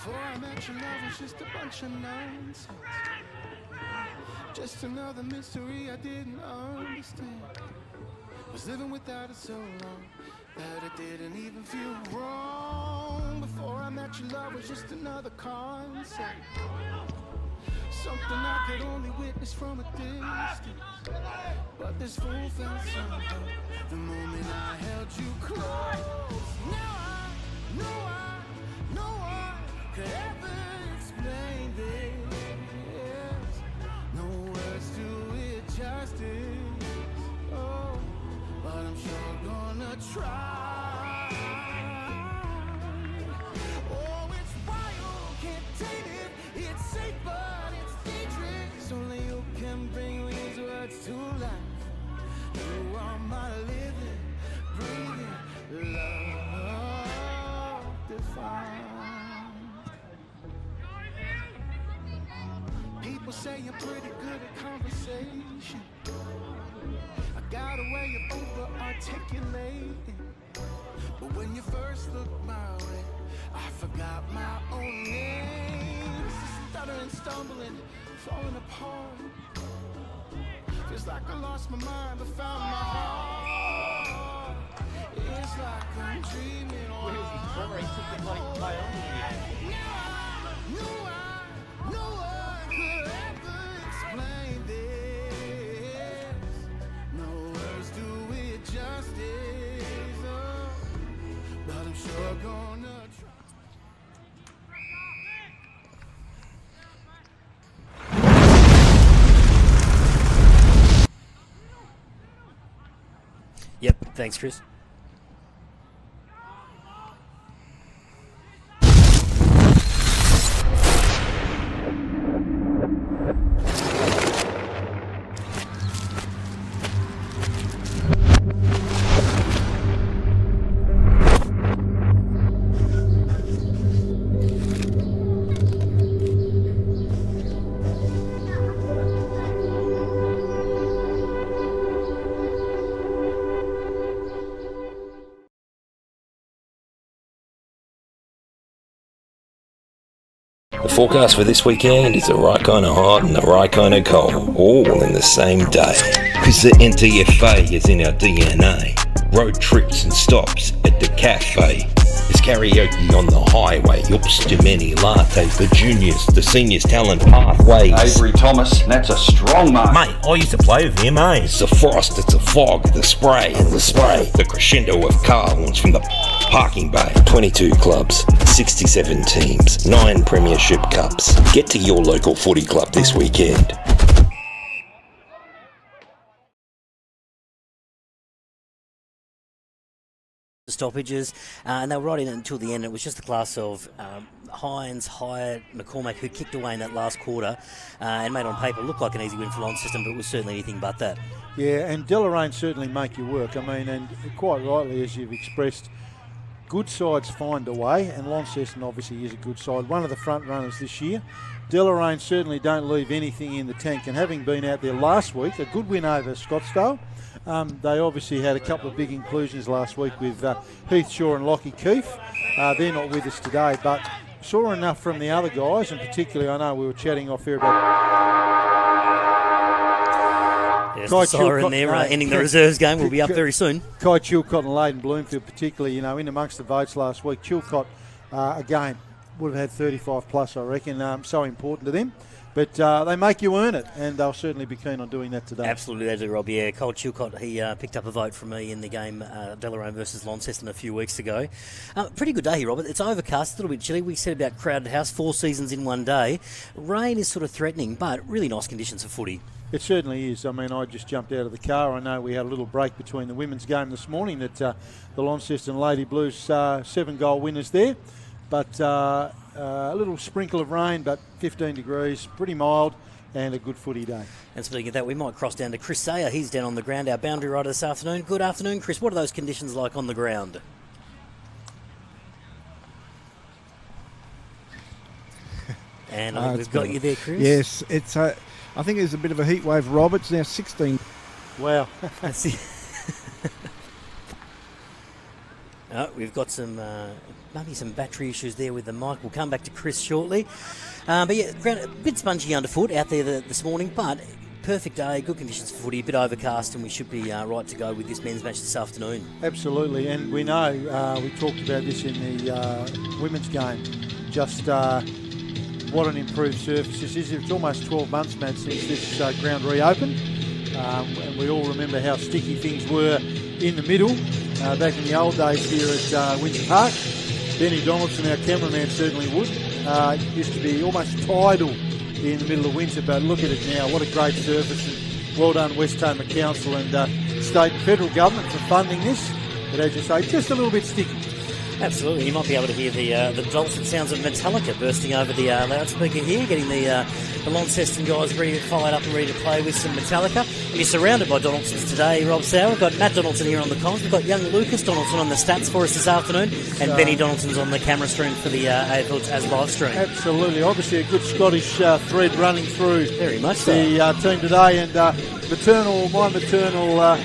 Before I met your love was just a bunch of nonsense. Just another mystery I didn't understand. Was living without it so long that it didn't even feel wrong. Before I met your love was just another concept. Something I could only witness from a distance. But this fool felt somehow the moment I held you close. Now I know no one could ever explain this. No words do it justice. Oh, but I'm sure gonna try. Oh, it's wild, can't tame it. It's safe, but it's dangerous. Only you can bring these words to life. You are my living, breathing love defined. People say you're pretty good at conversation. I got a way of over-articulating. But when you first looked my way, I forgot my own name. Stuttering, stumbling, falling apart. Feels like I lost my mind but found my heart. It's like I'm dreaming on. No one could ever explain this. No words do it justice. Oh, but I'm sure gonna try. Yep, thanks, Chris. The forecast for this weekend is the right kind of hot and the right kind of cold, all in the same day. Because the NTFA is in our DNA. Road trips and stops at the cafe. There's karaoke on the highway. Oops, too many lattes. The juniors, the seniors, talent pathways. Avery Thomas, that's a strong mark. Mate, I used to play with him, eh? It's the frost, it's the fog, the spray and the spray. The crescendo of car horns from the parking bay. 22 clubs, 67 teams, 9 premiership cups. Get to your local footy club this weekend. Stoppages, and they were right in it until the end. It was just the class of Hines, Hyatt, McCormack, who kicked away in that last quarter and made on paper look like an easy win for Launceston, but it was certainly anything but that. Yeah, and Deloraine certainly make you work. I mean, and quite rightly, as you've expressed, good sides find a way, and Launceston obviously is a good side. One of the front runners this year. Deloraine certainly don't leave anything in the tank, and having been out there last week, a good win over Scottsdale. They obviously had a couple of big inclusions last week with Heath Shaw and Lockie Keefe. They're not with us today, but saw enough from the other guys, and particularly I know we were chatting off here about... There's the siren there, ending the reserves game. We'll be up very soon. Kai Chilcott and Leighton Bloomfield particularly, you know, in amongst the votes last week. Chilcott, again, would have had 35 plus, I reckon. So important to them. But they make you earn it, and they'll certainly be keen on doing that today. Absolutely, they do, Rob. Yeah, Cole Chilcott, he picked up a vote from me in the game Deloraine versus Launceston a few weeks ago. Pretty good day here, Robert. It's overcast, a little bit chilly. We said about crowded house, 4 seasons in one day. Rain is sort of threatening, but really nice conditions for footy. It certainly is. I mean, I just jumped out of the car. I know we had a little break between the women's game this morning that the Launceston Lady Blues 7-goal winners there. But a little sprinkle of rain, but 15 degrees, pretty mild, and a good footy day. And speaking of that, we might cross down to Chris Sayer. He's down on the ground, our boundary rider this afternoon. Good afternoon, Chris. What are those conditions like on the ground? And we've got you there, Chris. Yes, it's I think there's a bit of a heat wave, Rob. It's now 16. Wow. That's it. We've got some... maybe some battery issues there with the mic. We'll come back to Chris shortly. But yeah, ground a bit spongy underfoot out there this morning, but perfect day, good conditions for footy, a bit overcast, and we should be right to go with this men's match this afternoon. Absolutely, and we know, we talked about this in the women's game, just what an improved surface this is. It's almost 12 months, Matt, since this ground reopened, and we all remember how sticky things were in the middle back in the old days here at Windsor Park. Benny Donaldson, our cameraman, certainly would. It used to be almost tidal in the middle of winter, but look at it now. What a great surface, and well done West Tamar Council and state and federal government for funding this. But as you say, just a little bit sticky. Absolutely, you might be able to hear the dulcet sounds of Metallica bursting over the loudspeaker here, getting the Launceston guys fired up and ready to play with some Metallica. And you're surrounded by Donaldsons today, Rob Sauer. We've got Matt Donaldson here on the comms. We've got young Lucas Donaldson on the stats for us this afternoon, and Benny Donaldson's on the camera stream for the AFL as live stream. Absolutely, obviously a good Scottish thread running through very much so. The team today, and my maternal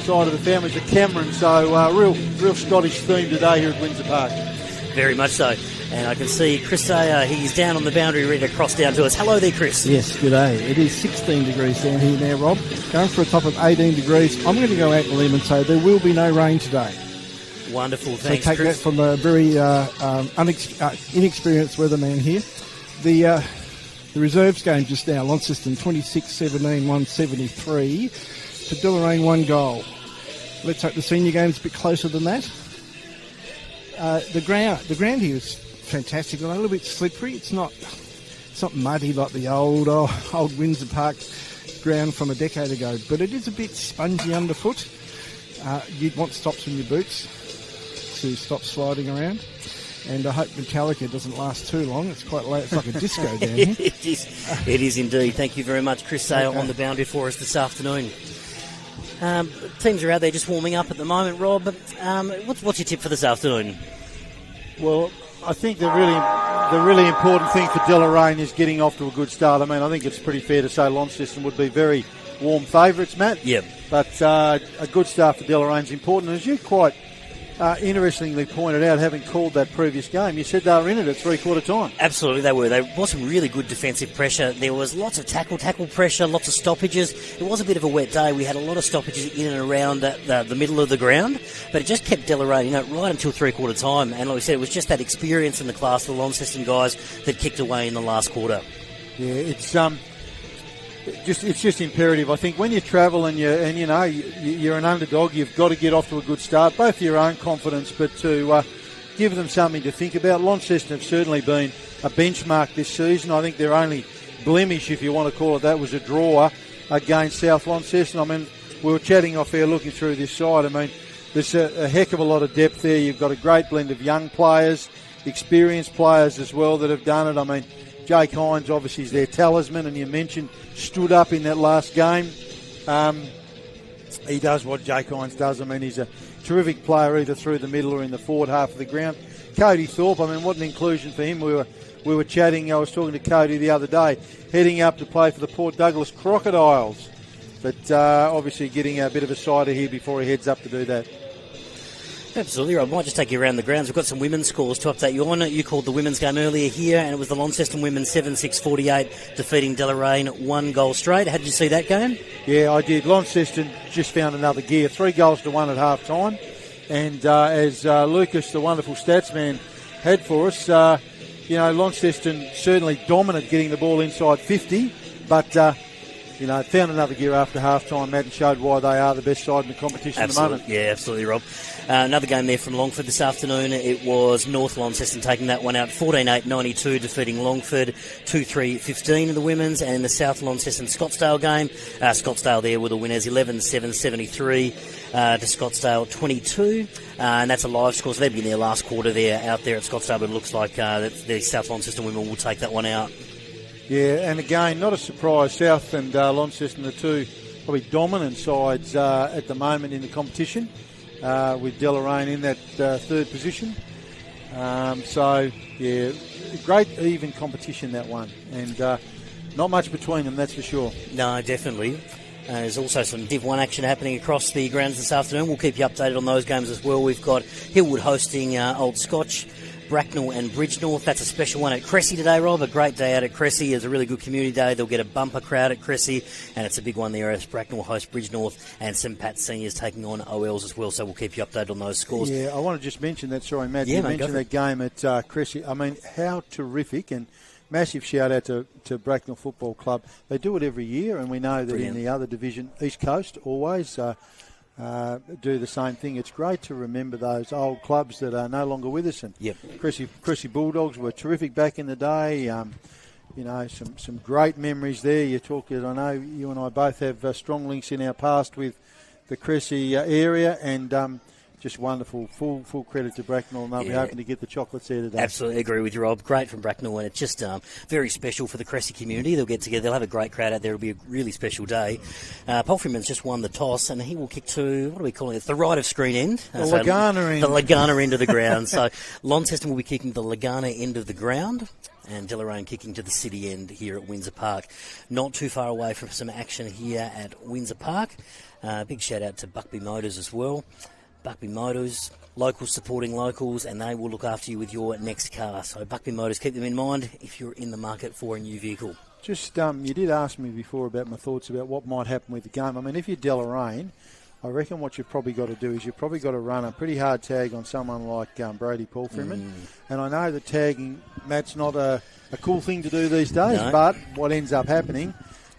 side of the family's a Cameron, so real Scottish theme today here at Windsor Park. Very much so. And I can see Chris Sayer, he's down on the boundary ready to cross down to us. Hello there, Chris. Yes, good day. It is 16 degrees down here now, Rob. Going for a top of 18 degrees. I'm going to go out to Liam and say there will be no rain today. Wonderful, thanks, so take Chris. that from a very inexperienced weatherman here. The reserves game just now, Launceston 26-17, 173 to Deloraine 1 goal. Let's hope the senior game's a bit closer than that. The ground here is fantastic, a little bit slippery. It's not muddy like the old Windsor Park ground from a decade ago, but it is a bit spongy underfoot. You'd want stops in your boots to stop sliding around. And I hope Metallica doesn't last too long. It's quite late. It's like a disco down here. It is indeed. Thank you very much, Chris Sayer, on the boundary for us this afternoon. Teams are out there just warming up at the moment, Rob. What's your tip for this afternoon? Well, I think the really important thing for Deloraine is getting off to a good start. I mean, I think it's pretty fair to say Launceston would be very warm favourites, Matt. Yep. But a good start for Deloraine is important. As you quite interestingly pointed out, having called that previous game, you said they were in it at three-quarter time. Absolutely, they were. There was some really good defensive pressure. There was lots of tackle pressure, lots of stoppages. It was a bit of a wet day. We had a lot of stoppages in and around the middle of the ground, but it just kept Deloraine, right until three-quarter time. And like we said, it was just that experience and the class of the Launceston guys that kicked away in the last quarter. Yeah, it's just imperative. I think when you travel and you're an underdog, you've got to get off to a good start, both for your own confidence, but to give them something to think about. Launceston have certainly been a benchmark this season. I think their only blemish, if you want to call it that, was a draw against South Launceston. I mean, we were chatting off air looking through this side. I mean, there's a heck of a lot of depth there. You've got a great blend of young players, experienced players as well that have done it. I mean, Jake Hines obviously is their talisman, and you mentioned stood up in that last game. He does what Jake Hines does. I mean, he's a terrific player either through the middle or in the forward half of the ground. Cody Thorpe, I mean, what an inclusion for him. We were chatting, I was talking to Cody the other day, heading up to play for the Port Douglas Crocodiles. But obviously getting a bit of a cider here before he heads up to do that. Absolutely, I might just take you around the grounds. We've got some women's scores to update you on. You called the women's game earlier here, and it was the Launceston women 7-6-48 defeating Deloraine 1 goal straight. How did you see that game? Yeah, I did. Launceston just found another gear, 3-1 at half time. And as Lucas, the wonderful stats man, had for us, Launceston certainly dominant getting the ball inside 50, but found another gear after half-time, Matt, and showed why they are the best side in the competition at the moment. Yeah, absolutely, Rob. Another game there from Longford this afternoon. It was North Launceston taking that one out, 14-8-92, defeating Longford 2-3-15 in the women's. And in the South Launceston Scottsdale game, Scottsdale there were the winners, 11-7-73 to Scottsdale 22. And that's a live score, so they've been their last quarter there out there at Scottsdale, but it looks like the South Launceston women will take that one out. Yeah, and again, not a surprise. South and Launceston are two probably dominant sides at the moment in the competition, with Deloraine in that third position. Great even competition, that one. And not much between them, that's for sure. No, definitely. There's also some Div 1 action happening across the grounds this afternoon. We'll keep you updated on those games as well. We've got Hillwood hosting Old Scotch, Bracknell and Bridgenorth. That's a special one at Cressy today, Rob. A great day out at Cressy. It's a really good community day. They'll get a bumper crowd at Cressy, and it's a big one there as Bracknell host Bridgenorth, and St Pat Seniors taking on OLs as well. So we'll keep you updated on those scores. Yeah, I want to just mention that. Sorry, Matt. Yeah, you mate, mentioned that game at Cressy. I mean, how terrific, and massive shout out to Bracknell Football Club. They do it every year, and we know that Brilliant. in the other division, East Coast always do the same thing. It's great to remember those old clubs that are no longer with us. And Yep. Cressy Bulldogs were terrific back in the day. You know, some great memories there. You talk. I know you and I both have strong links in our past with the Cressy area, and just wonderful. Full credit to Bracknell, and they'll be hoping to get the chocolates there today. Absolutely agree with you, Rob. Great from Bracknell, and it's just very special for the Cressy community. They'll get together. They'll have a great crowd out there. It'll be a really special day. Palfreyman's just won the toss, and he will kick to, what are we calling it? The right of screen end. The Lagana end. The Lagana end of the ground. So Launceston will be kicking the Lagana end of the ground, and Deloraine kicking to the city end here at Windsor Park. Not too far away from some action here at Windsor Park. Big shout out to Buckby Motors as well. Buckby Motors, locals supporting locals, and they will look after you with your next car. So Buckby Motors, keep them in mind if you're in the market for a new vehicle. Just, you did ask me before about my thoughts about what might happen with the game. I mean, if you're Deloraine, I reckon what you've probably got to do is you've probably got to run a pretty hard tag on someone like Brady Palfreyman. And I know that tagging, Matt's not a cool thing to do these days, but what ends up happening,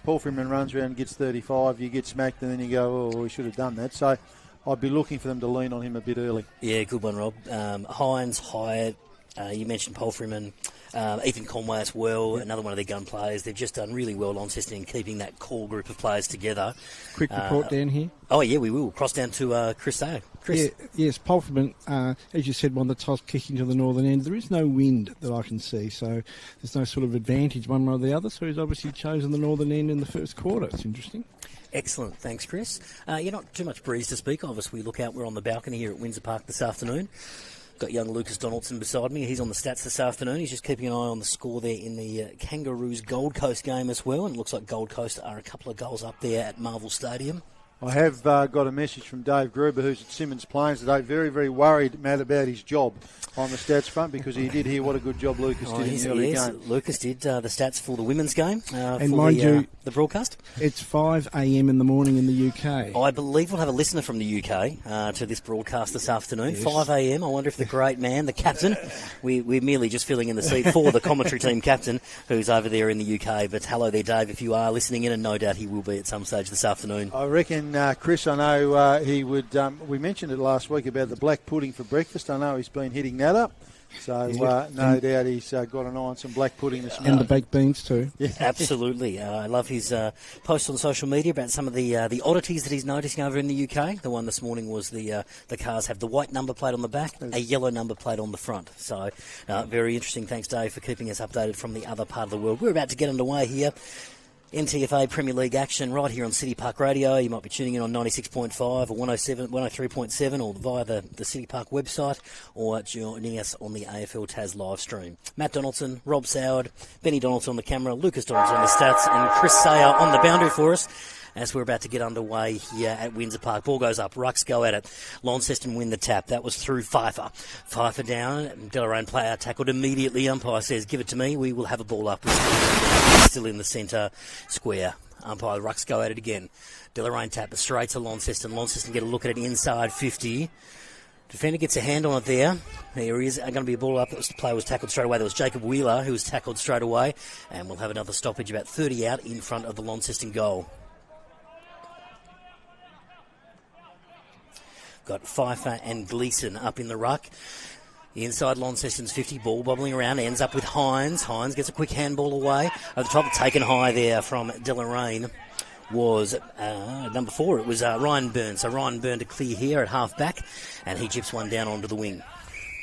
Palfreyman runs around and gets 35, you get smacked, and then you go, oh, we should have done that. So I'd be looking for them to lean on him a bit early. Yeah, good one, Rob. Hines, Hyatt, you mentioned Palfreyman, Ethan Conway as well, another one of their gun players. They've just done really well, Launceston, in keeping that core group of players together. Quick report down here. Oh, yeah, we will. Cross down to Chris A. Chris. Yeah, yes, Palfreyman, as you said, won the toss kicking to the northern end. There is no wind that I can see, so there's no sort of advantage one way or the other. So he's obviously chosen the northern end in the first quarter. It's interesting. Excellent. Thanks, Chris. You're not too much breeze to speak of as we look out. We're on the balcony here at Windsor Park this afternoon. Got young Lucas Donaldson beside me. He's on the stats this afternoon. He's just keeping an eye on the score there in the Kangaroos Gold Coast game as well. And it looks like Gold Coast are a couple of goals up there at Marvel Stadium. I have got a message from Dave Gruber, who's at Simmons Plains today. Very, very worried, Matt, about his job on the stats front, because he did hear what a good job Lucas did in the early game. Lucas did the stats for the women's game. And mind you, the broadcast. It's 5 a.m. in the morning in the UK. I believe we'll have a listener from the UK to this broadcast this afternoon. Yes. 5 a.m. I wonder if the great man, the captain, we're merely just filling in the seat for the commentary team captain, who's over there in the UK. But hello there, Dave, if you are listening in, and no doubt he will be at some stage this afternoon. I reckon, Chris, I know he would. We mentioned it last week about the black pudding for breakfast. I know he's been hitting that up. So no doubt he's got an eye on some black pudding this morning. And the baked beans too. Yeah. Absolutely. I love his posts on social media about some of the oddities that he's noticing over in the UK. The one this morning was the cars have the white number plate on the back, a yellow number plate on the front. So very interesting. Thanks, Dave, for keeping us updated from the other part of the world. We're about to get underway here. NTFA Premier League action right here on City Park Radio. You might be tuning in on 96.5 or 103.7 or via the City Park website, or joining us on the AFL Tas live stream. Matt Donaldson, Rob Soward, Benny Donaldson on the camera, Lucas Donaldson on the stats, and Chris Sayer on the boundary for us as we're about to get underway here at Windsor Park. Ball goes up, Rucks go at it. Launceston win the tap. That was through Pfeiffer. Pfeiffer down, Deloraine player tackled immediately. Umpire says, give it to me, we will have a ball up. Still in the centre square. Umpire Rucks go at it again. Deloraine tap straight to Launceston. Launceston get a look at it inside 50. Defender gets a hand on it there. There is going to be a ball up. The player was tackled straight away. There was Jacob Wheeler who was tackled straight away. And we'll have another stoppage about 30 out in front of the Launceston goal. Got Pfeiffer and Gleeson up in the ruck. Inside Launceston's 50, ball bobbling around, ends up with Hines. Hines gets a quick handball away. Over the top, taken high there from Deloraine was number 4. It was Ryan Byrne. So Ryan Byrne to clear here at half back, and he chips one down onto the wing.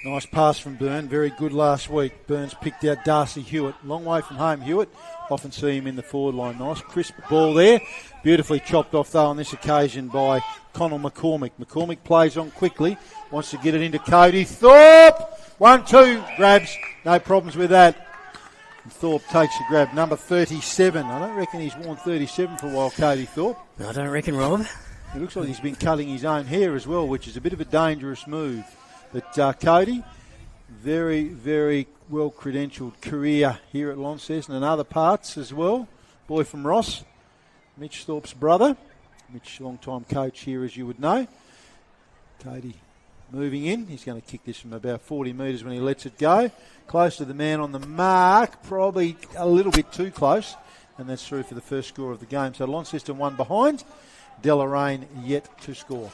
Nice pass from Byrne. Very good last week. Burns picked out Darcy Hewitt. Long way from home, Hewitt. Often see him in the forward line. Nice crisp ball there. Beautifully chopped off, though, on this occasion by Connell McCormick. McCormick plays on quickly. Wants to get it into Cody Thorpe. 1-2 grabs. No problems with that. Thorpe takes a grab. Number 37. I don't reckon he's worn 37 for a while, Cody Thorpe. No, I don't reckon, Rob. It looks like he's been cutting his own hair as well, which is a bit of a dangerous move. But Cody, very, very well-credentialed career here at Launceston and other parts as well. Boy from Ross, Mitch Thorpe's brother. Mitch, long-time coach here, as you would know. Cody moving in. He's going to kick this from about 40 metres when he lets it go. Close to the man on the mark, probably a little bit too close. And that's through for the first score of the game. So Launceston one behind. Deloraine yet to score.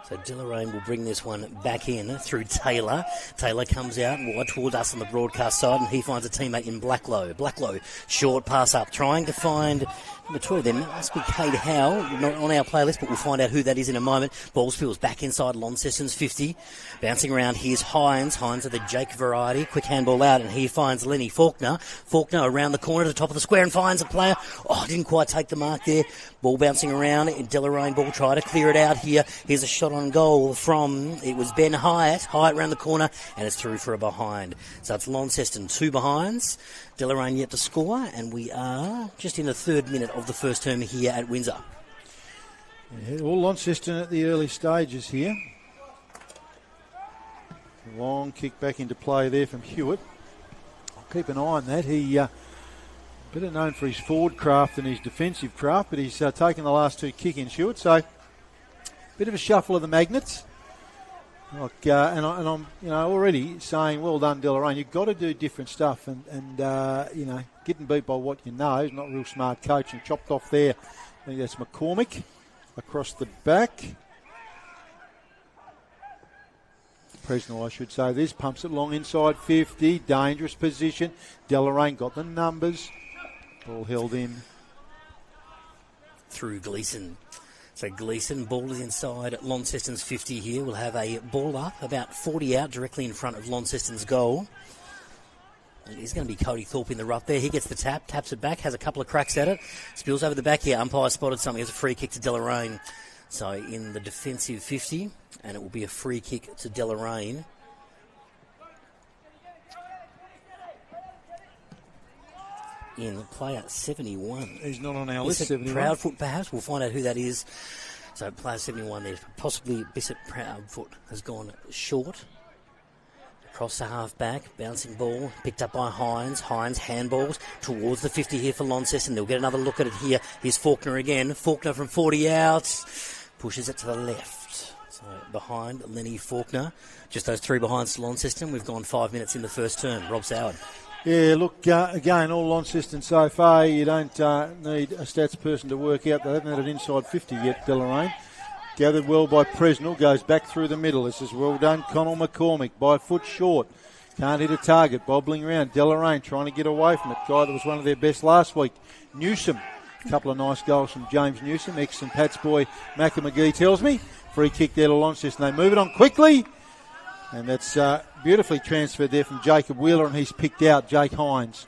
So Deloraine will bring this one back in through Taylor. Taylor comes out wide toward us on the broadcast side, and he finds a teammate in Blacklow. Blacklow, short pass up, trying to find number 12 there. Must be Cade Howe, not on our playlist, but we'll find out who that is in a moment. Ball spills back inside Launceston's 50. Bouncing around, here's Hines. Hines of the Jake variety. Quick handball out, and he finds Lenny Faulkner. Faulkner around the corner to the top of the square and finds a player. Oh, didn't quite take the mark there. Ball bouncing around. Deloraine ball, try to clear it out here. Here's a shot on goal from, it was Ben Hyatt. Hyatt around the corner, and it's through for a behind. So it's Launceston, 2 behinds. Deloraine yet to score, and we are just in the 3rd minute of the first term here at Windsor. Yeah, all Launceston at the early stages here. Long kick back into play there from Hewitt. I'll keep an eye on that. He better known for his forward craft than his defensive craft, but he's taken the last 2 kick-ins, Hewitt. So, bit of a shuffle of the magnets. Like, and I'm already saying, well done, Deloraine. You've got to do different stuff, and getting beat by what you know is not a real smart coaching. Chopped off there. I think that's McCormick across the back. Presnell, I should say. This pumps it long inside 50. Dangerous position. Deloraine got the numbers. Ball held in. Through Gleeson. So Gleeson, ball is inside Launceston's 50 here. We'll have a ball up, about 40 out, directly in front of Launceston's goal. And it's going to be Cody Thorpe in the rough there. He gets the tap, taps it back, has a couple of cracks at it. Spills over the back here. Umpire spotted something. It's a free kick to Deloraine. So in the defensive 50, and it will be a free kick to Deloraine. In player 71. He's not on our list, 71. Proudfoot, perhaps. We'll find out who that is. So player 71 there. Possibly Bissett Proudfoot has gone short. Across the half-back. Bouncing ball. Picked up by Hines. Hines handballs towards the 50 here for Launceston. They'll get another look at it here. Here's Faulkner again. Faulkner from 40 out. Pushes it to the left. So behind Lenny Faulkner. Just those 3 behinds to Launceston. We've gone 5 minutes in the first term. Rob Soward. Yeah, look, again, all Launceston so far. You don't need a stats person to work out. They haven't had an inside 50 yet, Deloraine. Gathered well by Presnell. Goes back through the middle. This is well done. Connell McCormick by a foot short. Can't hit a target. Bobbling around. Deloraine trying to get away from it. Guy that was one of their best last week. Newsom. A couple of nice goals from James Newsom. Ex-St Pat's boy, Macca McGee tells me. Free kick there to Launceston. They move it on quickly. And that's beautifully transferred there from Jacob Wheeler, and he's picked out Jake Hines,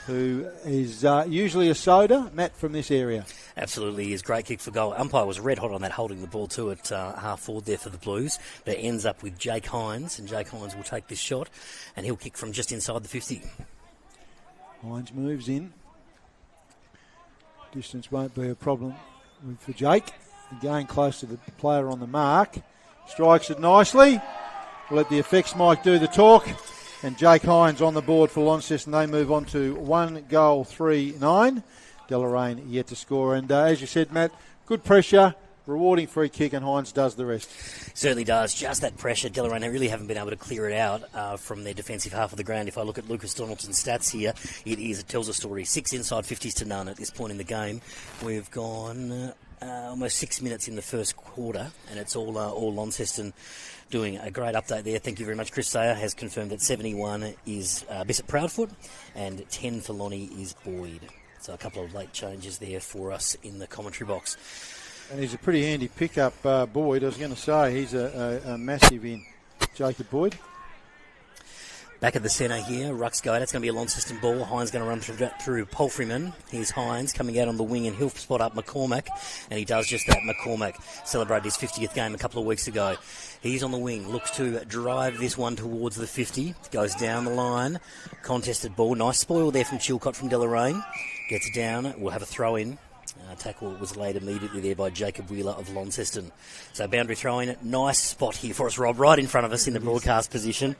who is usually a soda. Matt, from this area. Absolutely, he is. Great kick for goal. Umpire was red hot on that, holding the ball to it half forward there for the Blues. But it ends up with Jake Hines, and Jake Hines will take this shot, and he'll kick from just inside the 50. Hines moves in. Distance won't be a problem for Jake. Again, close to the player on the mark. Strikes it nicely. We'll let the effects mic do the talk. And Jake Hines on the board for Launceston. They move on to 1 goal, 3-9. Deloraine yet to score. And as you said, Matt, good pressure, rewarding free kick, and Hines does the rest. Certainly does. Just that pressure. Deloraine, they really haven't been able to clear it out from their defensive half of the ground. If I look at Lucas Donaldson's stats here, it tells a story. 6 inside 50s to none at this point in the game. We've gone almost 6 minutes in the first quarter, and it's all Launceston doing a great update there. Thank you very much. Chris Sayer has confirmed that 71 is Bissett Proudfoot and 10 for Lonnie is Boyd. So a couple of late changes there for us in the commentary box. And he's a pretty handy pickup, Boyd. I was going to say he's a massive in, Jacob Boyd. Back at the centre here, Ruck's go. That's going to be a Launceston ball. Hines going to run through Palfreyman. Here's Hines coming out on the wing, and he'll spot up McCormack, and he does just that. McCormack celebrated his 50th game a couple of weeks ago. He's on the wing, looks to drive this one towards the 50, goes down the line, contested ball. Nice spoil there from Chilcott from Deloraine. Gets down, we'll have a throw in. Tackle was laid immediately there by Jacob Wheeler of Launceston. So boundary throw-in, nice spot here for us, Rob, right in front of us in the broadcast position.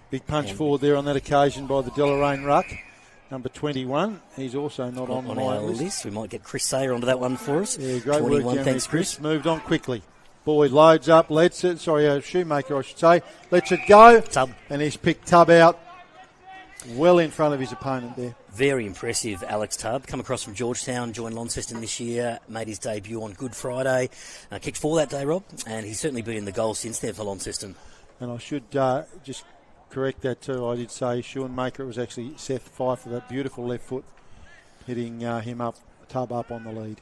Big punch forward there on that occasion by the Deloraine ruck, number 21. He's also not on my our list. We might get Chris Sayer onto that one for us. Yeah, great 21, work down thanks, there, Chris. Moved on quickly. Boyd loads up, lets it. Shoemaker, I should say. Lets it go. Tubb. And he's picked Tubb out well in front of his opponent there. Very impressive, Alex Tubb. Come across from Georgetown, joined Launceston this year, made his debut on Good Friday. Kicked 4 that day, Rob, and he's certainly been in the goal since then for Launceston. And I should just correct that too. I did say Shoemaker. It was actually Seth Pfeiffer, that beautiful left foot, hitting him up, Tubb up on the lead.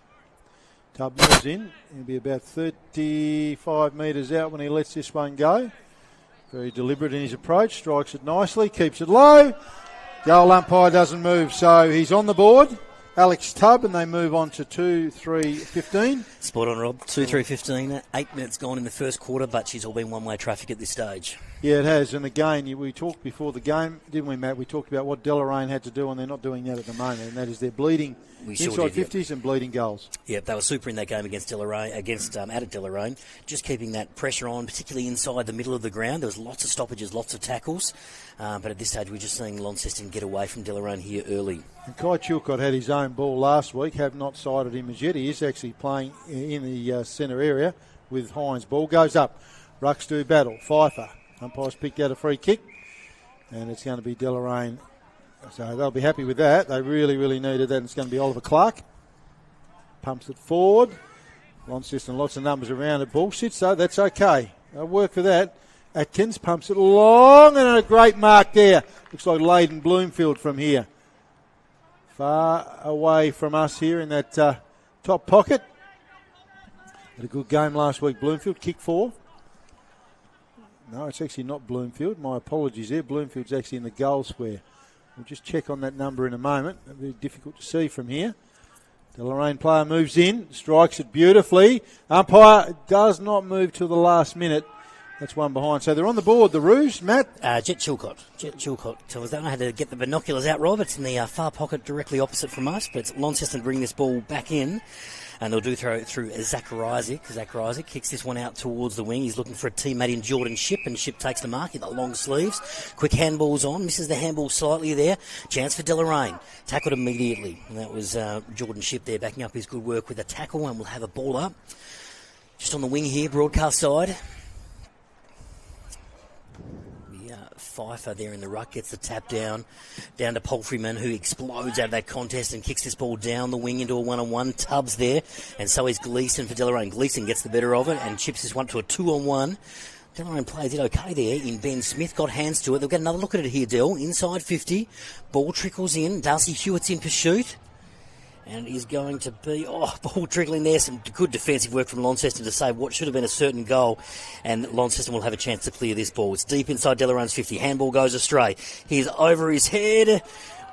Tubb moves in. He'll be about 35 metres out when he lets this one go. Very deliberate in his approach. Strikes it nicely. Keeps it low. Goal umpire doesn't move, so he's on the board. Alex Tubb, and they move on to 2-3-15. Spot on, Rob. 2-3-15. 8 minutes gone in the first quarter, but she's all been one-way traffic at this stage. Yeah, it has. And again, we talked before the game, didn't we, Matt? We talked about what Deloraine had to do, and they're not doing that at the moment, and that is they're bleeding inside 50s and bleeding goals. Yep, they were super in that game against Deloraine, at Deloraine, just keeping that pressure on, particularly inside the middle of the ground. There was lots of stoppages, lots of tackles, but at this stage we're just seeing Launceston get away from Deloraine here early. And Kai Chilcott had his own ball last week, have not sighted him as yet. He is actually playing in the centre area with Hines. Ball goes up. Rucks do battle. Pfeiffer. Umpire's picked out a free kick, and it's going to be Deloraine. So they'll be happy with that. They really, really needed that. And it's going to be Oliver Clark. Pumps it forward. Launceston, lots of numbers around it. Ball sits, so that's okay. They'll work for that. Atkins pumps it long, and a great mark there. Looks like Leighton Bloomfield from here. Far away from us here in that top pocket. Had a good game last week. Bloomfield, kick 4. No, it's actually not Bloomfield. My apologies there. Bloomfield's actually in the goal square. We'll just check on that number in a moment. It'll be difficult to see from here. The Deloraine player moves in, strikes it beautifully. Umpire does not move till the last minute. That's one behind. So they're on the board. The Roos, Matt? Jet Chilcott. Tell us that. I had to get the binoculars out, Rob. It's in the far pocket directly opposite from us, but it's Launceston bring this ball back in. And they'll throw it through Zach Isaac. Zach Isaac kicks this one out towards the wing. He's looking for a teammate in Jordan Shipp, and Shipp takes the mark in the long sleeves. Quick handballs on. Misses the handball slightly there. Chance for Deloraine. Tackled immediately. And that was Jordan Shipp there backing up his good work with a tackle, and we'll have a ball up. Just on the wing here, broadcast side. Pfeiffer there in the ruck gets the tap down to Palfreyman, who explodes out of that contest and kicks this ball down the wing into a one-on-one. Tubbs there, and so is Gleeson for Deloraine. Gleeson gets the better of it and chips this one to a 2-on-1. Deloraine plays it okay there in Ben Smith, got hands to it. They'll get another look at it here, Del. Inside 50, ball trickles in. Darcy Hewitt's in pursuit. And it is going to be, ball trickling there. Some good defensive work from Launceston to save what should have been a certain goal. And Launceston will have a chance to clear this ball. It's deep inside Delorane's 50. Handball goes astray. He's over his head.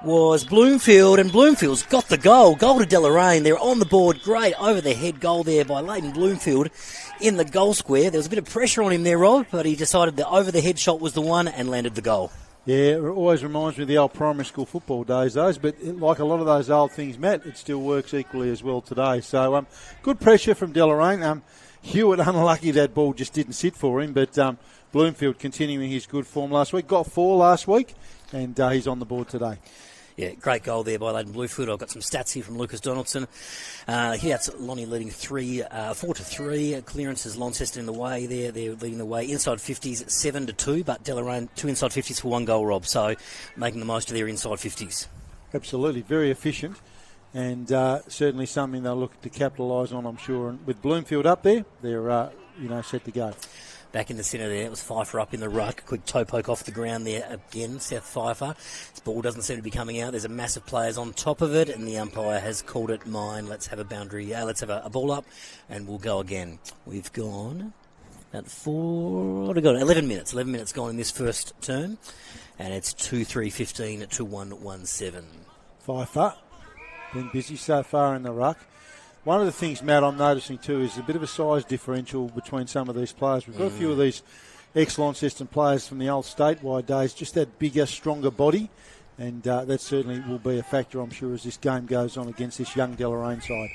Was Bloomfield, and Bloomfield's got the goal. Goal to Deloraine. They're on the board. Great over the head goal there by Leighton Bloomfield in the goal square. There was a bit of pressure on him there, Rob, but he decided the over the head shot was the one and landed the goal. Yeah, it always reminds me of the old primary school football days, those. But like a lot of those old things, Matt, it still works equally as well today. So good pressure from Deloraine. Hewitt, unlucky that ball just didn't sit for him. But Bloomfield continuing his good form last week. Got 4 last week, and he's on the board today. Yeah, great goal there by Leighton Bloomfield. I've got some stats here from Lucas Donaldson. That's Lonnie leading 4-3. Clearances, Launceston in the way there. They're leading the way. Inside 50s, 7-2, but Deloraine 2 inside 50s for 1 goal, Rob. So making the most of their inside 50s. Absolutely, very efficient, and certainly something they'll look to capitalise on, I'm sure. And with Bloomfield up there, they're set to go. Back in the centre there, it was Pfeiffer up in the ruck. Quick toe poke off the ground there again, Seth Pfeiffer. This ball doesn't seem to be coming out. There's a mass of players on top of it, and the umpire has called it mine. Let's have a boundary. Let's have a ball up, and we'll go again. We've gone About 11 minutes. 11 minutes gone in this first term. And it's 2-3-15 to 1-1-7. Pfeiffer, been busy so far in the ruck. One of the things, Matt, I'm noticing too is a bit of a size differential between some of these players. We've got a few of these ex-Launceston players from the old statewide days, just that bigger, stronger body, and that certainly will be a factor, I'm sure, as this game goes on against this young Deloraine side.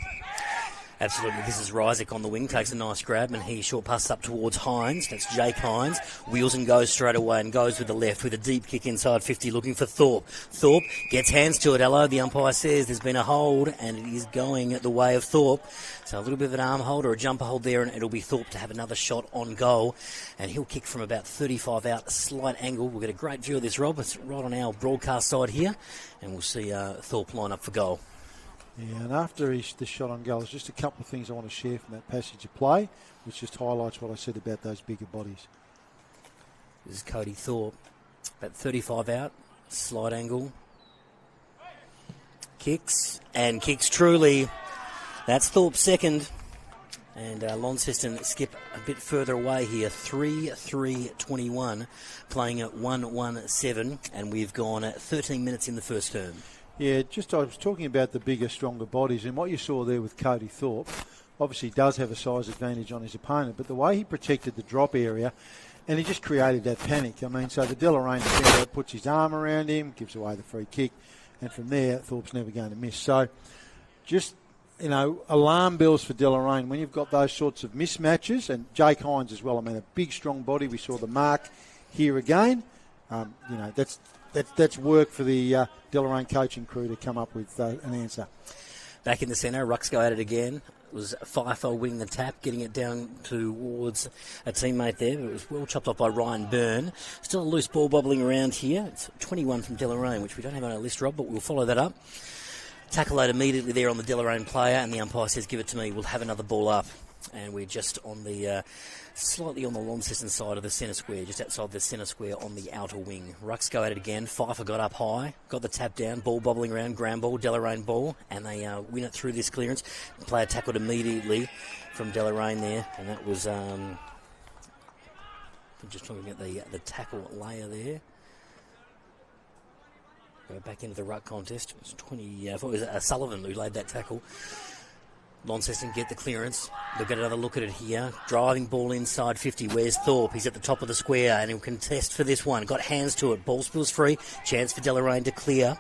Absolutely. This is Ryzik on the wing, takes a nice grab, and he short passes up towards Hines. That's Jake Hines. Wheels and goes straight away and goes with the left with a deep kick inside 50 looking for Thorpe. Thorpe gets hands to it. Hello, the umpire says there's been a hold, and it is going the way of Thorpe. So a little bit of an arm hold or a jumper hold there, and it'll be Thorpe to have another shot on goal. And he'll kick from about 35 out, a slight angle. We'll get a great view of this, Rob. It's right on our broadcast side here, and we'll see Thorpe line up for goal. Yeah, and after the shot on goal, there's just a couple of things I want to share from that passage of play, which just highlights what I said about those bigger bodies. This is Cody Thorpe, about 35 out, slight angle. Kicks truly. That's Thorpe's second. And Launceston skip a bit further away here, 3-3-21, playing at 1-1-7, and we've gone at 13 minutes in the first term. Yeah, I was talking about the bigger, stronger bodies, and what you saw there with Cody Thorpe obviously does have a size advantage on his opponent, but the way he protected the drop area, and he just created that panic. I mean, so the Deloraine defender puts his arm around him, gives away the free kick, and from there, Thorpe's never going to miss. So just, alarm bells for Deloraine when you've got those sorts of mismatches, and Jake Hines as well. I mean, a big, strong body. We saw the mark here again. That's work for the Deloraine coaching crew to come up with an answer. Back in the centre, Rucks go at it again. It was Pfeiffer winning the tap, getting it down towards a teammate there. But it was well chopped off by Ryan Byrne. Still a loose ball bobbling around here. It's 21 from Deloraine, which we don't have on our list, Rob, but we'll follow that up. Tackle out immediately there on the Deloraine player, and the umpire says, give it to me. We'll have another ball up. And we're just on the slightly on the Launceston side of the centre square, just outside the centre square on the outer wing. Rucks go at it again. Pfeiffer got up high, got the tap down, ball bobbling around, ground ball, Deloraine ball, and they win it through this clearance. The player tackled immediately from Deloraine there, and that was just trying to get the tackle layer there. Go back into the ruck contest. It was I thought it was Sullivan who laid that tackle. Launceston get the clearance. They'll get another look at it here. Driving ball inside 50. Where's Thorpe? He's at the top of the square and he'll contest for this one. Got hands to it. Ball spills free. Chance for Deloraine to clear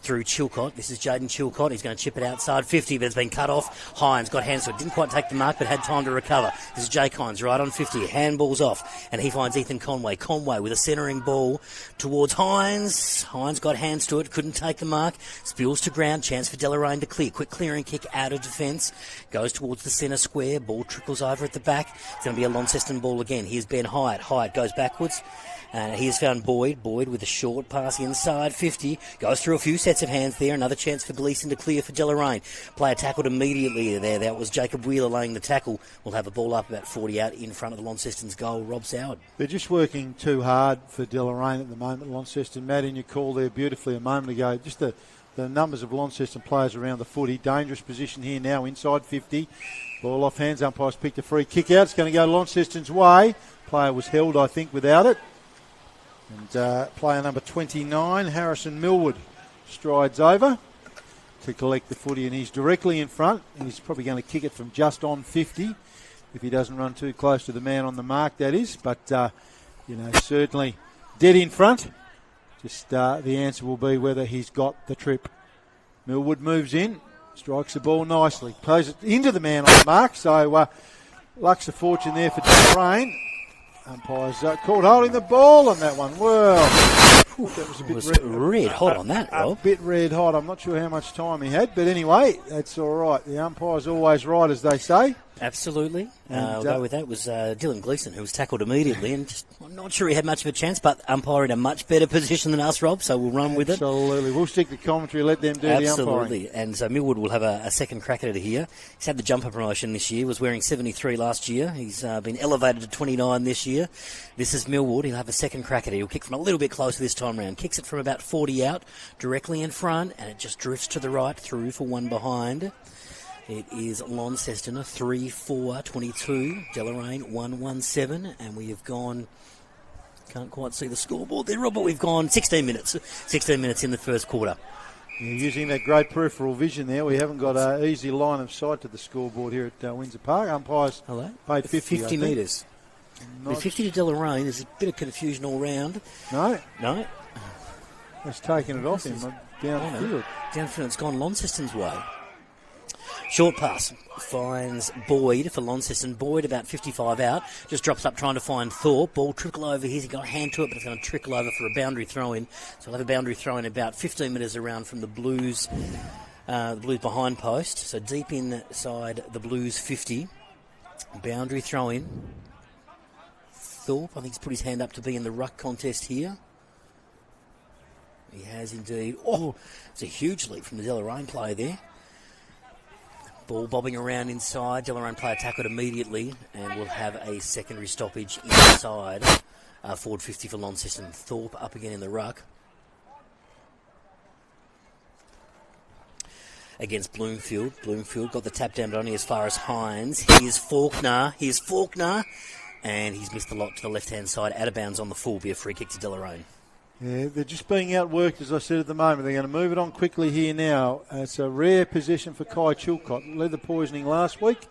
through Chilcott. This is Jaden Chilcott. He's going to chip it outside 50, but it's been cut off. Hines got hands to it. Didn't quite take the mark, but had time to recover. This is Jake Hines right on 50. Handball's off, and he finds Ethan Conway. Conway with a centering ball towards Hines. Hines got hands to it. Couldn't take the mark. Spills to ground. Chance for Deloraine to clear. Quick clearing kick out of defence. Goes towards the centre square. Ball trickles over at the back. It's going to be a Launceston ball again. Here's Ben Hyatt. Hyatt goes backwards. He has found Boyd. Boyd with a short pass inside 50. Goes through a few sets of hands there. Another chance for Gleeson to clear for Deloraine. Player tackled immediately there. That was Jacob Wheeler laying the tackle. We'll have a ball up about 40 out in front of the Launceston's goal. Rob Soward. They're just working too hard for Deloraine at the moment, Launceston. Matt, in your call there beautifully a moment ago. Just the numbers of Launceston players around the footy. Dangerous position here now inside 50. Ball off hands. Umpire's picked a free kick out. It's going to go Launceston's way. Player was held, I think, without it. And player number 29, Harrison Millwood, strides over to collect the footy, and he's directly in front. He's probably going to kick it from just on 50 if he doesn't run too close to the man on the mark, that is. But, certainly dead in front. Just the answer will be whether he's got the trip. Millwood moves in, strikes the ball nicely, plays it into the man on the mark. So luck's of fortune there for Deloraine. Umpires caught holding the ball on that one. Well, that was a bit red hot on that, Rob. A bit red hot. I'm not sure how much time he had, but anyway, that's all right. The umpire's always right, as they say. Absolutely. I'll go with that. It was Dylan Gleeson who was tackled immediately, and I'm not sure he had much of a chance, but umpire in a much better position than us, Rob, so we'll run with it. Absolutely. We'll stick to commentary, let them do the umpiring. Absolutely. And so Millwood will have a second crack at it here. He's had the jumper promotion this year, was wearing 73 last year. He's been elevated to 29 this year. This is Millwood. He'll have a second crack at it. He'll kick from a little bit closer this time round. Kicks it from about 40 out, directly in front, and it just drifts to the right through for one behind. It is Launceston 3-4-22, Deloraine 1-1-7, and we have gone. Can't quite see the scoreboard there, Rob, but we've gone 16 minutes. 16 minutes in the first quarter. Yeah, using that great peripheral vision there, we haven't got an easy line of sight to the scoreboard here at Windsor Park. Umpires paid 50 metres. 50 to Deloraine. There's a bit of confusion all round. No. It's taking it off him downfield. Downfield, it's gone Launceston's way. Short pass finds Boyd for Launceston. Boyd about 55 out. Just drops up trying to find Thorpe. Ball trickle over here. He's got a hand to it, but it's going to trickle over for a boundary throw-in. So we'll have a boundary throw-in about 15 metres around from the Blues behind post. So deep inside the Blues 50. Boundary throw-in. Thorpe, I think he's put his hand up to be in the ruck contest here. He has indeed. Oh, it's a huge leap from the Deloraine player there. Ball bobbing around inside. Deloraine player tackled immediately, and we'll have a secondary stoppage inside. Forward 50 for Launceston. Thorpe up again in the ruck. Against Bloomfield. Bloomfield got the tap down, but only as far as Hines. Here's Faulkner. And he's missed the lot to the left-hand side. Out of bounds on the full. Be a free kick to Deloraine. Yeah, they're just being outworked, as I said at the moment. They're going to move it on quickly here now. It's a rare possession for Kai Chilcott. Led the poisoning last week,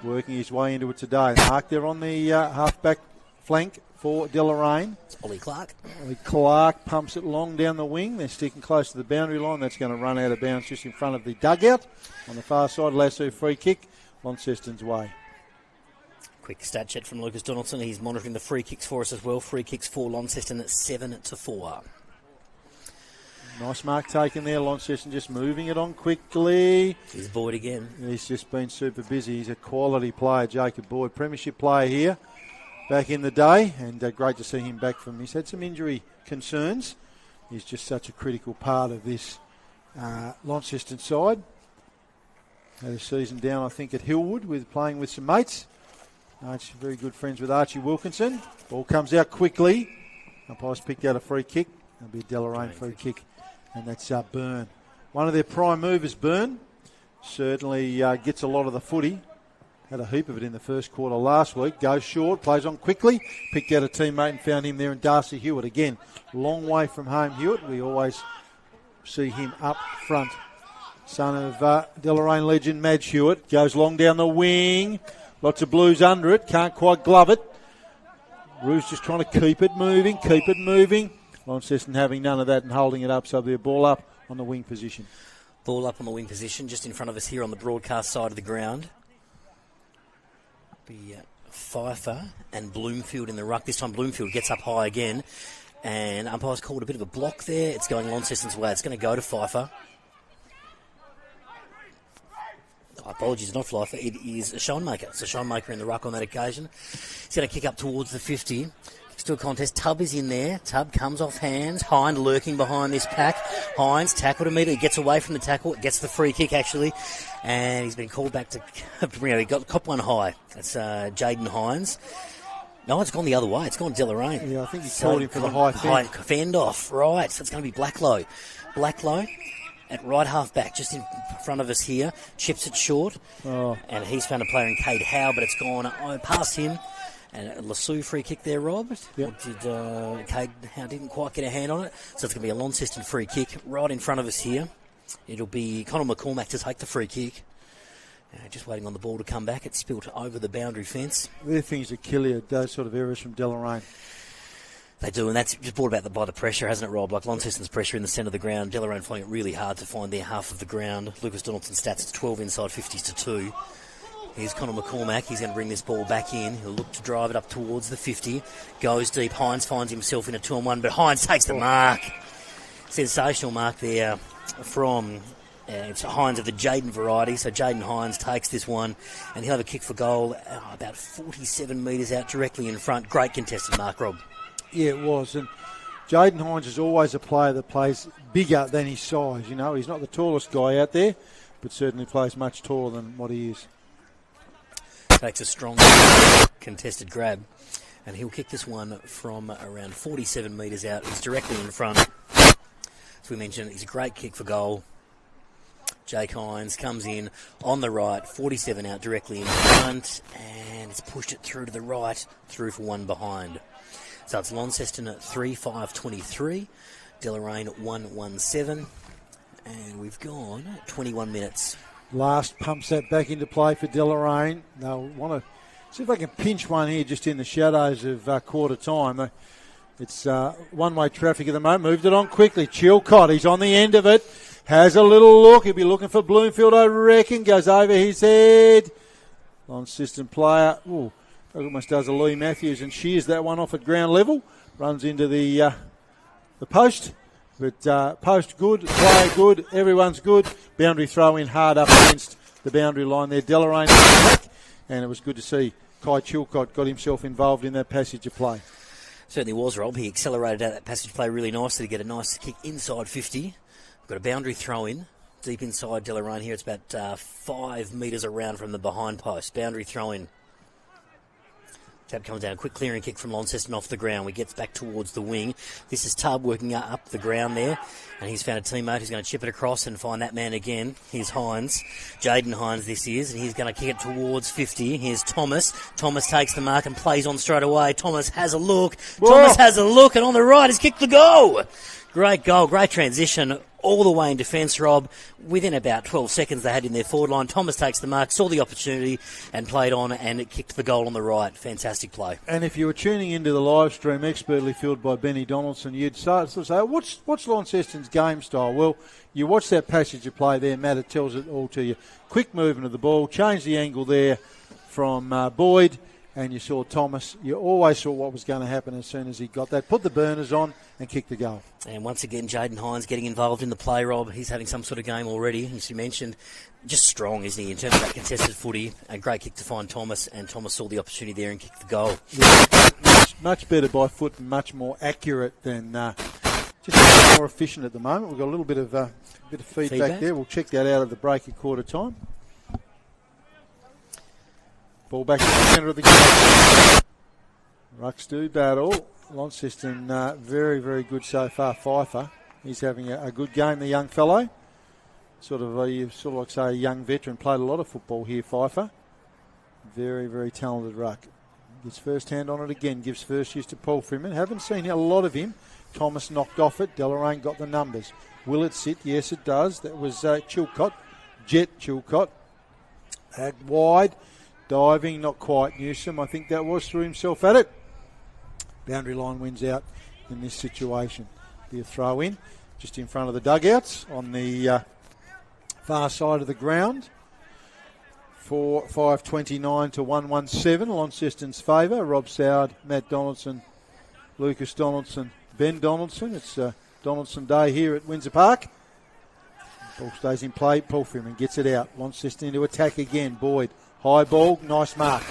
working his way into it today. Mark there on the half-back flank for Deloraine. It's Ollie Clark. Ollie Clark pumps it long down the wing. They're sticking close to the boundary line. That's going to run out of bounds just in front of the dugout. On the far side, Lasso free kick. Launceston's way. Quick stat check from Lucas Donaldson. He's monitoring the free kicks for us as well. Free kicks for Launceston at 7-4. Nice mark taken there. Launceston just moving it on quickly. He's Boyd again. He's just been super busy. He's a quality player, Jacob Boyd. Premiership player here back in the day. And great to see him back from. He's had some injury concerns. He's just such a critical part of this Launceston side. Had a season down, I think, at Hillwood with playing with some mates. Archie, very good friends with Archie Wilkinson. Ball comes out quickly. Umpires picked out a free kick. That'll be a Deloraine free kick. And that's Byrne. One of their prime movers, Byrne, certainly gets a lot of the footy. Had a heap of it in the first quarter last week. Goes short, plays on quickly. Picked out a teammate and found him there in Darcy Hewitt. Again, long way from home, Hewitt. We always see him up front. Son of Deloraine legend Madge Hewitt. Goes long down the wing. Lots of Blues under it. Can't quite glove it. Roos just trying to keep it moving. Launceston having none of that and holding it up. So they're ball up on the wing position. Ball up on the wing position just in front of us here on the broadcast side of the ground. Be Pfeiffer and Bloomfield in the ruck. This time Bloomfield gets up high again. And umpires called a bit of a block there. It's going Launceston's way. It's going to go to Pfeiffer. Apologies, not Pfeiffer. It is a Schoenmaker. It's a Schoenmaker in the ruck on that occasion. He's going to kick up towards the 50. Still contest. Tubb is in there. Tubb comes off hands. Hines lurking behind this pack. Hines tackled immediately. Gets away from the tackle. Gets the free kick, actually. And he's been called back to... he got cop one high. That's Jaden Hines. No, it's gone the other way. It's gone Deloraine. Yeah, I think he called him for the high fend. Fend off. Right. So it's going to be Blacklow. Blacklow at right half back, just in front of us here. Chips it short. Oh. And he's found a player in Cade Howe, but it's gone past him. And Lassou free kick there, Rob. Yep. Cade Howe didn't quite get a hand on it. So it's going to be a Launceston free kick right in front of us here. It'll be Connor McCormack to take the free kick. Just waiting on the ball to come back. It's spilt over the boundary fence. They're things that kill you, those sort of errors from Deloraine. They do, and that's just brought about by the pressure, hasn't it, Rob? Like Launceston's pressure in the centre of the ground. Deloraine finding it really hard to find their half of the ground. Lucas Donaldson's stats, it's 12 inside 50s to 2. Here's Connor McCormack. He's going to bring this ball back in. He'll look to drive it up towards the 50. Goes deep. Hines finds himself in a 2-on-1, but Hines takes the mark. Sensational mark there from... it's Hines of the Jaden variety, so Jaden Hines takes this one, and he'll have a kick for goal about 47 metres out directly in front. Great contested mark, Rob. Yeah, it was. And Jaden Hines is always a player that plays bigger than his size. You know, he's not the tallest guy out there, but certainly plays much taller than what he is. Takes a strong contested grab, and he'll kick this one from around 47 metres out. He's directly in front. As we mentioned, he's a great kick for goal. Jake Hines comes in on the right, 47 out directly in front, and it's pushed it through to the right, through for one behind. So it's Launceston at 3-5-23, Deloraine 1-1-7, and we've gone 21 minutes. Last pumps that back into play for Deloraine. They'll want to see if they can pinch one here just in the shadows of quarter time. It's one-way traffic at the moment. Moved it on quickly. Chilcott, he's on the end of it. Has a little look. He'll be looking for Bloomfield, I reckon. Goes over his head. Launceston player. Ooh, almost does a Lee Matthews and shears that one off at ground level. Runs into the post. But post good, player good, everyone's good. Boundary throw in hard up against the boundary line there. Deloraine back. And it was good to see Kai Chilcott got himself involved in that passage of play. Certainly was, Rob. He accelerated out that passage play really nicely to get a nice kick inside 50. We've got a boundary throw in deep inside Deloraine here. It's about 5 metres around from the behind post. Boundary throw in. Tap comes down, a quick clearing kick from Launceston off the ground. We gets back towards the wing. This is Tubb working up the ground there, and he's found a teammate who's going to chip it across and find that man again. Here's Hines, Jaden Hines this is, and he's going to kick it towards 50. Here's Thomas. Thomas takes the mark and plays on straight away. Thomas has a look. Whoa. Thomas has a look, and on the right has kicked the goal. Great goal, great transition, all the way in defence, Rob. Within about 12 seconds they had in their forward line. Thomas takes the mark, saw the opportunity and played on, and it kicked the goal on the right. Fantastic play. And if you were tuning into the live stream, expertly filled by Benny Donaldson, you'd start to say, what's Launceston's game style? Well, you watch that passage of play there, Matt, it tells it all to you. Quick movement of the ball, change the angle there from Boyd, and you saw Thomas. You always saw what was going to happen as soon as he got that. Put the burners on and kick the goal. And once again, Jaden Hines getting involved in the play, Rob. He's having some sort of game already, as you mentioned. Just strong, isn't he, in terms of that contested footy. A great kick to find Thomas, and Thomas saw the opportunity there and kicked the goal. Yeah, much better by foot and much more accurate than just more efficient at the moment. We've got a little bit of feedback there. We'll check that out at the break at quarter time. Ball back to the centre of the game. Rucks do battle. Launceston very, very good so far. Pfeiffer, he's having a good game, the young fellow. Sort of like say a young veteran. Played a lot of football here, Pfeiffer. Very, very talented ruck. Gets first hand on it again. Gives first use to Paul Freeman. Haven't seen a lot of him. Thomas knocked off it. Deloraine got the numbers. Will it sit? Yes, it does. That was Chilcott. Jet Chilcott. Wide. Diving, not quite Newsom. I think that was, threw himself at it. Boundary line wins out in this situation. Be a throw in just in front of the dugouts on the far side of the ground. 5:29 to 1:17. Launceston's favour. Rob Soward, Matt Donaldson, Lucas Donaldson, Ben Donaldson. It's Donaldson Day here at Windsor Park. Ball stays in play. Paul Freeman gets it out. Launceston into attack again. Boyd. High ball, nice mark.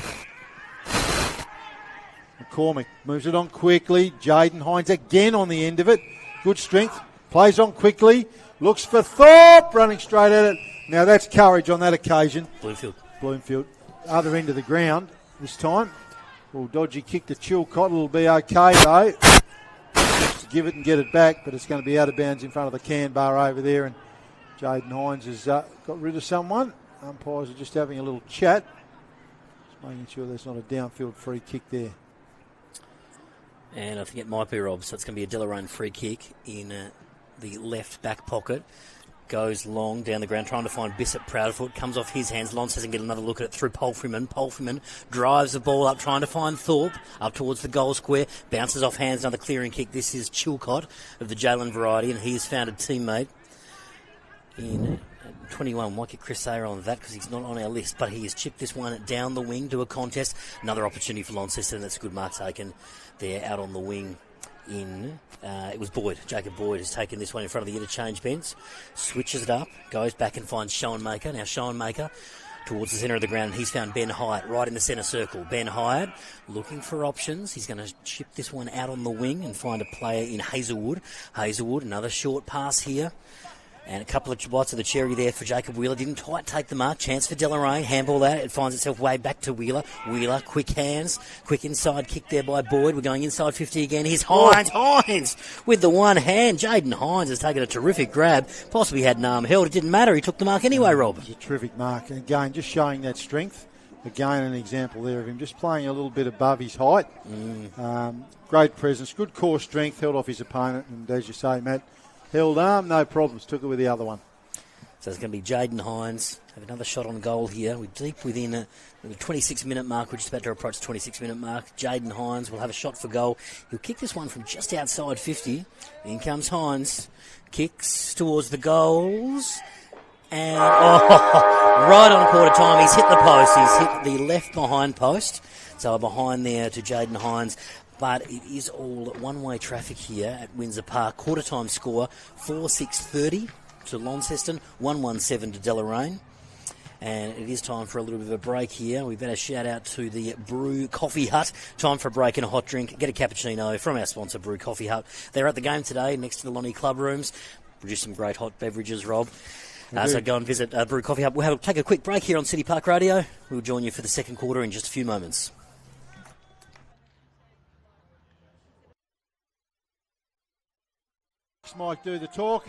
McCormick moves it on quickly. Jaden Hines again on the end of it. Good strength. Plays on quickly. Looks for Thorpe. Running straight at it. Now that's courage on that occasion. Bloomfield. Other end of the ground this time. Well, dodgy kick to Chilcott. It'll be okay though. Just give it and get it back, but it's going to be out of bounds in front of the can bar over there. And Jaden Hines has got rid of someone. Umpires are just having a little chat. Just making sure there's not a downfield free kick there. And I think it might be, Rob. So it's going to be a Deloraine free kick in the left back pocket. Goes long down the ground, trying to find Bishop Proudfoot. Comes off his hands. Lons doesn't get another look at it through Paul Freeman. Paul Freeman drives the ball up, trying to find Thorpe. Up towards the goal square. Bounces off hands, another clearing kick. This is Chilcott of the Jalen variety, and he has found a teammate in 21. Might get Chris Sayer on that because he's not on our list, but he has chipped this one down the wing to a contest. Another opportunity for Launceston, and that's a good mark taken there out on the wing. It was Boyd. Jacob Boyd has taken this one in front of the interchange bench, switches it up, goes back and finds Schoenmaker. Now Schoenmaker towards the centre of the ground, and he's found Ben Hyatt right in the centre circle. Ben Hyatt looking for options. He's going to chip this one out on the wing and find a player in Hazelwood. Hazelwood, another short pass here. And a couple of bites of the cherry there for Jacob Wheeler. Didn't quite take the mark. Chance for Deloraine. Handball that. It finds itself way back to Wheeler. Wheeler, quick hands. Quick inside kick there by Boyd. We're going inside 50 again. Here's Hines. Hines with the one hand. Jaden Hines has taken a terrific grab. Possibly had an arm held. It didn't matter. He took the mark anyway, Rob. It was a terrific mark. And again, just showing that strength. Again, an example there of him just playing a little bit above his height. Great presence. Good core strength. Held off his opponent. And as you say, Matt, held arm, no problems. Took it with the other one. So it's going to be Jaden Hines. Have another shot on goal here. We're deep within the 26-minute mark. We're just about to approach the 26-minute mark. Jaden Hines will have a shot for goal. He'll kick this one from just outside 50. In comes Hines. Kicks towards the goals. And, right on quarter time. He's hit the post. He's hit the left behind post. So behind there to Jaden Hines. But it is all one-way traffic here at Windsor Park. Quarter time score, 4-6-30 to Launceston, 1-1-7 to Deloraine. And it is time for a little bit of a break here. We better shout out to the Brew Coffee Hut. Time for a break and a hot drink. Get a cappuccino from our sponsor, Brew Coffee Hut. They're at the game today next to the Lonnie Club Rooms. Produce some great hot beverages, Rob. So go and visit Brew Coffee Hut. We'll take a quick break here on City Park Radio. We'll join you for the second quarter in just a few moments. Mike do the talk,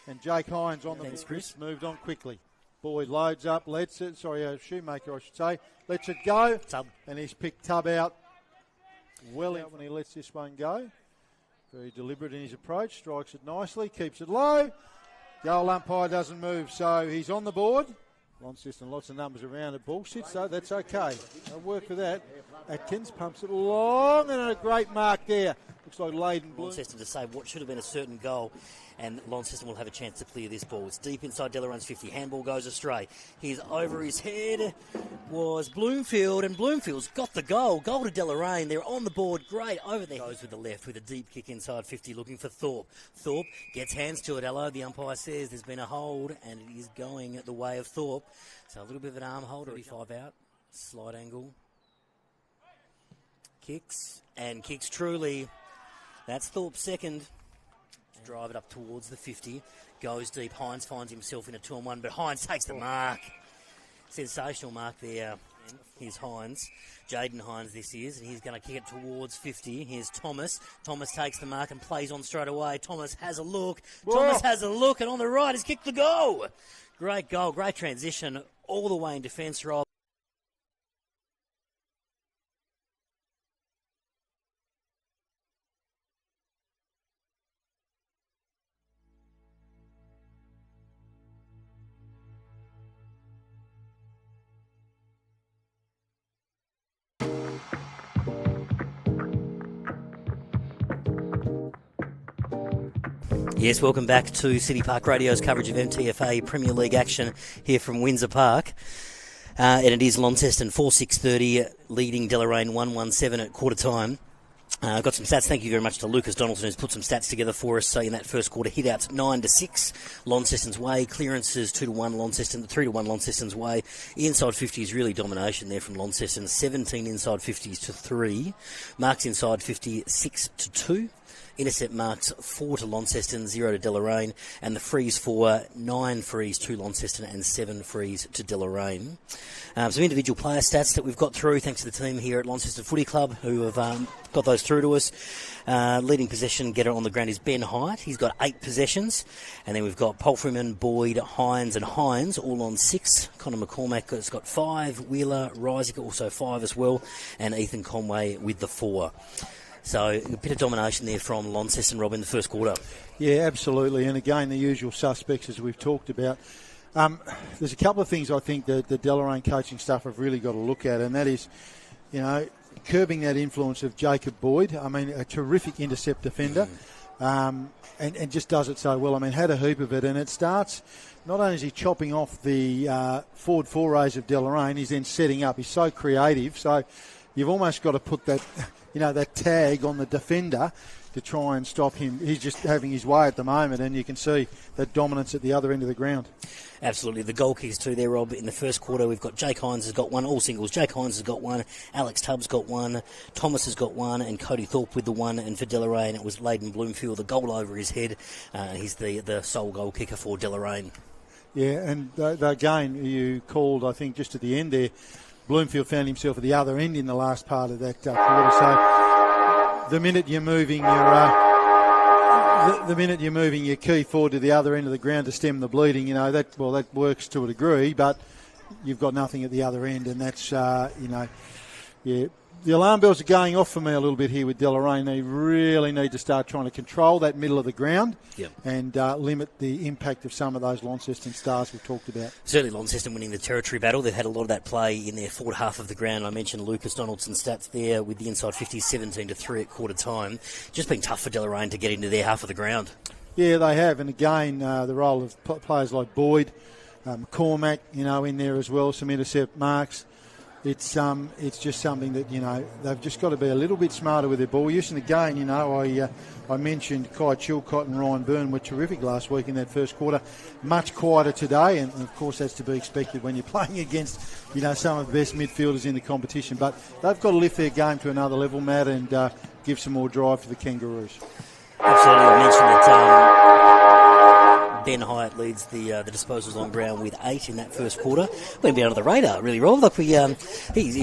and Jake Hines on the Thanks, Chris. Moved on quickly. Boyd loads up, lets it, Shoemaker I should say, lets it go, Tub. And he's picked Tub out well out when he lets this one go. Very deliberate in his approach, strikes it nicely, keeps it low. Goal umpire doesn't move, so he's on the board. Launceston, lots of numbers around at ball sit, so that's okay. I'll work with that. Atkins pumps it along, and a great mark there. Looks like Leighton Bloom. Launceston to save what should have been a certain goal, and Launceston will have a chance to clear this ball. It's deep inside Delorain's 50. Handball goes astray. He's over his head was Bloomfield, and Bloomfield's got the goal. Goal to Deloraine. They're on the board. Great. Over there goes with the left with a deep kick inside 50 looking for Thorpe. Thorpe gets hands to it. Hello, the umpire says there's been a hold, and it is going the way of Thorpe. So a little bit of an arm hold. 35 out. Slide angle. Kicks, and kicks truly. That's Thorpe's second. Drive it up towards the 50. Goes deep. Hines finds himself in a 2-on-1, but Hines takes the mark. Sensational mark there. Here's Hines. Jaden Hines this is, and he's going to kick it towards 50. Here's Thomas. Thomas takes the mark and plays on straight away. Thomas has a look. Thomas has a look, and on the right has kicked the goal. Great goal. Great transition all the way in defence, Rob. Yes, welcome back to City Park Radio's coverage of NTFA Premier League action here from Windsor Park. And it is Launceston 4-6-30 leading Deloraine 1-1-7 at quarter time. I've got some stats. Thank you very much to Lucas Donaldson, who's put some stats together for us. So in that first quarter, hit outs 9-6, Launceston's way. Clearances 2-1, Launceston 3-1, Launceston's way. Inside 50s really domination there from Launceston. 17 inside 50s to 3. Marks inside 50 6-2. Intercept marks 4 to Launceston, 0 to Deloraine, and the frees for 9 frees to Launceston and 7 frees to Deloraine. Some individual player stats that we've got through, thanks to the team here at Launceston Footy Club who have got those through to us. Leading possession getter on the ground is Ben Hyatt. He's got 8 possessions. And then we've got Palfreyman, Boyd, Hines and Hines all on 6. Connor McCormack has got 5. Wheeler, Reisick also 5 as well. And Ethan Conway with the 4. So a bit of domination there from Launceston, Rob, in the first quarter. Yeah, absolutely. And again, the usual suspects as we've talked about. There's a couple of things I think that the Deloraine coaching staff have really got to look at, and that is, curbing that influence of Jacob Boyd. I mean, a terrific intercept defender, and just does it so well. I mean, had a heap of it, and it starts, not only is he chopping off the forward forays of Deloraine, he's then setting up. He's so creative. So you've almost got to put that, that tag on the defender to try and stop him. He's just having his way at the moment, and you can see that dominance at the other end of the ground. Absolutely. The goal kickers too there, Rob. In the first quarter, we've got Jake Hines has got one, all singles. Jake Hines has got one, Alex Tubbs got one, Thomas has got one, and Cody Thorpe with the one. And for Deloraine, it was Leighton Bloomfield, the goal over his head. He's the sole goal kicker for Deloraine. Yeah, and again, you called, I think, just at the end there, Bloomfield found himself at the other end in the last part of that quarter. So the minute you're moving your key forward to the other end of the ground to stem the bleeding, that works to a degree, but you've got nothing at the other end, and that's The alarm bells are going off for me a little bit here with Deloraine. They really need to start trying to control that middle of the ground and limit the impact of some of those Launceston stars we've talked about. Certainly Launceston winning the territory battle. They've had a lot of that play in their forward half of the ground. I mentioned Lucas Donaldson's stats there with the inside 50s 17-3 at quarter time. Just been tough for Deloraine to get into their half of the ground. Yeah, they have. And again, the role of players like Boyd, Cormac, in there as well, some intercept marks. It's just something that, they've just got to be a little bit smarter with their ball use. And again, I mentioned Kai Chilcott and Ryan Byrne were terrific last week in that first quarter. Much quieter today, and of course that's to be expected when you're playing against, some of the best midfielders in the competition. But they've got to lift their game to another level, Matt, and give some more drive to the Kangaroos. Absolutely. I mentioned that Ben Hyatt leads the disposals on ground with 8 in that first quarter. Went a bit under the radar, really, Rob. Like he's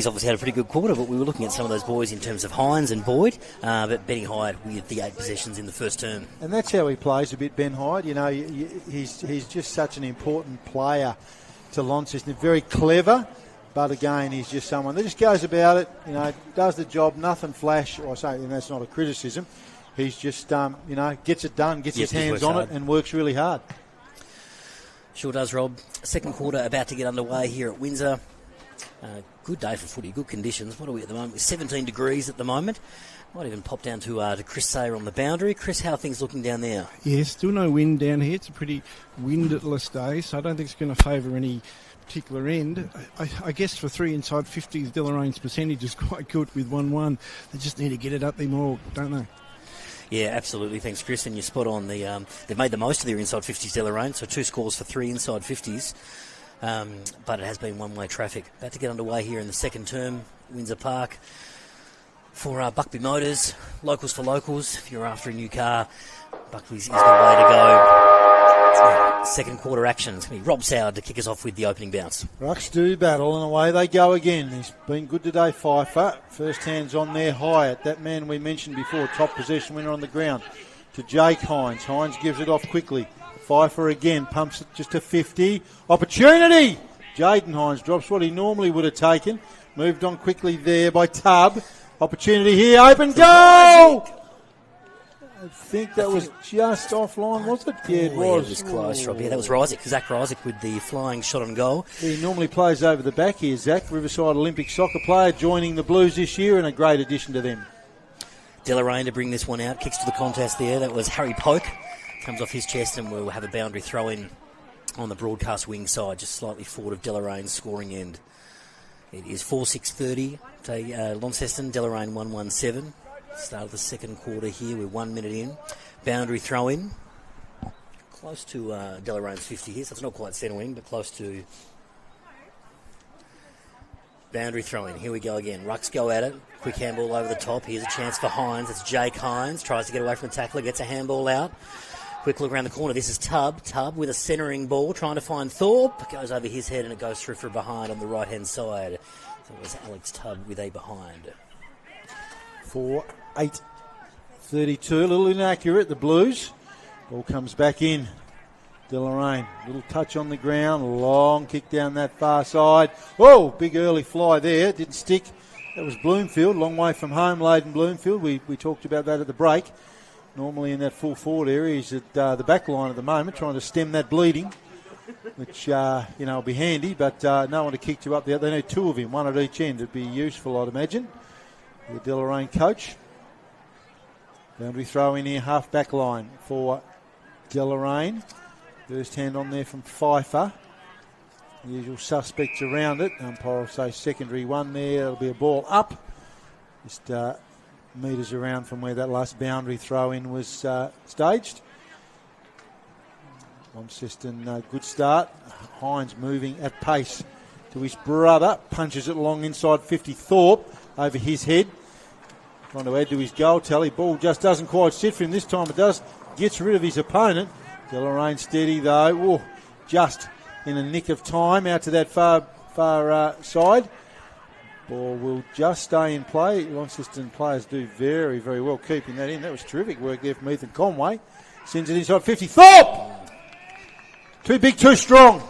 obviously had a pretty good quarter, but we were looking at some of those boys in terms of Hines and Boyd. But Benny Hyatt with the 8 possessions in the first term. And that's how he plays a bit, Ben Hyatt. He's just such an important player to Launceston. Very clever, but again, he's just someone that just goes about it, does the job, nothing flash. Or say, and that's not a criticism. He's just, gets it done, gets his hands on it, and works really hard. Sure does, Rob. Second quarter about to get underway here at Windsor. Good day for footy, good conditions. What are we at the moment? 17 degrees at the moment. Might even pop down to Chris Sayer on the boundary. Chris, how are things looking down there? Yeah, still no wind down here. It's a pretty windless day, so I don't think it's going to favour any particular end. I guess for 3 inside 50s, Delorain's percentage is quite good with 1-1. They just need to get it up there more, don't they? Yeah, absolutely. Thanks, Chris. And you're spot on. They've made the most of their inside 50s, Deloraine, so 2 scores for 3 inside 50s. But it has been one-way traffic. About to get underway here in the second term, Windsor Park. For Buckby Motors, locals for locals. If you're after a new car, Buckby's is the way to go. Second quarter action. It's going to be Rob Soward to kick us off with the opening bounce. Rucks do battle, and away they go again. He's been good today, Pfeiffer. First hands on there, Hyatt. That man we mentioned before, top possession winner on the ground. To Jake Hines. Hines gives it off quickly. Pfeiffer again, pumps it just to 50. Opportunity! Jaden Hines drops what he normally would have taken. Moved on quickly there by Tubb. Opportunity here, open goal! I think that was just offline, was it? Yeah, it was. It was close, Rob. Yeah, that was Rysick, Zach Rysick with the flying shot on goal. He normally plays over the back here, Zach. Riverside Olympic soccer player joining the Blues this year and a great addition to them. Deloraine to bring this one out. Kicks to the contest there. That was Harry Poke. Comes off his chest and we'll have a boundary throw in on the broadcast wing side, just slightly forward of Delorain's scoring end. It is 4:6:30 to Launceston, Deloraine 1-1-7. Start of the second quarter here. We're 1 minute in. Boundary throw in. Close to Delorain's 50 here, so it's not quite centre wing, but close to boundary throw in. Here we go again. Rucks go at it. Quick handball over the top. Here's a chance for Hines. It's Jake Hines. Tries to get away from the tackler. Gets a handball out. Quick look around the corner. This is Tubb. Tubb with a centering ball. Trying to find Thorpe. Goes over his head and it goes through for a behind on the right-hand side. So it was Alex Tubb with a behind. 4-8-32. A little inaccurate, the Blues. Ball comes back in. Deloraine. Little touch on the ground. Long kick down that far side. Whoa, big early fly there. Didn't stick. That was Bloomfield. Long way from home, Leighton Bloomfield. We talked about that at the break. Normally in that full forward area. He's at the back line at the moment, trying to stem that bleeding, which, will be handy, but no one to kick you up there. They need 2 of him, 1 at each end. It'd be useful, I'd imagine. The Deloraine coach. Boundary throw in here, half back line for Deloraine. First hand on there from Pfeiffer. The usual suspects around it. Umpire will say secondary one there. It'll be a ball up. Just metres around from where that last boundary throw-in was staged. Launceston, good start. Hines moving at pace to his brother. Punches it long inside 50. Thorpe over his head. Trying to add to his goal tally. Ball just doesn't quite sit for him. This time it does. Gets rid of his opponent. Deloraine steady though. Ooh, just in a nick of time out to that far side. Ball will just stay in play. Launceston players do very, very well keeping that in. That was terrific work there from Ethan Conway. Sends it inside 50. Thorpe! Too big, too strong.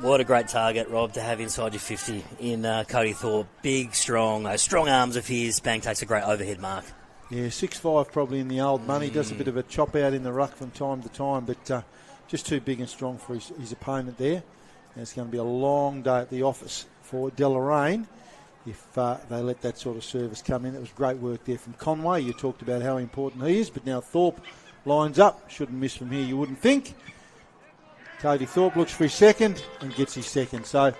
What a great target, Rob, to have inside your 50 in Cody Thorpe. Big, strong, those strong arms of his. Bang takes a great overhead mark. Yeah, 6'5" probably in the old money. Does a bit of a chop out in the ruck from time to time, but just too big and strong for his opponent there. And it's going to be a long day at the office for Deloraine if they let that sort of service come in. It was great work there from Conway. You talked about how important he is, but now Thorpe lines up. Shouldn't miss from here, you wouldn't think. Cody Thorpe looks for his second and gets his second. So,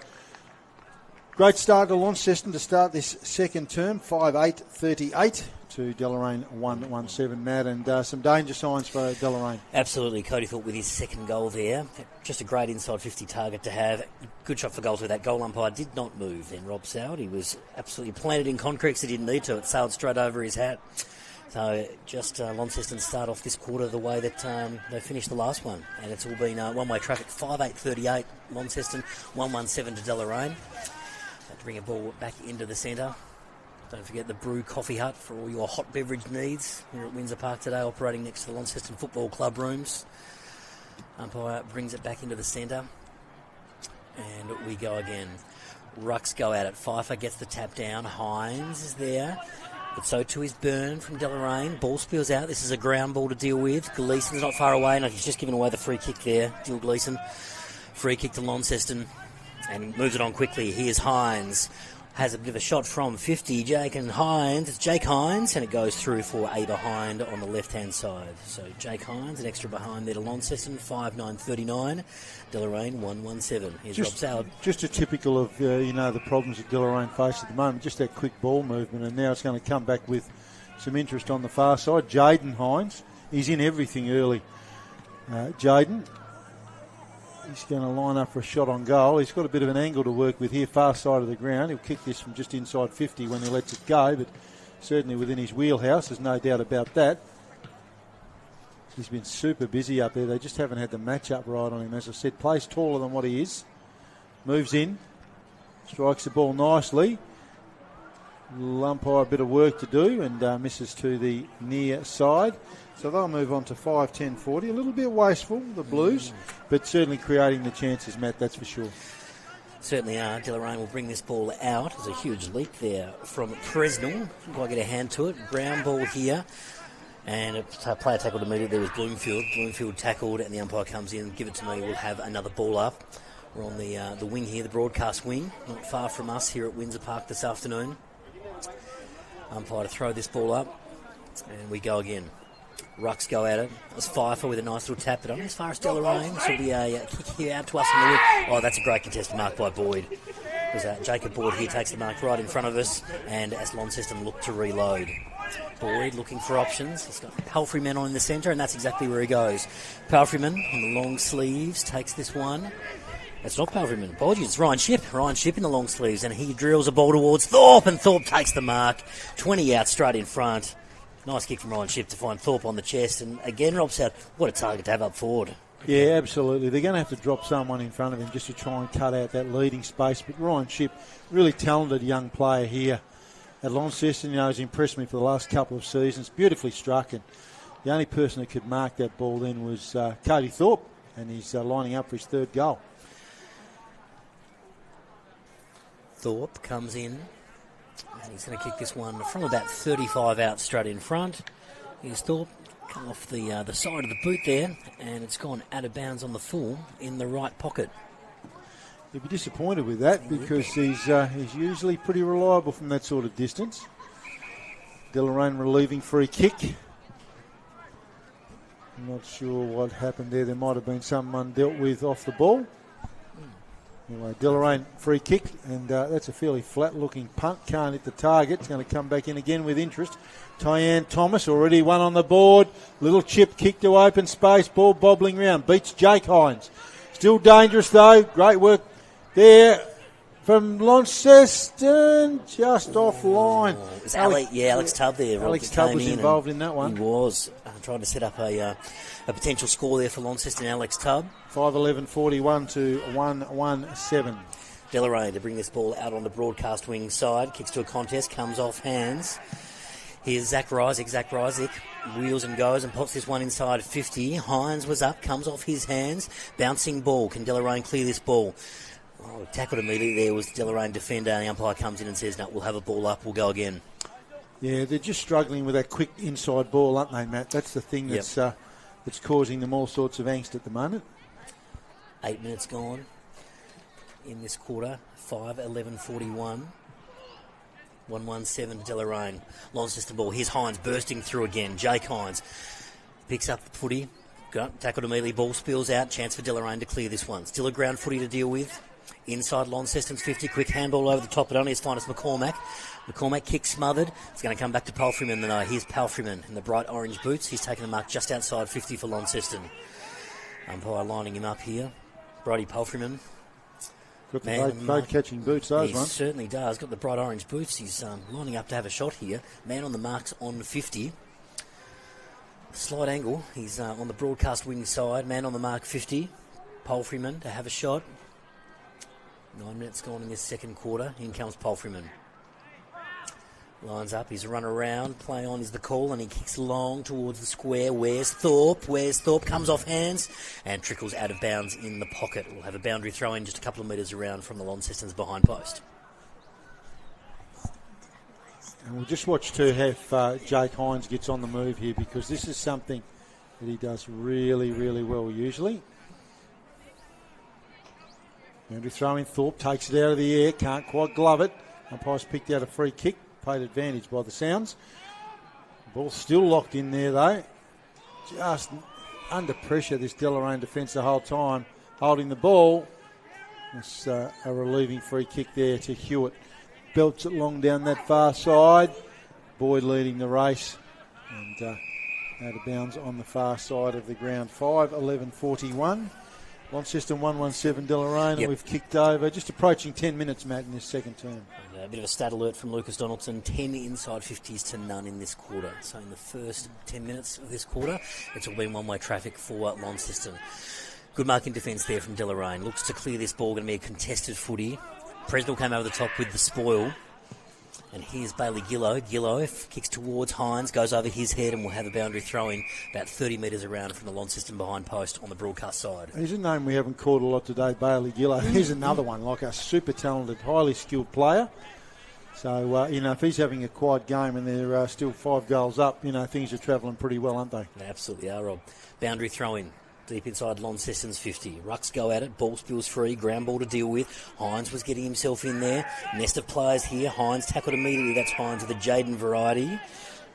great start to Launceston to start this second term, 5-8-38 to Deloraine 1-1-7, Matt, and some danger signs for Deloraine. Absolutely, Cody Thorpe with his second goal there. Just a great inside 50 target to have. Good shot for goal too. That goal umpire did not move then, Rob Soward. He was absolutely planted in concrete because he didn't need to. It sailed straight over his hat. So just Launceston start off this quarter the way that they finished the last one. And it's all been one-way traffic, 5-8-38 Launceston, 1-1-7 to Deloraine. To bring a ball back into the centre. Don't forget the Brew Coffee Hut for all your hot beverage needs here at Windsor Park today, operating next to the Launceston Football Club rooms. Umpire brings it back into the centre. And we go again. Rucks go at it. Pfeiffer gets the tap down. Hines is there. But so too is Byrne from Deloraine. Ball spills out. This is a ground ball to deal with. Gleeson's not far away, and he's just given away the free kick there. Dill Gleeson. Free kick to Launceston. And moves it on quickly. Here's Hines. Has a bit of a shot from 50. Jake Hines, and it goes through for a behind on the left-hand side. So Jake Hines, an extra behind there to Launceston, 5-9-39. Deloraine, 1-1-7. Here's Rob Soward. Just a typical of, the problems that Deloraine face at the moment. Just that quick ball movement, and now it's going to come back with some interest on the far side. Jaden Hines, he's in everything early. Jaden. He's going to line up for a shot on goal. He's got a bit of an angle to work with here, far side of the ground. He'll kick this from just inside 50 when he lets it go, but certainly within his wheelhouse, there's no doubt about that. He's been super busy up there. They just haven't had the match-up right on him. As I said, plays taller than what he is. Moves in. Strikes the ball nicely. Umpire a bit of work to do and misses to the near side. So they'll move on to 5-10-40. A little bit wasteful, the Blues, but certainly creating the chances, Matt, that's for sure. Certainly are. Deloraine will bring this ball out. There's a huge leap there from Presnell. Didn't quite get a hand to it. Ground ball here. And a player tackled immediately. There was Bloomfield. Bloomfield tackled and the umpire comes in. Give it to me. We'll have another ball up. We're on the wing here, the broadcast wing. Not far from us here at Windsor Park this afternoon. Umpire to throw this ball up. And we go again. Rucks go at it. It was Pfeiffer with a nice little tap, but only as far as Deloraine. This will be a kick here out to us on the lip. Oh, that's a great contested mark by Boyd. Because Jacob Boyd here takes the mark right in front of us, and as Launceston look to reload. Boyd looking for options. He's got Palfreyman on in the centre, and that's exactly where he goes. Palfreyman on the long sleeves takes this one. It's not Palfreyman. Apologies, it's Ryan Shipp. Ryan Shipp in the long sleeves, and he drills a ball towards Thorpe, and Thorpe takes the mark. 20 out straight in front. Nice kick from Ryan Shipp to find Thorpe on the chest. And again, Rob Soward, what a target to have up forward. Yeah, absolutely. They're going to have to drop someone in front of him just to try and cut out that leading space. But Ryan Shipp, really talented young player here at Launceston. Has impressed me for the last couple of seasons. Beautifully struck. And the only person that could mark that ball then was Cody Thorpe. And he's lining up for his third goal. Thorpe comes in. And he's going to kick this one from about 35 out straight in front. Here's Thorpe, come off the side of the boot there, and it's gone out of bounds on the full in the right pocket. You'll be disappointed with that because he's usually pretty reliable from that sort of distance. Deloraine relieving free kick. I'm not sure what happened there. There might have been someone dealt with off the ball. Anyway, Deloraine free kick, and that's a fairly flat-looking punt. Can't hit the target. It's going to come back in again with interest. Tyann Thomas already one on the board. Little chip kick to open space. Ball bobbling round. Beats Jake Hines. Still dangerous though. Great work there from Launceston. Just offline. It was Alex Tubb there. Alex Tubb was involved in that one. He was trying to set up a potential score there for Launceston. Alex Tubb. 5:11:41 to 1:17. Deloraine to bring this ball out on the broadcast wing side. Kicks to a contest. Comes off hands. Here's Zach Rysick. Zach Rysick wheels and goes and pops this one inside 50. Hines was up. Comes off his hands. Bouncing ball. Can Deloraine clear this ball? Oh, tackled immediately there was Deloraine defender. And the umpire comes in and says, no, we'll have a ball up. We'll go again. Yeah, they're just struggling with that quick inside ball, aren't they, Matt? That's the thing that's causing them all sorts of angst at the moment. 8 minutes gone in this quarter. 5:11:41. 1-1-7 to Deloraine. Launceston ball. Here's Hines bursting through again. Jake Hines picks up the footy. Tackled immediately. Ball spills out. Chance for Deloraine to clear this one. Still a ground footy to deal with. Inside Launceston's 50. Quick handball over the top, but only as fine as McCormack. McCormack kick smothered. It's going to come back to Palfreyman. No, here's Palfreyman in the bright orange boots. He's taken the mark just outside 50 for Launceston. Umpire lining him up here. Brodie Palfreyman. Got the boat catching boots, those ones. He certainly does. Got the bright orange boots. He's lining up to have a shot here. Man on the marks on 50. Slight angle. He's on the broadcast wing side. Man on the mark 50. Palfreyman to have a shot. 9 minutes gone in this second quarter. In comes Palfreyman. Lines up, he's a run around, play on is the call, and he kicks long towards the square. Where's Thorpe? Comes off hands and trickles out of bounds in the pocket. We'll have a boundary throw in just a couple of metres around from the Launceston's behind post. And we'll just watch too if Jake Hines gets on the move here, because this is something that he does really, really well usually. Boundary throw in, Thorpe takes it out of the air, can't quite glove it. Umpire's picked out a free kick. Paid advantage by the sounds. Ball still locked in there though. Just under pressure, this Deloraine defence the whole time, holding the ball. It's a relieving free kick there to Hewitt. Belts it long down that far side. Boyd leading the race. And out of bounds on the far side of the ground. 5:11:41. Launceston 1-1-7 Deloraine, and we've kicked over. Just approaching 10 minutes, Matt, in this second term. A bit of a stat alert from Lucas Donaldson. 10 inside 50s to none in this quarter. So in the first 10 minutes of this quarter, it's all been one-way traffic for Launceston. Good marking defence there from Deloraine. Looks to clear this ball. Going to be a contested footy. Presnell came over the top with the spoil. And here's Bailey Gillow. Gillow kicks towards Hines, goes over his head, and will have a boundary throw-in about 30 metres around from the Launceston behind post on the broadcast side. He's a name we haven't called a lot today, Bailey Gillow. He's another one, like a super talented, highly skilled player. So, if he's having a quiet game and they're still 5 goals up, things are travelling pretty well, aren't they? They absolutely are, Rob. Boundary throw-in. Deep inside Launceston's 50. Rucks go at it. Ball spills free. Ground ball to deal with. Hines was getting himself in there. Nest of players here. Hines tackled immediately. That's Hines of the Jaden variety.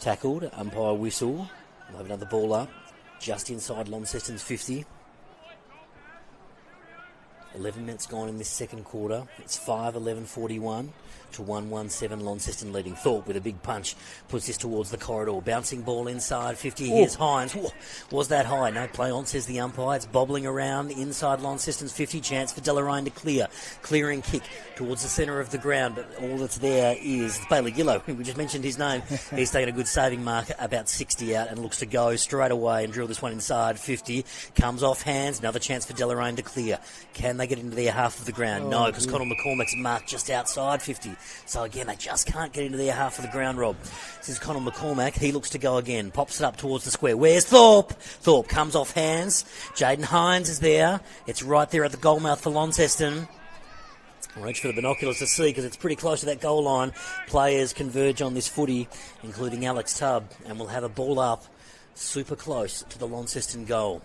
Tackled. Umpire whistle. We'll have another ball up. Just inside Launceston's 50. 11 minutes gone in this second quarter. It's 5:11:41 to 1-1-7 Launceston leading. Thorpe with a big punch puts this towards the corridor. Bouncing ball inside 50. Here's Hines. Whoa, was that high? No play on, says the umpire. It's bobbling around inside Launceston's 50. Chance for Deloraine to clear. Clearing kick towards the centre of the ground. But all that's there is Bailey Gillow. We just mentioned his name. He's taken a good saving mark about 60 out and looks to go straight away and drill this one inside 50. Comes off hands. Another chance for Deloraine to clear. Can they get into their half of the ground? No, because Connell McCormack's marked just outside 50. So again, they just can't get into their half of the ground, Rob. This is Connell McCormack. He looks to go again. Pops it up towards the square. Where's Thorpe? Thorpe comes off hands. Jaden Hines is there. It's right there at the goal mouth for Launceston. I'll reach for the binoculars to see because it's pretty close to that goal line. Players converge on this footy, including Alex Tubb, and we'll have a ball up super close to the Launceston goal.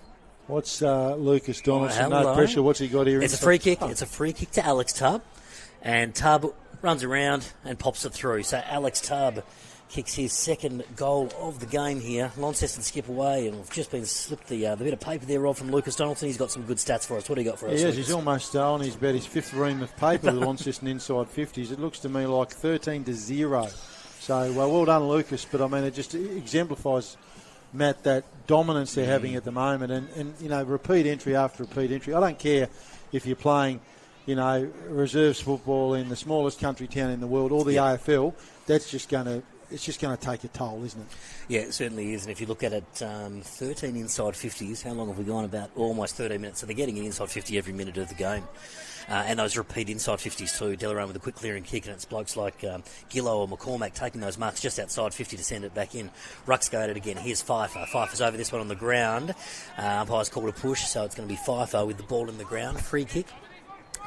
What's Lucas Donaldson? No pressure. What's he got here? It's a free kick. It's a free kick to Alex Tubb. And Tubb runs around and pops it through. So Alex Tubb kicks his second goal of the game here. Launceston skip away, and we've just been slipped the bit of paper there, Rob, from Lucas Donaldson. He's got some good stats for us. What do you got for us? Yes, Lucas? he's almost on his bet his fifth ream of paper with Launceston inside 50s. It looks to me like 13-0. So, well done, Lucas. But, I mean, it just exemplifies, Matt, that dominance they're having at the moment. And, you know, repeat entry after repeat entry. I don't care if you're playing, you know, reserves football in the smallest country town in the world or the AFL. That's just going to... It's just going to take a toll, isn't it? Yeah, it certainly is. And if you look at it, 13 inside 50s, how long have we gone? About almost 13 minutes. So they're getting an inside 50 every minute of the game. And those repeat inside 50s too. Deloraine with a quick clearing kick, and it's blokes like Gillow or McCormack taking those marks just outside 50 to send it back in. Ruck's go at it again. Here's Pfeiffer. Pfeiffer's over this one on the ground. Umpire's called a push, so it's going to be Pfeiffer with the ball in the ground. Free kick.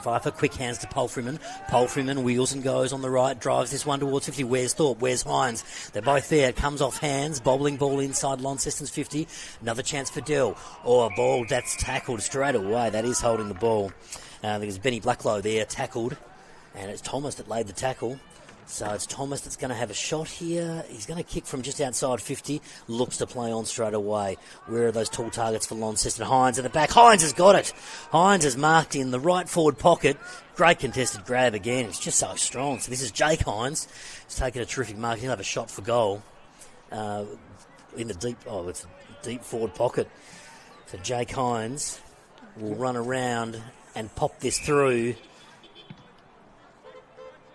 Pfeiffer, quick hands to Palfreyman. Palfreyman wheels and goes on the right, drives this one towards 50. Where's Thorpe? Where's Hines? They're both there. It comes off hands. Bobbling ball inside Launceston's 50. Another chance for Dell. Oh, a ball that's tackled straight away. That is holding the ball. I think it's Benny Blacklow there, tackled. And it's Thomas that laid the tackle. So it's Thomas that's going to have a shot here. He's going to kick from just outside 50. Looks to play on straight away. Where are those tall targets for Launceston? Hines at the back. Hines has got it. Hines has marked in the right forward pocket. Great contested grab again. It's just so strong. So this is Jake Hines. He's taken a terrific mark. He'll have a shot for goal. In the deep, it's a deep forward pocket. So Jake Hines will run around and pop this through.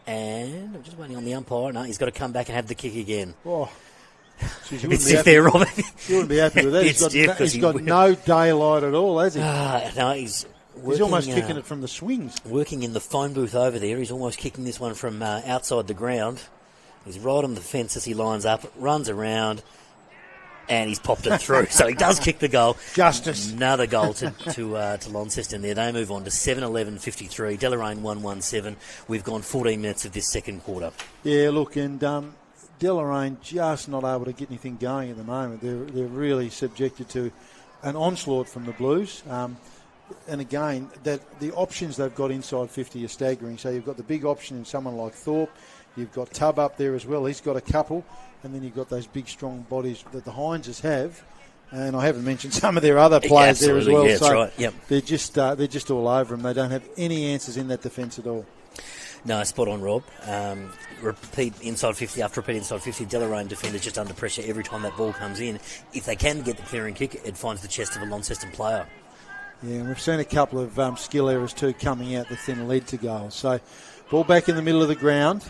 And I'm just waiting on the umpire. No, he's got to come back and have the kick again. Oh, geez, a bit stiff there, Robert. You wouldn't be happy with that. He's got no daylight at all, has he? No, he's almost kicking it from the swings. Working in the phone booth over there. He's almost kicking this one from outside the ground. He's right on the fence as he lines up, runs around, and he's popped it through. So he does kick the goal. Justice. Another goal to Launceston there. They move on to 7-11-53. Deloraine 1-1-7. We've gone 14 minutes of this second quarter. Yeah, look, and Deloraine just not able to get anything going at the moment. They're really subjected to an onslaught from the Blues. And again, that the options they've got inside 50 are staggering. So you've got the big option in someone like Thorpe. You've got Tubb up there as well. He's got a couple. And then you've got those big, strong bodies that the Hineses have. And I haven't mentioned some of their other players there as well. Yeah, so that's right. Yep. They're just all over them. They don't have any answers in that defence at all. No, spot on, Rob. Repeat inside 50 after repeat inside 50. Deloraine defenders just under pressure every time that ball comes in. If they can get the clearing kick, it finds the chest of a Launceston player. Yeah, and we've seen a couple of skill errors too coming out that's then led to goals. So, ball back in the middle of the ground.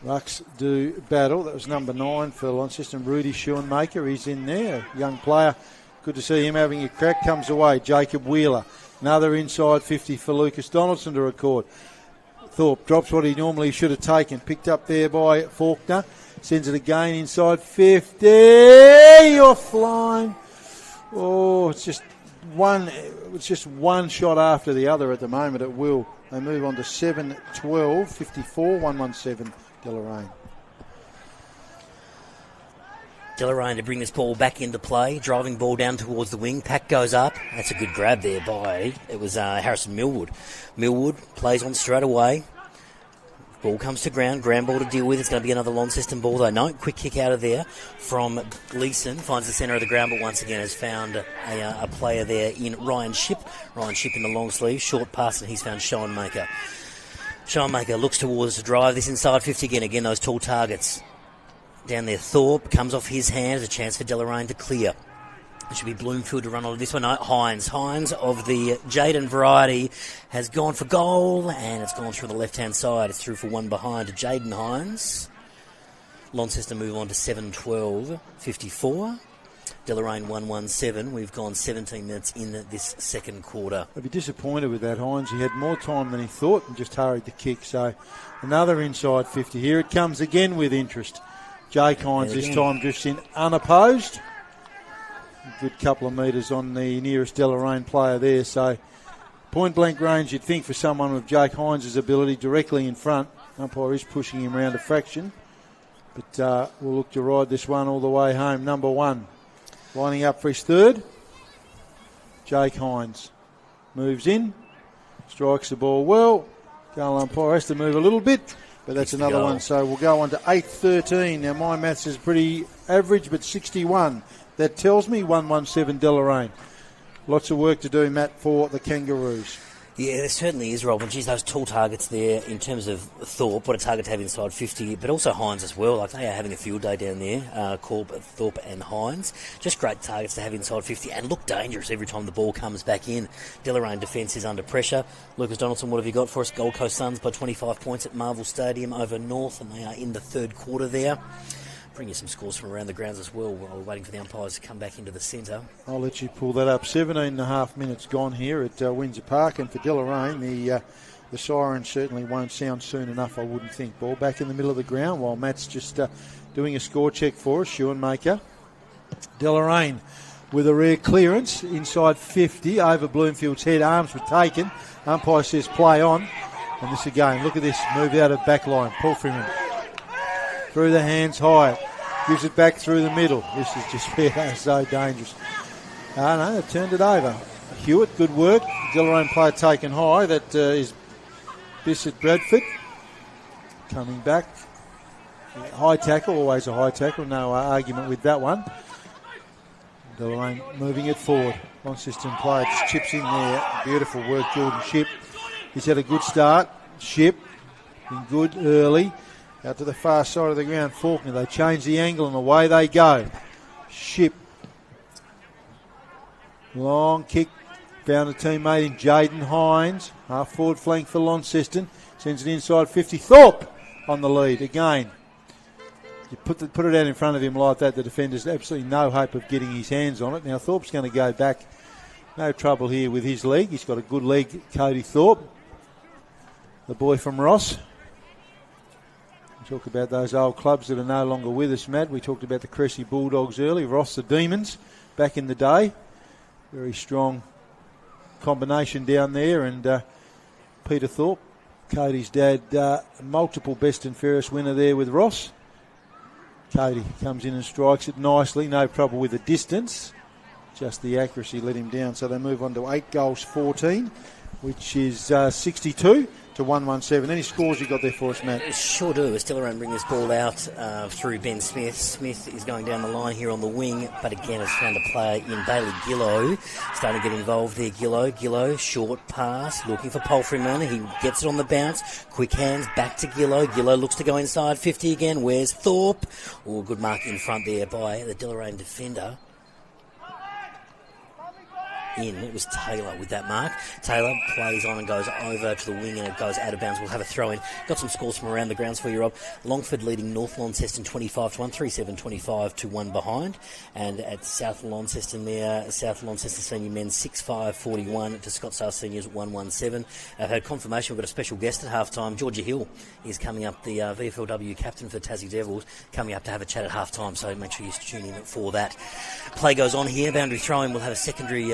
Rucks do battle. That was number 9 for Launceston, Rudy Schoenmaker. He's in there, young player. Good to see him having a crack. Comes away, Jacob Wheeler. Another inside 50 for Lucas Donaldson to record. Thorpe drops what he normally should have taken. Picked up there by Faulkner. Sends it again inside 50. You're flying. Oh, it's just one shot after the other at the moment at will. They move on to 7-12, 54, 1-1-7. Deloraine. Deloraine to bring this ball back into play. Driving ball down towards the wing. Pack goes up. That's a good grab there by, it was Harrison Millwood. Millwood plays on straight away. Ball comes to ground. Ground ball to deal with. It's going to be another Launceston ball though. No, quick kick out of there from Gleeson. Finds the centre of the ground, but once again has found a player there in Ryan Shipp. Ryan Shipp in the long sleeve. Short pass, and he's found Schoenmaker. Schoenmaker looks towards the drive. This inside 50 again. Again, those tall targets. Down there, Thorpe comes off his hand. There's a chance for Deloraine to clear. It should be Bloomfield to run on this one. No, Hines. Hines of the Jaden variety has gone for goal, and it's gone through the left-hand side. It's through for one behind to Jaden Hines. Launceston move on to 7-12, 54. Deloraine 1-1-7. We've gone 17 minutes in this second quarter. I'd be disappointed with that, Hines. He had more time than he thought and just hurried the kick. So another inside 50. Here it comes again with interest. Jake Hines this time drifts in unopposed. A good couple of metres on the nearest Deloraine player there. So point blank range, you'd think, for someone with Jake Hines' ability directly in front. Umpire is pushing him round a fraction. But we'll look to ride this one all the way home. Number 1 lining up for his third. Jake Hines moves in, strikes the ball well. Goal umpire has to move a little bit. But that's Kicks the another goal. one. So we'll go on to 8-13. Now, my maths is pretty average, but 61. That tells me 117 Deloraine. Lots of work to do, Matt, for the Kangaroos. Yeah, there certainly is, Rob. And geez, those tall targets there in terms of Thorpe, what a target to have inside 50, but also Hines as well. Like, they are having a field day down there, Thorpe and Hines. Just great targets to have inside 50 and look dangerous every time the ball comes back in. Deloraine defence is under pressure. Lucas Donaldson, what have you got for us? Gold Coast Suns by 25 points at Marvel Stadium over North, and they are in the third quarter there. Bring you some scores from around the grounds as well while we're waiting for the umpires to come back into the centre. I'll let you pull that up. 17.5 minutes gone here at Windsor Park, and for Deloraine, the siren certainly won't sound soon enough, I wouldn't think. Ball back in the middle of the ground while Matt's just doing a score check for us, Schoenmaker. Deloraine with a rare clearance inside 50 over Bloomfield's head. Arms were taken. Umpire says play on. And this again, look at this move out of back line. Paul Freeman through the hands high. Gives it back through the middle. This is just so dangerous. No, they turned it over. Hewitt, good work. Deloraine player taken high. That is Bissett Bradford. Coming back. High tackle, always a high tackle. No argument with that one. Deloraine moving it forward. Launceston player just chips in there. Beautiful work, Jordan Shipp. He's had a good start. Shipp been good early. Out to the far side of the ground, Faulkner. They change the angle and away they go. Shipp. Long kick. Found a teammate in Jaden Hines. Half forward flank for Launceston. Sends it inside 50. Thorpe on the lead again. You put it out in front of him like that, the defender's absolutely no hope of getting his hands on it. Now Thorpe's going to go back. No trouble here with his leg. He's got a good leg, Cody Thorpe. The boy from Ross. Talk about those old clubs that are no longer with us, Matt. We talked about the Cressy Bulldogs early, Ross the Demons back in the day. Very strong combination down there. And Peter Thorpe, Cody's dad, multiple best and fairest winner there with Ross. Cody comes in and strikes it nicely. No trouble with the distance. Just the accuracy let him down. So they move on to 8 goals 14, which is 62 to 117. Any scores you got there for us, Matt? Sure do. As Deloraine bring this ball out through Ben Smith. Smith is going down the line here on the wing, but again has found a player in Bailey Gillow. Starting to get involved there, Gillow, short pass, looking for Palfreyman. He gets it on the bounce. Quick hands, back to Gillow. Gillow looks to go inside 50 again. Where's Thorpe? Oh, good mark in front there by the Deloraine defender. It was Taylor with that mark. Taylor plays on and goes over to the wing and it goes out of bounds. We'll have a throw in. Got some scores from around the grounds for you, Rob. Longford leading North Launceston 25-1, 3-7-25 to 1 behind. And at South Launceston there, South Launceston senior men 6-5-41 to Scottsdale seniors 1-1-7. I've had confirmation we've got a special guest at halftime. Georgia Hill is coming up, the VFLW captain for Tassie Devils, coming up to have a chat at halftime. So make sure you tune in for that. Play goes on here. Boundary throw-in. We'll have a secondary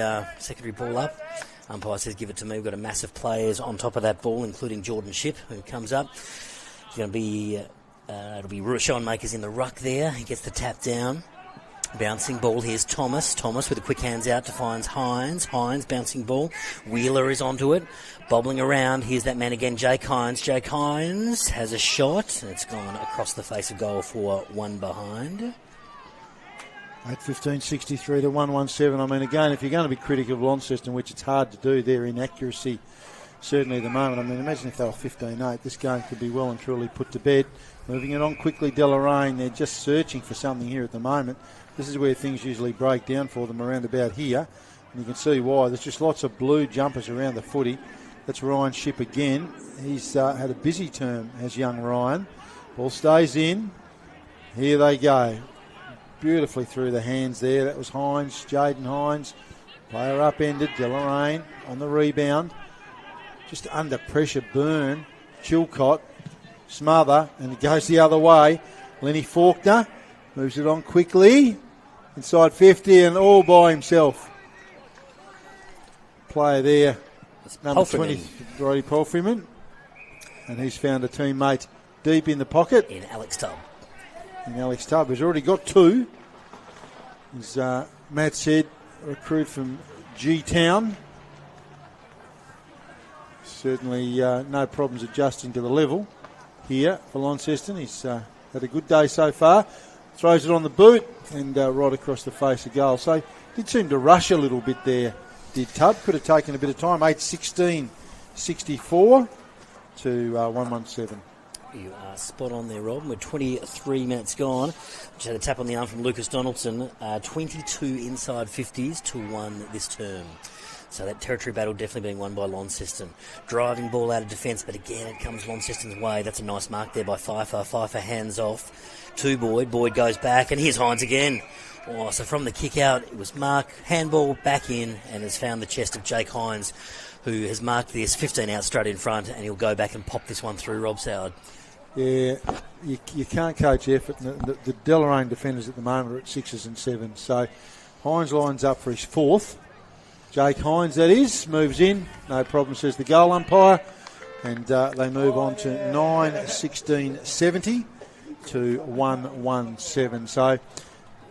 ball up. Umpire says give it to me. We've got a massive players on top of that ball, including Jordan Shipp, who comes up. It's going to be it'll be Sean Makers in the ruck there. He gets the tap down. Bouncing ball. Here's Thomas with a quick hands out to finds Hines. Bouncing ball. Wheeler is onto it. Bobbling around. Here's that man again, Jake Hines. Jake Hines has a shot. And it's gone across the face of goal for 1 behind. 8-15, 63 to 117. I mean, again, if you're going to be critical of Launceston, which it's hard to do, their inaccuracy, certainly at the moment. I mean, imagine if they were 15-8. This game could be well and truly put to bed. Moving it on quickly, Deloraine. They're just searching for something here at the moment. This is where things usually break down for them, around about here. And you can see why. There's just lots of blue jumpers around the footy. That's Ryan Shipp again. He's had a busy term, has young Ryan. Ball stays in. Here they go. Beautifully through the hands there. That was Hines, Jaden Hines. Player upended. Deloraine on the rebound. Just under pressure, Byrne, Chilcott, smother, and it goes the other way. Lenny Faulkner moves it on quickly. Inside 50 and all by himself. Player there. Number 20, Roddy Palfreyman. And he's found a teammate deep in the pocket. In Alex Tubb. He's already got 2. As Matt said, recruit from G-Town. Certainly no problems adjusting to the level. here for Launceston. He's had a good day so far. Throws it on the boot and right across the face of goal. So did seem to rush a little bit there, did Tub. Could have taken a bit of time. 8:16.64 to 117. You are spot on there, Rob. We're 23 minutes gone. Just had a tap on the arm from Lucas Donaldson. 22 inside 50s to 1 this term. So that territory battle definitely being won by Launceston. Driving ball out of defence, but again it comes Launceston's way. That's a nice mark there by Pfeiffer. Pfeiffer hands off to Boyd. Boyd goes back, and here's Hines again. Oh, so from the kick out, it was Mark, handball back in, and has found the chest of Jake Hines, who has marked this 15 out straight in front, and he'll go back and pop this one through Rob Soward. Yeah, you can't coach effort. The Deloraine defenders at the moment are at 6s and 7s. So Hines lines up for his 4th. Jake Hines, that is, moves in. No problem, says the goal umpire. And they move on to 9:16.70 to 117. So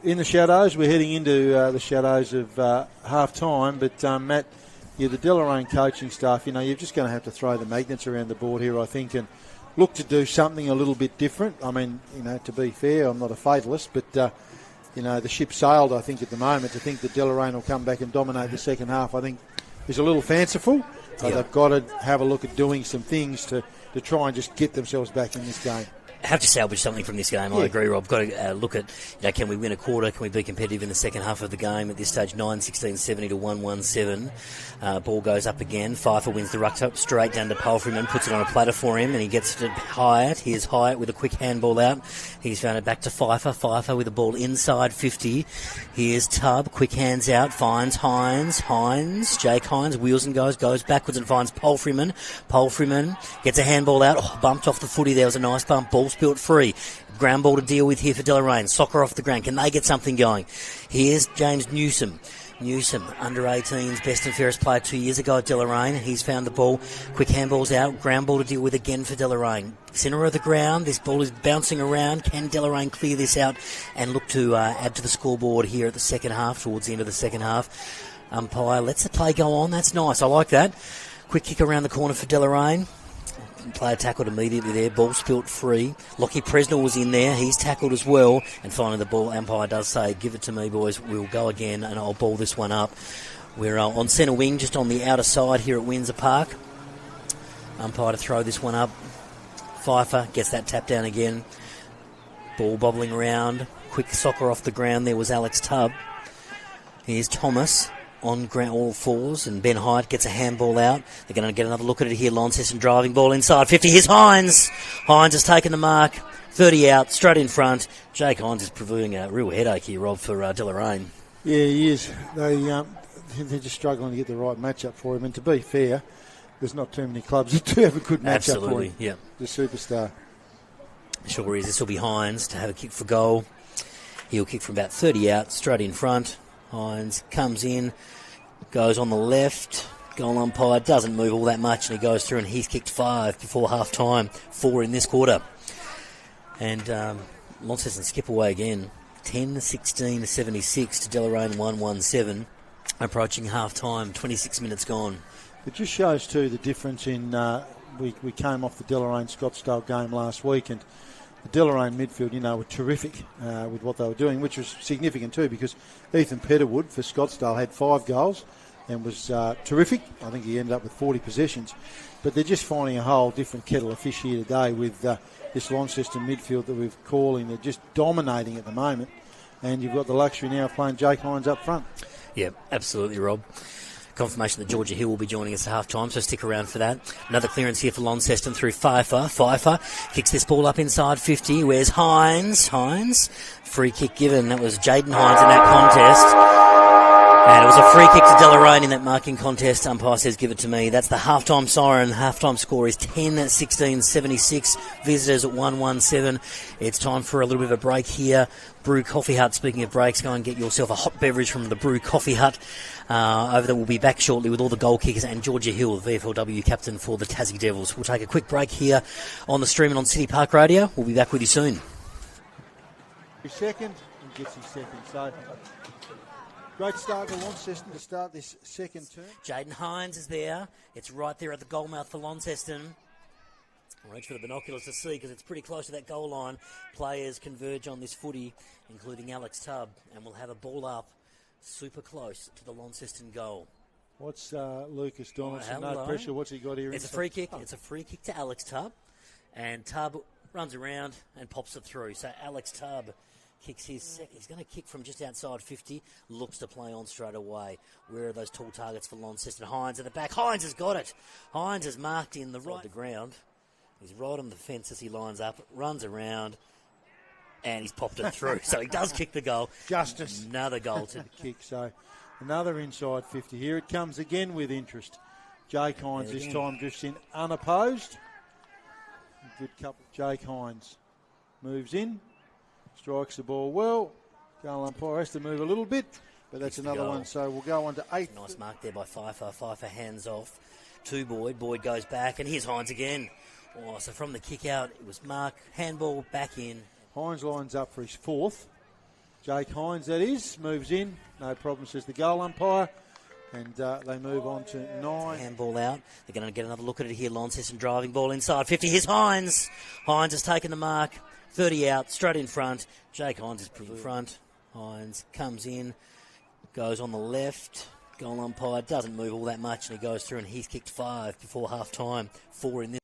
in the shadows, we're heading into the shadows of half-time. But, Matt, the Deloraine coaching staff, you're just going to have to throw the magnets around the board here, I think, and look to do something a little bit different. I mean, to be fair, I'm not a fatalist, but, the ship sailed, I think, at the moment. To think that Deloraine will come back and dominate the second half, I think, is a little fanciful. But they've got to have a look at doing some things to try and just get themselves back in this game. Have to salvage something from this game. I agree, Rob. Got to look at, can we win a quarter? Can we be competitive in the second half of the game? At this stage, 9:16.70 to 117. Ball goes up again. Pfeiffer wins the ruck up straight down to Palfreyman, puts it on a platter for him, and he gets to Hyatt. Here's Hyatt with a quick handball out. He's found it back to Pfeiffer. Pfeiffer with the ball inside 50. Here's Tubb. Quick hands out. Finds Hines. Jake Hines wheels and goes backwards and finds Palfreyman. Palfreyman gets a handball out. Oh, bumped off the footy. There was a nice bump. Ball spilt free. Ground ball to deal with here for Deloraine. Soccer off the ground. Can they get something going? Here's James Newsom, under 18s, best and fairest player 2 years ago at Deloraine. He's found the ball. Quick handballs out. Ground ball to deal with again for Deloraine. Centre of the ground. This ball is bouncing around. Can Deloraine clear this out and look to add to the scoreboard here at the second half, towards the end of the second half? Umpire lets the play go on. That's nice. I like that. Quick kick around the corner for Deloraine. Player tackled immediately there. Ball spilt free. Lockie Presnell was in there. He's tackled as well. And finally the ball umpire does say, give it to me, boys. We'll go again and I'll ball this one up. We're on centre wing, just on the outer side here at Windsor Park. Umpire to throw this one up. Pfeiffer gets that tap down again. Ball bobbling around. Quick soccer off the ground. There was Alex Tubb. Here's Thomas on ground, all fours, and Ben Hyatt gets a handball out. They're going to get another look at it here. Launceston driving ball inside 50. Here's Hines. Hines has taken the mark. 30 out, straight in front. Jake Hines is proving a real headache here, Rob, for Deloraine. Yeah, he is. They're just struggling to get the right matchup for him. And to be fair, there's not too many clubs that do have a good matchup for him. Yeah. The superstar. Sure is. This will be Hines to have a kick for goal. He'll kick from about 30 out, straight in front. Hines comes in, goes on the left. Goal umpire doesn't move all that much, and he goes through, and he's kicked 5 before half time, 4 in this quarter. And Launceston skip away again. 10:16.76 to Deloraine 117. Approaching half time, 26 minutes gone. It just shows too the difference in. We came off the Deloraine Scottsdale game last week, and the Deloraine midfield, were terrific with what they were doing, which was significant too, because Ethan Petterwood for Scottsdale had 5 goals and was terrific. I think he ended up with 40 possessions. But they're just finding a whole different kettle of fish here today with this Launceston midfield that we're calling. They're just dominating at the moment. And you've got the luxury now of playing Jake Hines up front. Yeah, absolutely, Rob. Confirmation that Georgia Hill will be joining us at half-time, so stick around for that. Another clearance here for Launceston through Pfeiffer. Pfeiffer kicks this ball up inside 50. Where's Hines? Free kick given. That was Jaden Hines in that contest. And it was a free kick to Deloraine in that marking contest. Umpire says, give it to me. That's the half-time siren. Half-time score is 10:16.76. Visitors at 117. It's time for a little bit of a break here. Brew Coffee Hut. Speaking of breaks, go and get yourself a hot beverage from the Brew Coffee Hut. Over there, we'll be back shortly with all the goal kickers and Georgia Hill, the VFLW captain for the Tassie Devils. We'll take a quick break here on the stream and on City Park Radio. We'll be back with you soon. His second and gets his second. So great start for Launceston to start this second term. Jaden Hines is there. It's right there at the goal mouth for Launceston. Reach for the binoculars to see because it's pretty close to that goal line. Players converge on this footy, including Alex Tubb, and we'll have a ball up super close to the Launceston goal. What's Lucas Donaldson? Hello. No pressure. What's he got here? It's a free kick. It's a free kick to Alex Tubb, and Tubb runs around and pops it through. So Alex Tubb kicks his second. He's going to kick from just outside 50. Looks to play on straight away. Where are those tall targets for Launceston? Hines at the back. Hines has got it. Hines has marked in the right. The ground. He's right on the fence as he lines up, runs around, and he's popped it through. So he does kick the goal. Justice. Another goal to kick. So another inside 50. Here it comes again with interest. Jake Hines this time drifts in unopposed. Good couple. Jake Hines moves in, strikes the ball well. Goal umpire has to move a little bit, but that's another one. So we'll go on to 8th. Nice mark there by Pfeiffer. Pfeiffer hands off to Boyd. Boyd goes back, and here's Hines again. Oh, so from the kick out, it was Mark, handball, back in. Hines lines up for his 4th. Jake Hines, that is, moves in. No problem, says the goal umpire. And they move on to 9. Handball out. They're going to get another look at it here. Launceston driving ball inside 50. Here's Hines. Hines has taken the mark. 30 out, straight in front. Jake Hines is in front. Hines comes in, goes on the left. Goal umpire doesn't move all that much, and he goes through, and he's kicked 5 before half time. 4 in this.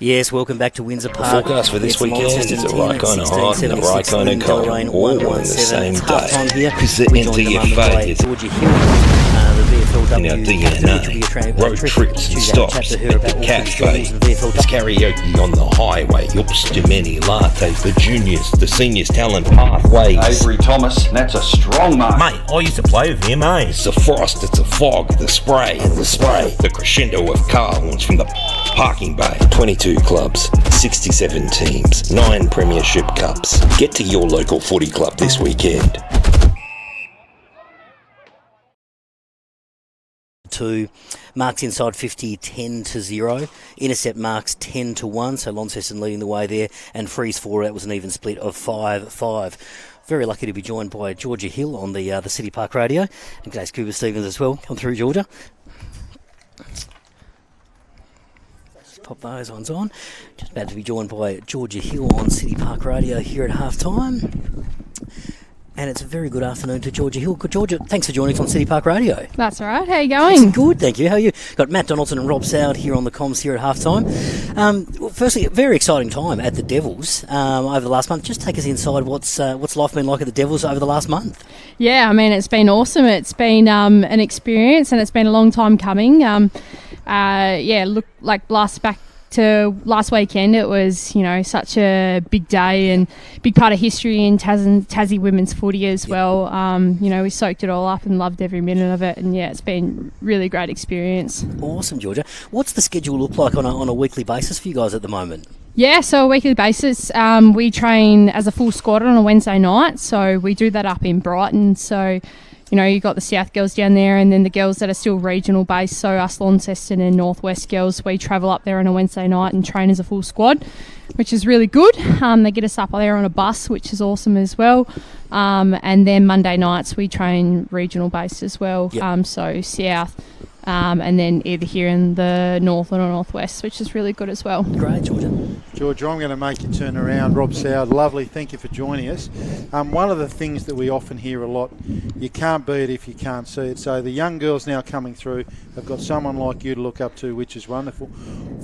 Yes, welcome back to Windsor Park. The forecast for this It's weekend Launceston is a 10 right and kind of 16, hot and a right 76 kind of cold, Deloraine, all in the 117. same It's half time day. here. Because the We joined the Mum NTFA by is Georgia Hill, the VFLW in our captain, which will be a DNA. Road trips and Tuesday. Chat stops to her at about the all things cafe. schools and VFLW. It's karaoke on the highway. Oops, too many lattes. The juniors, the seniors, talent pathways. Avery Thomas, that's a strong mark. Mate, I used to play with him, eh? It's the frost, it's a fog, the spray, and the spray. The crescendo of car horns from the parking bay. 22 clubs, 67 teams, 9 premiership cups. Get to your local footy club this weekend. 2 marks inside 50, 10-0. Intercept marks 10-1, so Launceston leading the way there. And freeze 4, that was an even split of 5-5. Very lucky to be joined by Georgia Hill on the City Park Radio. And g'day, Scuba Stevens as well. Come through, Georgia. Pop those ones on. Just about to be joined by Georgia Hill on City Park Radio here at half time. And it's a very good afternoon to Georgia Hill. Good, Georgia, thanks for joining us on City Park Radio. That's all right. How are you going? Good, thank you. How are you? Got Matt Donaldson and Rob Soward here on the comms here at half time. Well, firstly, a very exciting time at the Devils over the last month. Just take us inside what's life been like at the Devils over the last month. Yeah, I mean, it's been awesome. It's been an experience, and it's been a long time coming. Look, like back to last weekend, it was, such a big day and big part of history in Tassie women's footy as well. We soaked it all up and loved every minute of it, and it's been really great experience. Awesome, Georgia. What's the schedule look like on a weekly basis for you guys at the moment? Yeah, so a weekly basis, we train as a full squad on a Wednesday night, so we do that up in Brighton. So you've got the South girls down there, and then the girls that are still regional based, so us Launceston and Northwest girls, we travel up there on a Wednesday night and train as a full squad, which is really good. They get us up there on a bus, which is awesome as well. And then Monday nights we train regional based as well, so South, and then either here in the North or Northwest, which is really good as well. Great, Georgia. Georgia, I'm going to make you turn around. Rob Soward, lovely. Thank you for joining us. One of the things that we often hear a lot, you can't beat it if you can't see it. So the young girls now coming through have got someone like you to look up to, which is wonderful.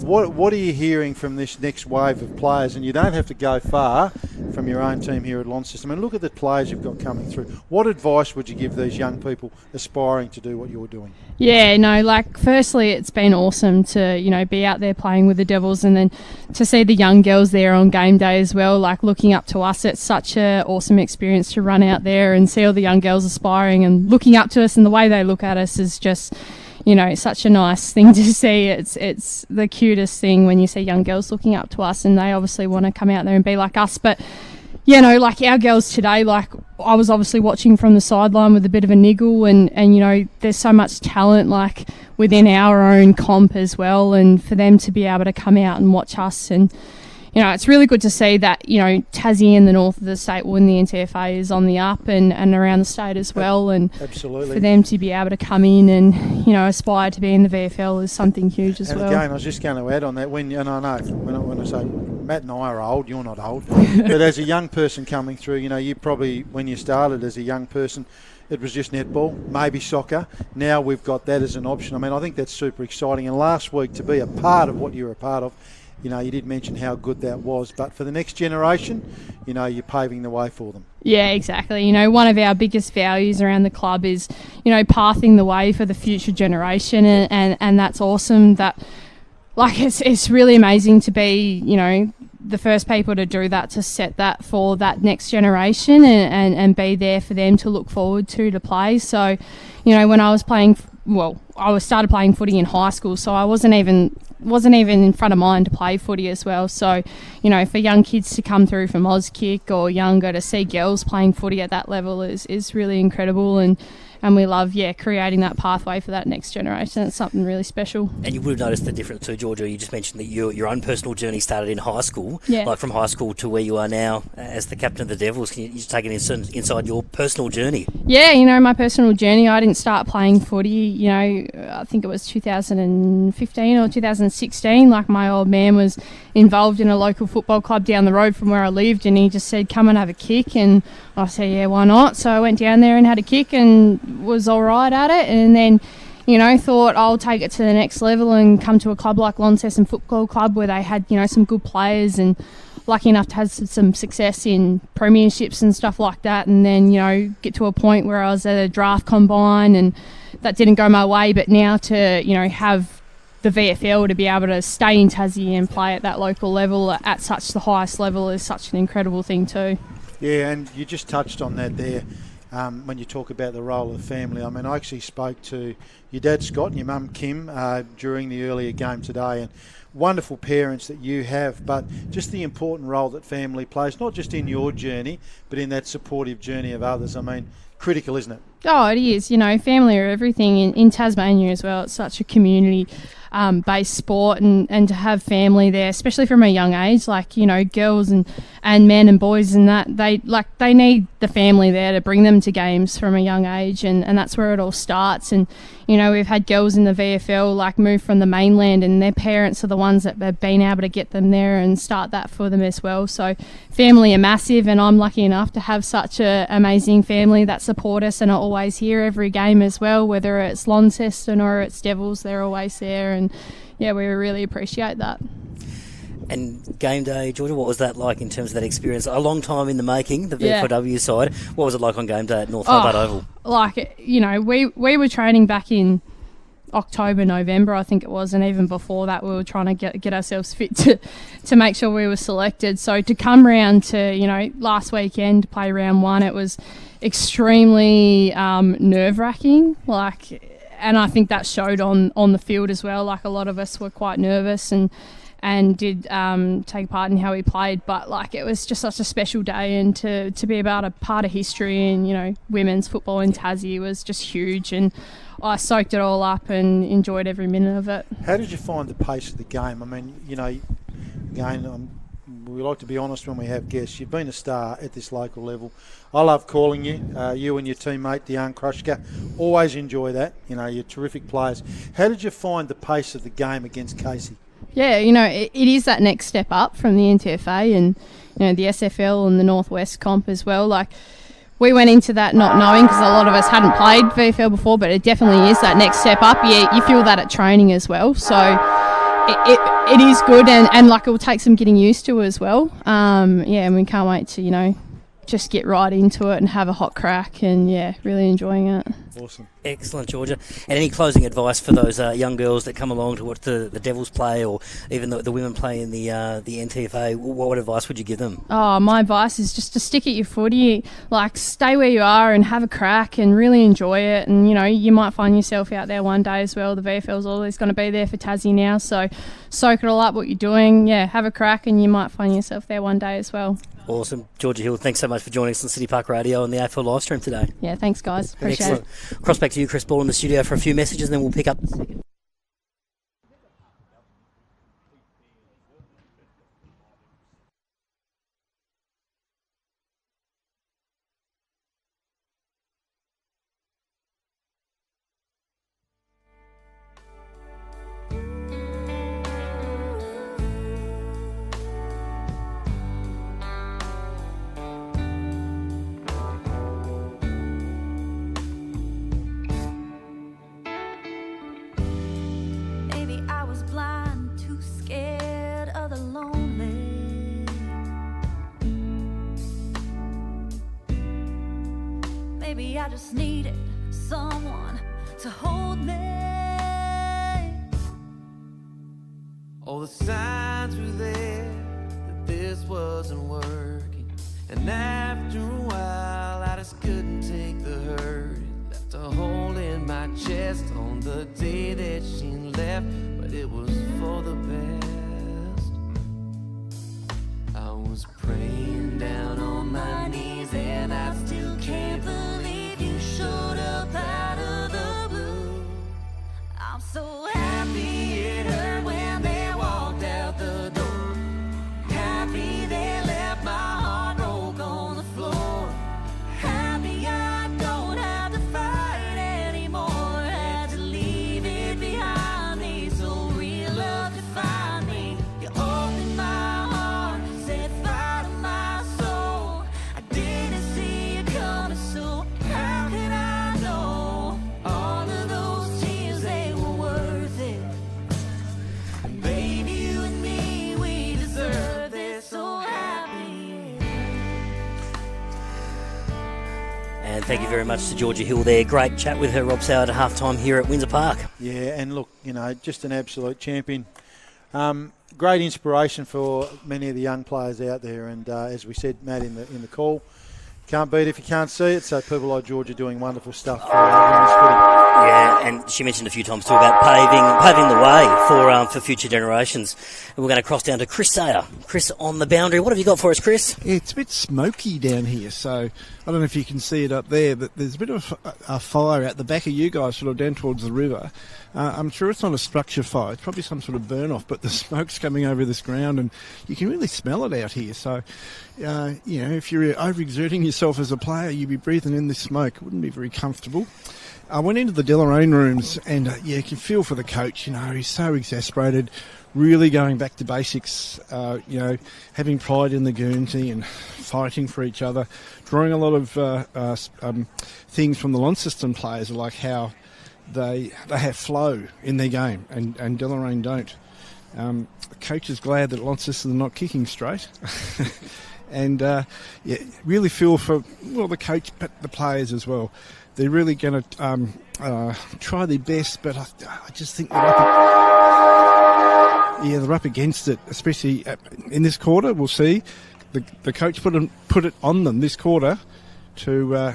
What are you hearing from this next wave of players? And you don't have to go far from your own team here at Launceston. I mean, look at the players you've got coming through. What advice would you give these young people aspiring to do what you're doing? Yeah, no, like, firstly, it's been awesome to, you know, be out there playing with the Devils, and then to see the young girls there on game day as well, like, looking up to us. It's such an awesome experience to run out there and see all the young girls aspiring and looking up to us, and the way they look at us is just, you know, such a nice thing to see. It's the cutest thing when you see young girls looking up to us, and they obviously want to come out there and be like us. But, you know, like our girls today, like, I was obviously watching from the sideline with a bit of a niggle, and you know, there's so much talent, like, within our own comp as well, and for them to be able to come out and watch us, and, you know, it's really good to see that, you know, Tassie and the north of the state when the NTFA is on the up, and around the state as well, and absolutely, for them to be able to come in and, you know, aspire to be in the VFL is something huge as well. And again, I was just going to add on that, and I know when I say Matt and I are old, you're not old, but as a young person coming through, you know, you probably, when you started as a young person, it was just netball, maybe soccer. Now we've got that as an option. I mean, I think that's super exciting. And last week, to be a part of what you're a part of, you know, you did mention how good that was. But for the next generation, you know, you're paving the way for them. Yeah, exactly. You know, one of our biggest values around the club is, you know, pathing the way for the future generation. And that's awesome. That, like, it's really amazing to be, you know, the first people to do that, to set that for that next generation, and be there for them to look forward to play. So, you know, when I was playing, I started playing footy in high school, so I wasn't even in front of mine to play footy as well. So, you know, for young kids to come through from Auskick or younger to see girls playing footy at that level is really incredible, and we love, creating that pathway for that next generation. It's something really special. And you would have noticed the difference too, Georgia. You just mentioned that your own personal journey started in high school. Yeah. Like from high school to where you are now as the captain of the Devils. Can you just take it inside your personal journey? Yeah, you know, my personal journey, I didn't start playing footy, you know, I think it was 2015 or 2016. Like, my old man was involved in a local football club down the road from where I lived, and he just said, come and have a kick. And I said, yeah, why not? So I went down there and had a kick and was all right at it, and then, you know, thought I'll take it to the next level and come to a club like Launceston Football Club, where they had, you know, some good players, and lucky enough to have some success in premierships and stuff like that, and then, you know, get to a point where I was at a draft combine, and that didn't go my way. But now to, you know, have the VFL, to be able to stay in Tassie and play at that local level at such the highest level is such an incredible thing too. Yeah, and you just touched on that there. When you talk about the role of the family, I mean, I actually spoke to your dad Scott and your mum Kim during the earlier game today, and wonderful parents that you have, but just the important role that family plays, not just in your journey, but in that supportive journey of others. I mean, critical, isn't it? Oh, it is. You know, family are everything in Tasmania as well. It's such a community based sport, and to have family there, especially from a young age, like, you know, girls and men and boys, and that they need the family there to bring them to games from a young age, and that's where it all starts. And, you know, we've had girls in the VFL like move from the mainland, and their parents are the ones that have been able to get them there and start that for them as well. So family are massive, and I'm lucky enough to have such an amazing family that support us and are always here every game as well, whether it's Launceston or it's Devils, they're always there, and yeah, we really appreciate that. And game day, Georgia, what was that like in terms of that experience? A long time in the making, the VFW side. What was it like on game day at North Hobart Oval? Like, you know, we were training back in October, November, I think it was, and even before that we were trying to get ourselves fit to make sure we were selected. So to come round to, you know, last weekend, play round one, it was extremely nerve-wracking, like, and I think that showed on the field as well. Like, a lot of us were quite nervous and did take part in how we played, but like, it was just such a special day, and to be about a part of history in, you know, women's football in Tassie was just huge, and I soaked it all up and enjoyed every minute of it. How did you find the pace of the game? I mean, you know, again, we like to be honest when we have guests. You've been a star at this local level. I love calling you. You and your teammate, Deanne Krushka, always enjoy that. You know, you're terrific players. How did you find the pace of the game against Casey? Yeah, you know, it is that next step up from the NTFA and, you know, the SFL and the Northwest comp as well. Like, we went into that not knowing, because a lot of us hadn't played VFL before, but it definitely is that next step up. Yeah, you feel that at training as well. So, it is good, and like it will take some getting used to as well. And we can't wait to just get right into it and have a hot crack, and really enjoying it. Awesome. Excellent, Georgia. And any closing advice for those young girls that come along to watch the Devils play, or even the women play in the NTFA? What advice would you give them? Oh, my advice is just to stick at your footy, like stay where you are and have a crack and really enjoy it. And you might find yourself out there one day as well. The VFL's always going to be there for Tassie now, so soak it all up what you're doing. Have a crack, and you might find yourself there one day as well. Awesome. Georgia Hill, thanks so much for joining us on City Park Radio and the AFL live stream today. Yeah, thanks guys. Appreciate Excellent. Cross back to you, Chris Ball, in the studio for a few messages, and then we'll pick up the second. Maybe I was blind, too scared of the lonely. Maybe I just needed someone to hold me. All the signs were there that this wasn't working, and after a while I just couldn't take the hurt. It left a hole in my chest on the day that she left, but it was for the best. I was praying down on my knees, and I still can't believe you showed up out of the blue. I'm so happy it hurt when they walked out the door. Happy they left my heart broke on the floor. Happy I don't have to fight anymore. Had to leave it behind me, so real love defined me. You opened my heart, set fire to my soul. I didn't see you coming, so how could I know? All of those tears, they were worth it. And baby, you and me, we deserve this. So happy. And thank you very much to Georgia Hill there. Great chat with her, Rob Soward, at halftime here at Windsor Park. Yeah, and look, just an absolute champion. Great inspiration for many of the young players out there. And as we said, Matt, in the call, can't beat it if you can't see it. So people like Georgia doing wonderful stuff for women's footy. Yeah, and she mentioned a few times too about paving the way for future generations. And we're going to cross down to Chris Sayer. Chris on the boundary. What have you got for us, Chris? Yeah, it's a bit smoky down here, so I don't know if you can see it up there, but there's a bit of a fire out the back of you guys, sort of down towards the river. I'm sure it's not a structure fire. It's probably some sort of burn-off, but the smoke's coming over this ground, and you can really smell it out here. So, if you're overexerting yourself as a player, you'd be breathing in this smoke. It wouldn't be very comfortable. I went into the Deloraine rooms, and you can feel for the coach. He's so exasperated, really going back to basics, having pride in the Guernsey and fighting for each other, drawing a lot of things from the Launceston players, like how they have flow in their game, and Deloraine don't. The coach is glad that Launceston are not kicking straight. And really feel for the coach, but the players as well. They're really going to try their best, but I just think they're up against it, especially in this quarter. We'll see. The coach put it on them this quarter to,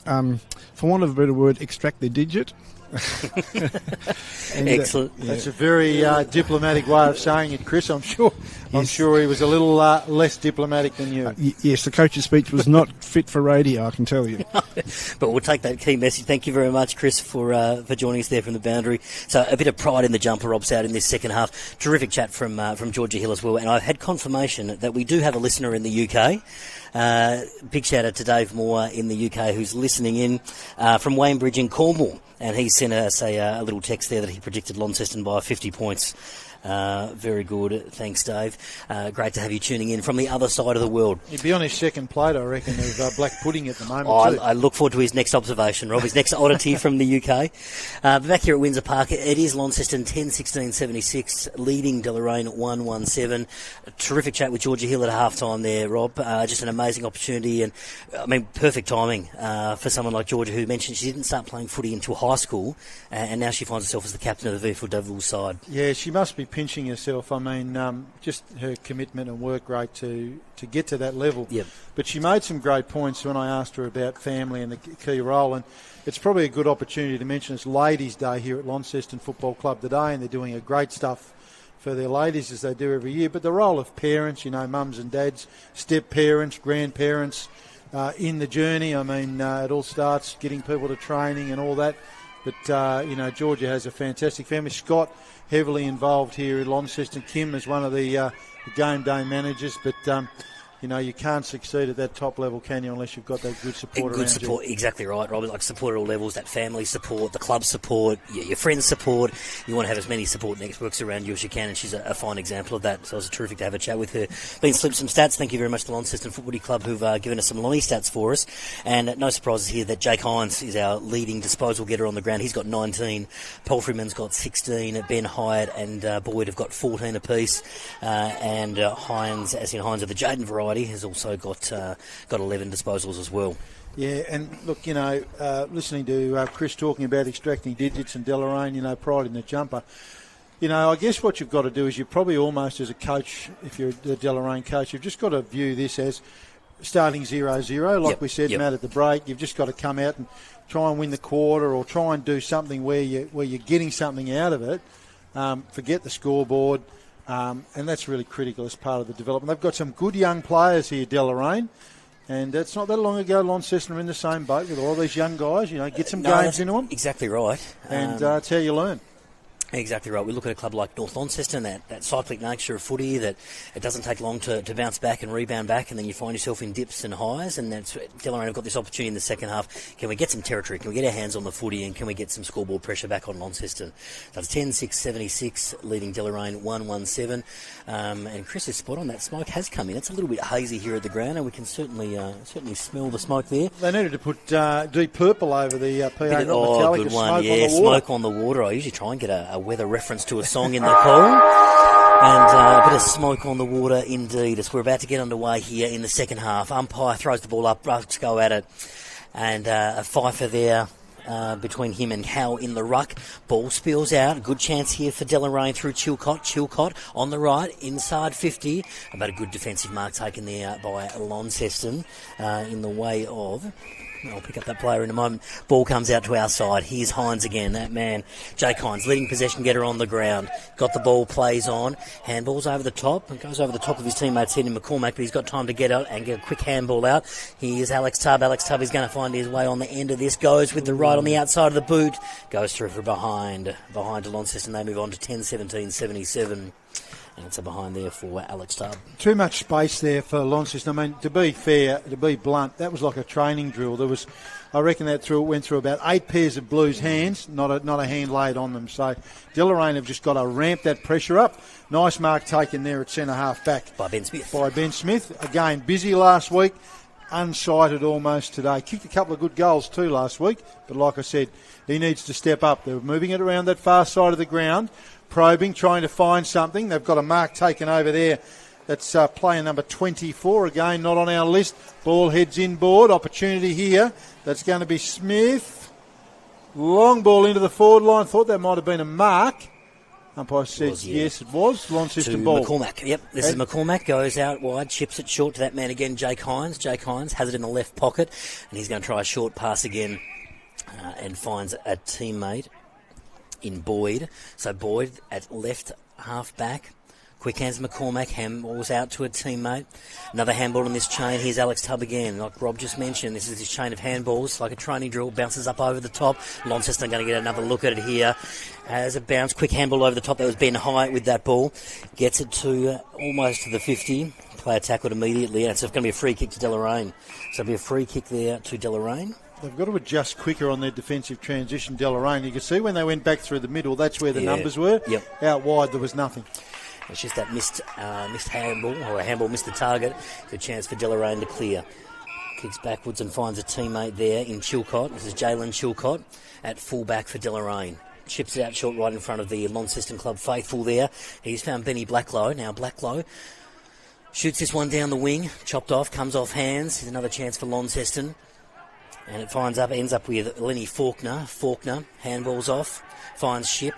for want of a better word, extract their digit. Excellent. That's a very diplomatic way of saying it, Chris. I'm sure he was a little less diplomatic than you. Yes, the coach's speech was not fit for radio, I can tell you. But we'll take that key message. Thank you very much, Chris, for joining us there from the boundary. So a bit of pride in the jumper, Rob's out in this second half. Terrific chat from Georgia Hill as well. And I've had confirmation that we do have a listener in the UK. Big shout out to Dave Moore in the UK who's listening in from Waynebridge in Cornwall. And he sent us a little text there that he predicted Launceston by 50 points. Very good. Thanks, Dave. Great to have you tuning in from the other side of the world. He'd be on his second plate, I reckon, of black pudding at the moment. I look forward to his next observation, Rob, his next oddity from the UK. Back here at Windsor Park, it is Launceston 10-16-76, leading Deloraine 1-1-7. A terrific chat with Georgia Hill at half-time there, Rob. Just an amazing opportunity and, perfect timing for someone like Georgia who mentioned she didn't start playing footy until high school and now she finds herself as the captain of the VFL Devils side. Yeah, she must be pinching herself. Just her commitment and work rate to get to that level. Yep. But she made some great points when I asked her about family and the key role. And it's probably a good opportunity to mention it's Ladies' Day here at Launceston Football Club today, and they're doing a great stuff for their ladies as they do every year. But the role of parents, mums and dads, step-parents, grandparents in the journey. It all starts getting people to training and all that. But, Georgia has a fantastic family. Scott, heavily involved here in Launceston. Kim is one of the game day managers. But, you can't succeed at that top level, can you, unless you've got that good support around support, you. exactly right, Robert. Like support at all levels, that family support, the club support, your friends support. You want to have as many support networks around you as you can, and she's a fine example of that. So it was terrific to have a chat with her. Been slipped some stats. Thank you very much to the Launceston Football Club who've given us some Lonnie stats for us. And no surprises here that Jake Hines is our leading disposal getter on the ground. He's got 19. Palfreyman's got 16. Ben Hyatt and Boyd have got 14 apiece. And Hines, as in Hines of the Jaden variety, has also got 11 disposals as well. Yeah, and look, listening to Chris talking about extracting digits and Deloraine, pride in the jumper. I guess what you've got to do is you're probably almost as a coach, if you're the Deloraine coach, you've just got to view this as starting 0-0. Like we said, Matt, at the break, you've just got to come out and try and win the quarter or try and do something where you're getting something out of it. Forget the scoreboard. And that's really critical as part of the development. They've got some good young players here, Deloraine. And it's not that long ago Launceston were in the same boat with all these young guys. Get some games into them. Exactly right. And that's how you learn. Exactly right. We look at a club like North Launceston, that cyclic nature of footy, that it doesn't take long to bounce back and rebound back, and then you find yourself in dips and highs, and that's Deloraine have got this opportunity in the second half. Can we get some territory? Can we get our hands on the footy, and can we get some scoreboard pressure back on Launceston? That's 10-6-76, leading Deloraine 1-1-7. And Chris is spot on. That smoke has come in. It's a little bit hazy here at the ground, and we can certainly smell the smoke there. They needed to put Deep Purple over the PA. Good one. Yeah, smoke on the water. I usually try and get a weather reference to a song in the call. And a bit of smoke on the water indeed as we're about to get underway here in the second half. Umpire throws the ball up, Rucks go at it. And a fifer there between him and Howe in the ruck. Ball spills out. Good chance here for Deloraine through Chilcott. Chilcott on the right, inside 50. About a good defensive mark taken there by Launceston in the way of... I'll pick up that player in a moment. Ball comes out to our side. Here's Hines again, that man. Jake Hines, leading possession getter on the ground. Got the ball, plays on. Handballs over the top. And goes over the top of his teammate, Sidney McCormack, but he's got time to get out and get a quick handball out. Here's Alex Tubb. Alex Tubb is going to find his way on the end of this. Goes with the right on the outside of the boot. Goes through for behind to Launceston. They move on to 10-17-77. And it's a behind there for Alex Tubb. Too much space there for Launceston. To be fair, to be blunt, that was like a training drill. I reckon that went through about 8 pairs of Blues hands, not a hand laid on them. So Deloraine have just got to ramp that pressure up. Nice mark taken there at centre half back. By Ben Smith. Again, busy last week. Unsighted almost today. Kicked a couple of good goals too last week. But like I said, he needs to step up. They're moving it around that far side of the ground. Probing, trying to find something. They've got a mark taken over there. That's player number 24. Again, not on our list. Ball heads inboard. Opportunity here. That's going to be Smith. Long ball into the forward line. Thought that might have been a mark. Umpire said yes, it was. Launceston ball. McCormack. Yep, this is McCormack. Goes out wide, chips it short to that man again, Jake Hines. Jake Hines has it in the left pocket, and he's going to try a short pass again and finds a teammate in Boyd. So Boyd at left half back. Quick hands McCormack, handballs out to a teammate. Another handball in this chain. Here's Alex Tubb again. Like Rob just mentioned, this is his chain of handballs, like a training drill. Bounces up over the top. Launceston going to get another look at it here. Has a bounce, quick handball over the top. That was Ben Hyatt with that ball. Gets it to almost to the 50. player tackled immediately, and it's going to be a free kick to Deloraine. So it'll be a free kick there to Deloraine. They've got to adjust quicker on their defensive transition, Deloraine. You can see when they went back through the middle, that's where the numbers were. Yep. Out wide, there was nothing. It's just that missed handball, or a handball missed the target. Good chance for Deloraine to clear. Kicks backwards and finds a teammate there in Chilcott. This is Jalen Chilcott at fullback for Deloraine. Chips it out short right in front of the Launceston Club faithful there. He's found Benny Blacklow. Now Blacklow shoots this one down the wing, chopped off, comes off hands. Here's another chance for Launceston. And it ends up with Lenny Faulkner. Faulkner, handballs off, finds Ship.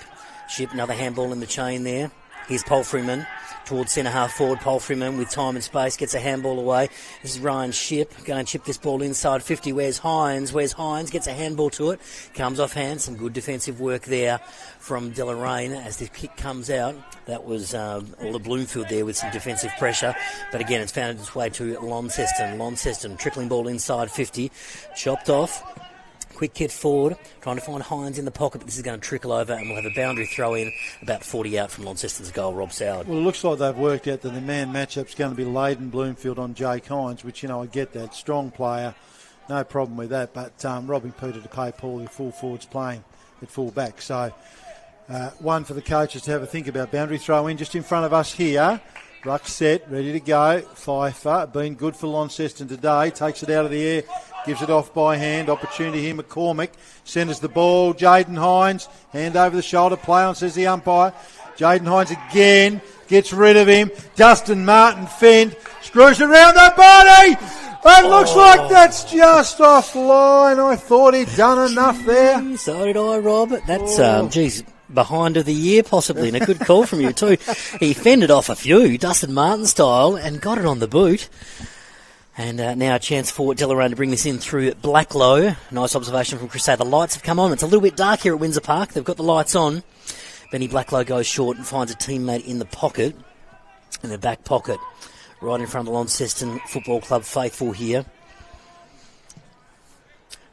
Ship, another handball in the chain there. Here's Palfreyman towards centre half forward. Palfreyman with time and space gets a handball away. This is Ryan Ship going to chip this ball inside 50. Where's Hines? Gets a handball to it. Comes off hand. Some good defensive work there from Deloraine as the kick comes out. That was all the Bloomfield there with some defensive pressure. But again, it's found its way to Launceston. Launceston trickling ball inside 50. Chopped off. Quick kick forward, trying to find Hines in the pocket, but this is going to trickle over and we'll have a boundary throw in about 40 out from Launceston's goal, Rob Soward. Well, it looks like they've worked out that the man matchup's going to be Leighton Bloomfield on Jake Hines, which, I get that. Strong player, no problem with that, but robbing Peter to pay Paul, the full forwards playing at full back. So, one for the coaches to have a think about. Boundary throw in just in front of us here. Ruck set, ready to go. Pfeiffer, been good for Launceston today, takes it out of the air. Gives it off by hand. Opportunity here. McCormick centres the ball. Jaden Hines. Hand over the shoulder. Play on, says the umpire. Jaden Hines again. Gets rid of him. Dustin Martin fend. Screws around the body. It looks like that's just offline. I thought he'd done enough there. So did I, Rob. That's, behind of the year possibly, and a good call from you too. He fended off a few, Dustin Martin style, and got it on the boot. And now a chance for Deloraine to bring this in through Blacklow. Nice observation from Crusade. The lights have come on. It's a little bit dark here at Windsor Park. They've got the lights on. Benny Blacklow goes short and finds a teammate in the pocket, in the back pocket, right in front of the Launceston Football Club faithful here.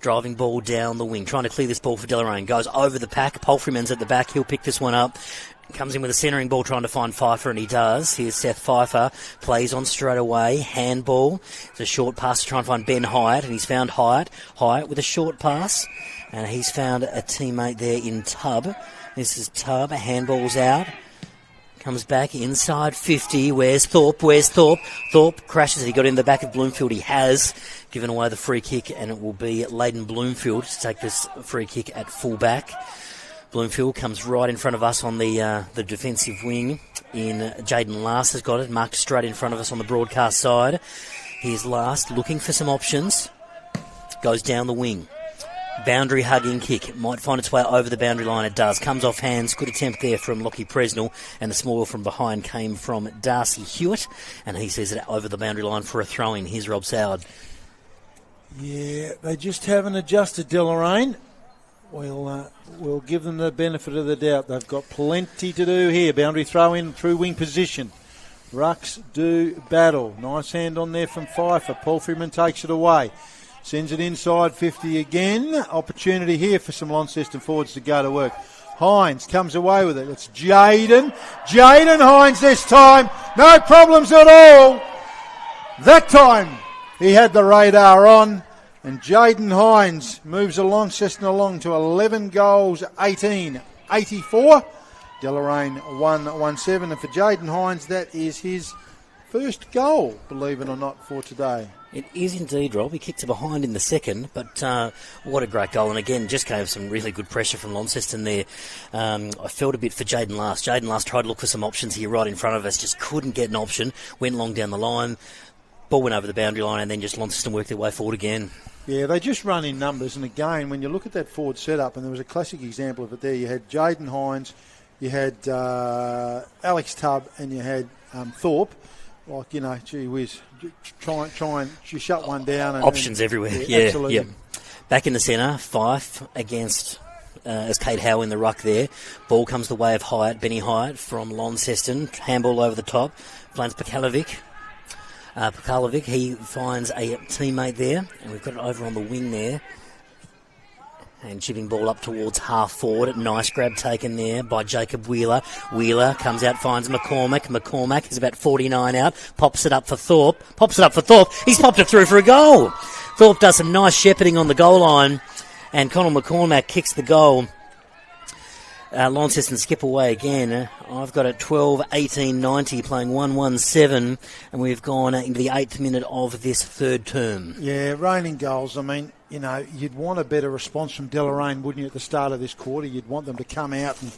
Driving ball down the wing, trying to clear this ball for Deloraine. Goes over the pack. Palfreyman's at the back. He'll pick this one up. Comes in with a centering ball trying to find Pfeiffer, and he does. Here's Seth Pfeiffer. Plays on straight away. Handball. It's a short pass to try and find Ben Hyatt, and he's found Hyatt. Hyatt with a short pass, and he's found a teammate there in Tubb. This is Tubb. Handball's out. Comes back inside 50. Where's Thorpe? Thorpe crashes. He got in the back of Bloomfield. He has given away the free kick, and it will be Leighton Bloomfield to take this free kick at full back. Bloomfield comes right in front of us on the defensive wing. Jaden Last has got it, marked straight in front of us on the broadcast side. Here's Last looking for some options. Goes down the wing. Boundary hugging kick. It might find its way over the boundary line. It does. Comes off hands. Good attempt there from Lockie Presnell. And the small from behind came from Darcy Hewitt. And he says it over the boundary line for a throw-in. Here's Rob Soward. Yeah, they just haven't adjusted, Deloraine. We'll give them the benefit of the doubt. They've got plenty to do here. Boundary throw in through wing position. Rucks do battle. Nice hand on there from Pfeiffer. Paul Freeman takes it away. Sends it inside 50 again. Opportunity here for some Launceston forwards to go to work. Hines comes away with it. It's Jaden. Jaden Hines this time. No problems at all. That time he had the radar on. And Jaden Hines moves Launceston along to 11 goals, 18-84. Deloraine 1-1-7. And for Jaden Hines, that is his first goal, believe it or not, for today. It is indeed, Rob. He kicked it behind in the second, but what a great goal. And again, just gave some really good pressure from Launceston there. I felt a bit for Jaden Last. Jaden Last tried to look for some options here right in front of us, just couldn't get an option. Went long down the line. Ball went over the boundary line, and then just Launceston worked their way forward again. Yeah, they just run in numbers. And again, when you look at that forward setup, and there was a classic example of it there, you had Jaden Hines, you had Alex Tubb, and you had Thorpe. Like, gee whiz, try and shut one down. And, options everywhere. Yeah, absolutely. Yeah. Back in the centre, Fife against as Kate Howe in the ruck there. Ball comes the way of Hyatt, Benny Hyatt from Launceston. Handball over the top. Flans Pakalovic. He finds a teammate there, and we've got it over on the wing there. And chipping ball up towards half forward. Nice grab taken there by Jacob Wheeler. Wheeler comes out, finds McCormack. McCormack is about 49 out. Pops it up for Thorpe. He's popped it through for a goal. Thorpe does some nice shepherding on the goal line. And Conor McCormack kicks the goal. Launceston skip away again. I've got it 12-18-90 playing 1-1-7. And we've gone into the 8th minute of this third term. Yeah, raining goals. I mean, you know, you'd want a better response from Deloraine, wouldn't you, at the start of this quarter? You'd want them to come out and,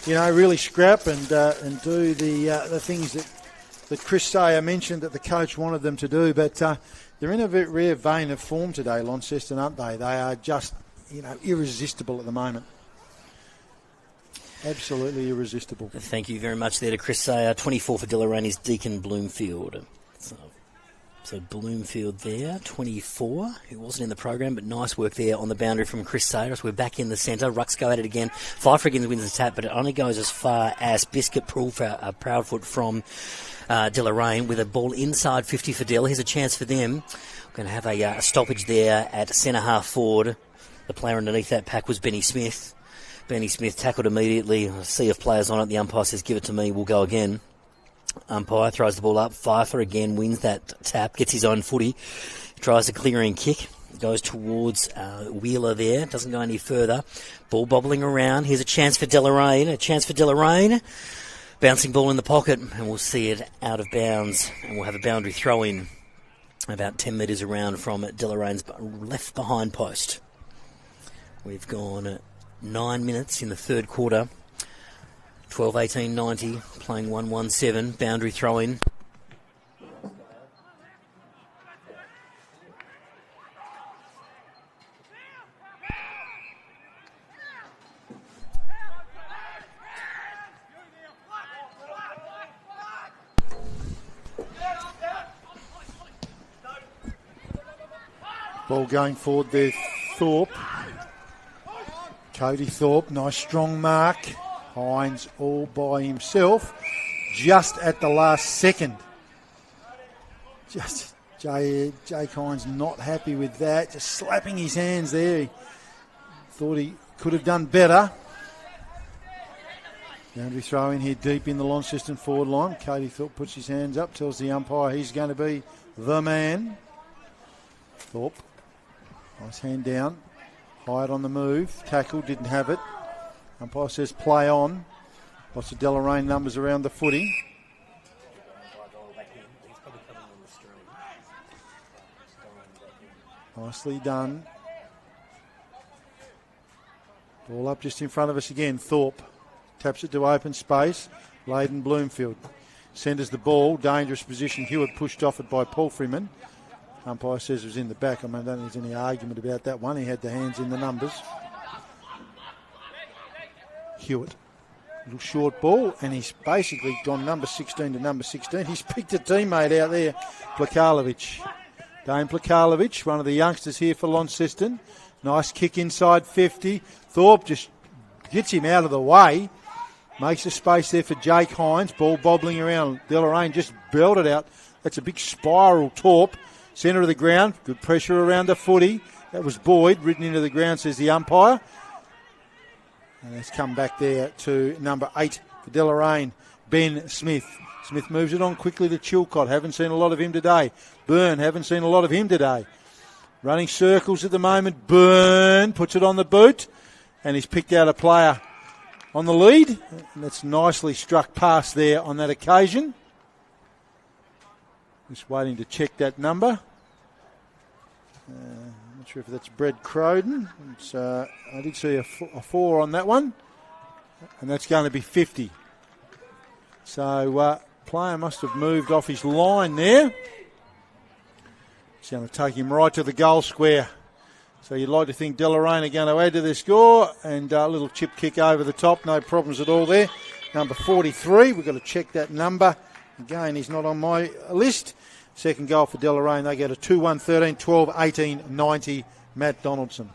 you know, really scrap and do the things that Chris Sayer mentioned that the coach wanted them to do. But they're in a very rare vein of form today, Launceston, aren't they? They are just, you know, irresistible at the moment. Absolutely irresistible. Thank you very much there to Chris Sayer. 24 for Deloraine is Deacon Bloomfield. So Bloomfield there, 24, who wasn't in the program, but nice work there on the boundary from Chris Sayer. So we're back in the centre. Rucks go at it again. Pfeiffer again wins the tap, but it only goes as far as Biscuit Proudfoot from Deloraine with a ball inside 50 for Del. Here's a chance for them. We're going to have a stoppage there at centre half forward. The player underneath that pack was Benny Smith. Benny Smith tackled immediately. A sea of players on it. The umpire says, give it to me, we'll go again. Umpire throws the ball up. Pfeiffer again wins that tap, gets his own footy, tries a clearing kick, goes towards Wheeler there, doesn't go any further. Ball bobbling around. Here's a chance for Deloraine. Bouncing ball in the pocket, and we'll see it out of bounds, and we'll have a boundary throw in about 10 metres around from Deloraine's left behind post. We've gone 9 minutes in the third quarter. 12-18-90, playing 1-1-7, boundary throw-in. Ball going forward there, Thorpe. Cody Thorpe, nice strong mark. Hines all by himself, just at the last second. Just Jake Hines not happy with that, just slapping his hands there. He thought he could have done better. Boundary throw in here deep in the Launceston forward line. Cody Thorpe puts his hands up, tells the umpire he's going to be the man. Thorpe, nice hand down, Hyatt on the move, tackle, didn't have it. Umpire says play on. Lots of Deloraine numbers around the footy. Nicely done. Ball up just in front of us again. Thorpe taps it to open space. Layden Bloomfield centres the ball. Dangerous position. Hewitt pushed off it by Paul Freeman. Umpire says it was in the back. I mean, I don't think there's any argument about that one. He had the hands in the numbers. Hewitt, little short ball, and he's basically gone number 16 to number 16. He's picked a teammate out there, Plakalovic. Dane Plakalovic, one of the youngsters here for Launceston. Nice kick inside 50. Thorpe just gets him out of the way. Makes a space there for Jake Hines. Ball bobbling around. Deloraine just belted out. That's a big spiral. Thorpe, centre of the ground. Good pressure around the footy. That was Boyd, ridden into the ground, says the umpire. And it's come back there to number 8 for Deloraine, Ben Smith. Smith moves it on quickly to Chilcott. Haven't seen a lot of him today. Byrne, haven't seen a lot of him today. Running circles at the moment. Byrne puts it on the boot. And he's picked out a player on the lead. And that's nicely struck past there on that occasion. Just waiting to check that number. Not sure if that's Brad Croden. I did see a 4 on that one. And that's going to be 50. So player must have moved off his line there. It's going to take him right to the goal square. So you'd like to think Deloraine are going to add to their score. And a little chip kick over the top. No problems at all there. Number 43. We've got to check that number. Again, he's not on my list. Second goal for Deloraine. They go to 2-1-13, 12-18-90. Matt Donaldson.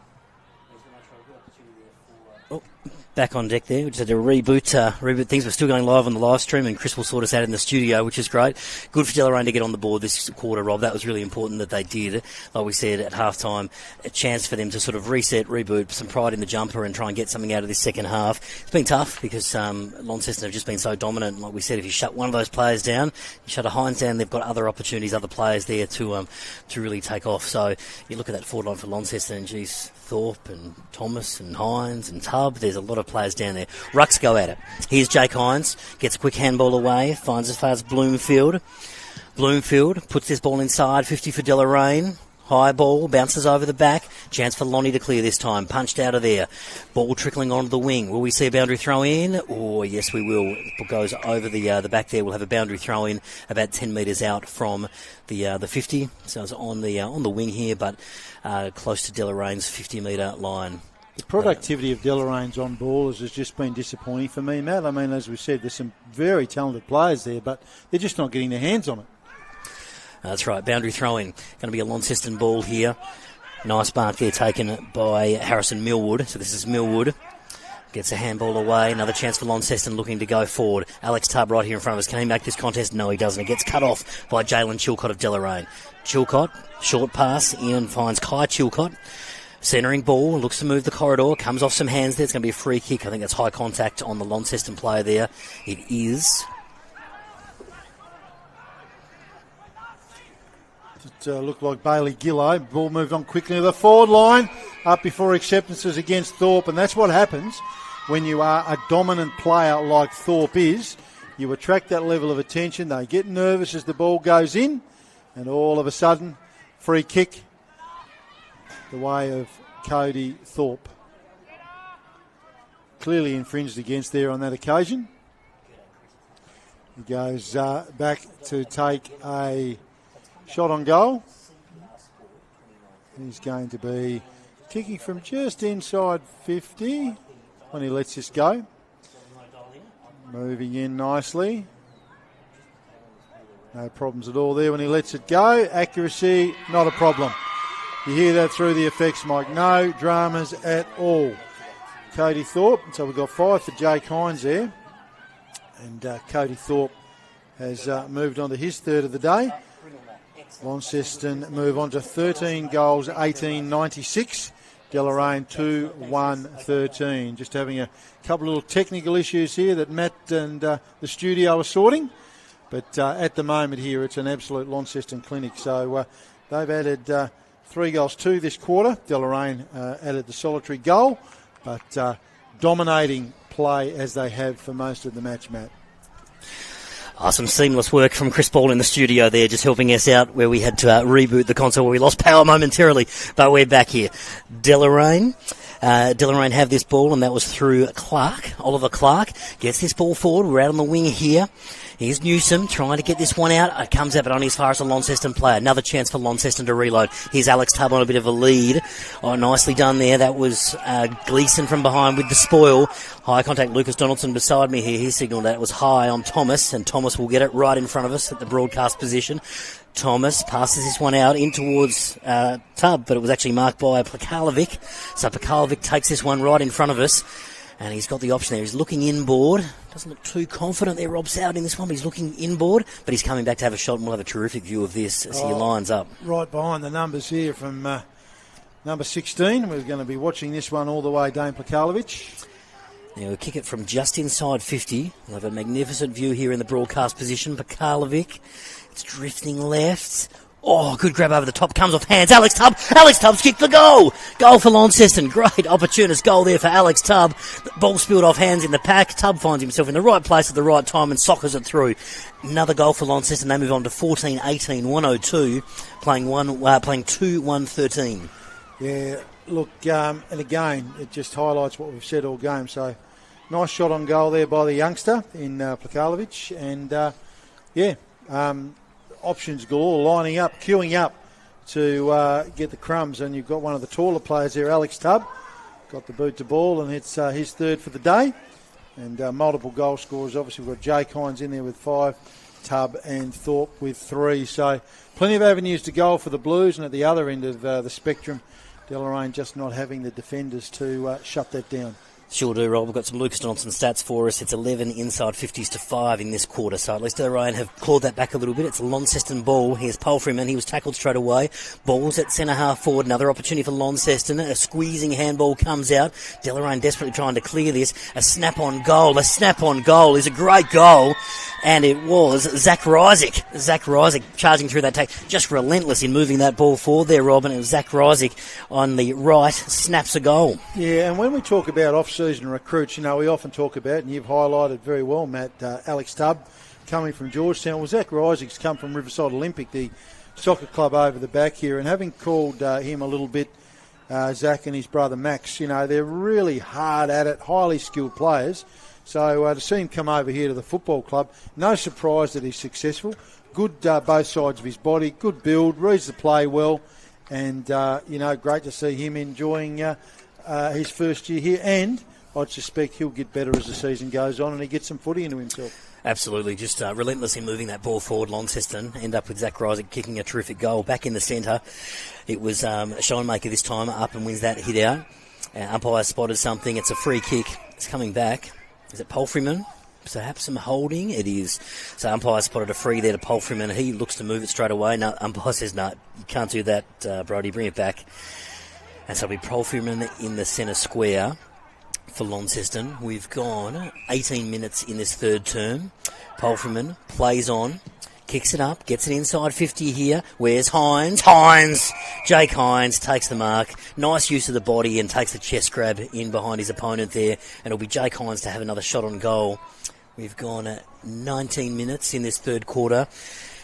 Back on deck there. We just had to reboot things. We're still going live on the live stream, and Chris will sort us out in the studio, which is great. Good for Deloraine to get on the board this quarter, Rob. That was really important that they did. Like we said at halftime, a chance for them to sort of reset, reboot, some pride in the jumper, and try and get something out of this second half. It's been tough because Launceston have just been so dominant. Like we said, if you shut one of those players down, you shut a Hines down, they've got other opportunities, other players there to really take off. So you look at that forward line for Launceston, and geez, Thorpe and Thomas and Hines and Tubb, there's a lot of players down there. Rucks go at it. Here's Jake Hines, gets a quick handball away, finds as far as Bloomfield. Bloomfield puts this ball inside, 50 for Deloraine. High ball, bounces over the back. Chance for Lonnie to clear this time. Punched out of there. Ball trickling onto the wing. Will we see a boundary throw in? Oh, yes, we will. It goes over the back there. We'll have a boundary throw in about 10 metres out from the 50. So it's on the wing here, but close to Deloraine's 50-metre line. The productivity of Deloraine's on ballers has just been disappointing for me, Matt. I mean, as we said, there's some very talented players there, but they're just not getting their hands on it. That's right, boundary throw-in. Going to be a Launceston ball here. Nice mark there taken by Harrison Millwood. So this is Millwood. Gets a handball away. Another chance for Launceston looking to go forward. Alex Tubb right here in front of us. Can he make this contest? No, he doesn't. It gets cut off by Jalen Chilcott of Deloraine. Chilcott, short pass. Ian finds Kai Chilcott. Centering ball, looks to move the corridor. Comes off some hands there. It's going to be a free kick. I think that's high contact on the Launceston player there. It is. It looked like Bailey Gillow. Ball moved on quickly to the forward line. Up before acceptances against Thorpe. And that's what happens when you are a dominant player like Thorpe is. You attract that level of attention. They get nervous as the ball goes in. And all of a sudden, free kick the way of Cody Thorpe. Clearly infringed against there on that occasion. He goes back to take a shot on goal. He's going to be kicking from just inside 50 when he lets this go. Moving in nicely. No problems at all there when he lets it go. Accuracy, not a problem. You hear that through the effects, Mike. No dramas at all. Cody Thorpe. So we've got 5 for Jake Hines there. And Cody Thorpe has moved on to his third of the day. Launceston move on to 13 goals, 18-96. Deloraine 2-1-13. Just having a couple of little technical issues here that Matt and the studio are sorting. But at the moment here, it's an absolute Launceston clinic. So they've added 3 goals, 2 this quarter. Deloraine added the solitary goal. But dominating play as they have for most of the match, Matt. Some seamless work from Chris Ball in the studio there, just helping us out where we had to reboot the console where we lost power momentarily, but we're back here. Deloraine have this ball, and that was through Clark. Oliver Clark gets this ball forward. We're out on the wing here. Here's Newsom trying to get this one out. It comes out, but only as far as a Launceston player. Another chance for Launceston to reload. Here's Alex Tubb on a bit of a lead. Oh, nicely done there. That was Gleeson from behind with the spoil. High contact, Lucas Donaldson beside me here. He signalled that it was high on Thomas, and Thomas will get it right in front of us at the broadcast position. Thomas passes this one out in towards Tubb, but it was actually marked by Plakalovic. So Plakalovic takes this one right in front of us. And he's got the option there. He's looking inboard. Doesn't look too confident there, Rob Soward, in this one, but he's looking inboard. But he's coming back to have a shot, and we'll have a terrific view of this as he lines up. Right behind the numbers here from number 16. We're going to be watching this one all the way, Dane Plakalovic. Now we'll kick it from just inside 50. We'll have a magnificent view here in the broadcast position. Plakalovic. It's drifting left. Oh, good grab over the top. Comes off hands. Alex Tubb's kicked the goal. Goal for Launceston. Great opportunist goal there for Alex Tubb. The ball spilled off hands in the pack. Tubb finds himself in the right place at the right time and soccers it through. Another goal for Launceston. They move on to 14-18, 102, playing 2-1-13. Yeah, look, and again, it just highlights what we've said all game. So, nice shot on goal there by the youngster in Plakalovic. And, options galore, lining up, queuing up to get the crumbs. And you've got one of the taller players there, Alex Tubb. Got the boot to ball, and it's his third for the day. And multiple goal scorers. Obviously, we've got Jake Hines in there with 5, Tubb and Thorpe with 3. So plenty of avenues to goal for the Blues. And at the other end of the spectrum, Deloraine just not having the defenders to shut that down. Sure do, Rob. We've got some Lucas Donaldson stats for us. It's 11 inside 50s to 5 in this quarter, so at least Deloraine have clawed that back a little bit. It's a Launceston ball. Here's Palfreyman. He was tackled straight away. Ball's at centre half forward. Another opportunity for Launceston. A squeezing handball comes out. Deloraine desperately trying to clear this. A snap-on goal. A snap-on goal is a great goal, and it was Zach Rysick. Zach Rysick charging through that take. Just relentless in moving that ball forward there, Rob, and it was Zach Rysick on the right. Snaps a goal. Yeah, and when we talk about off-season recruits, we often talk about, and you've highlighted very well, Matt, Alex Tubb coming from Georgetown. Well, Zach Rysick's come from Riverside Olympic, the soccer club over the back here, and having called him a little bit, Zach and his brother Max, they're really hard at it, highly skilled players. So to see him come over here to the football club, no surprise that he's successful. Good both sides of his body, good build, reads the play well, and, great to see him enjoying his first year here, and I'd suspect he'll get better as the season goes on and he gets some footy into himself. Absolutely, just relentless in moving that ball forward. Launceston end up with Zach Rysick kicking a terrific goal. Back in the centre, it was Schoenmaker this time up and wins that hit out. Umpire spotted something. It's a free kick. It's coming back. Is it Palfreyman? Perhaps some holding. It is. So umpire spotted a free there to Palfreyman. He looks to move it straight away. No, umpire says, no, you can't do that, Brody. Bring it back. And so it'll be Palfreyman in the centre square for Launceston. We've gone 18 minutes in this third term. Palfreyman plays on, kicks it up, gets it inside 50 here. Where's Hines? Jake Hines takes the mark. Nice use of the body and takes the chest grab in behind his opponent there. And it'll be Jake Hines to have another shot on goal. We've gone 19 minutes in this third quarter.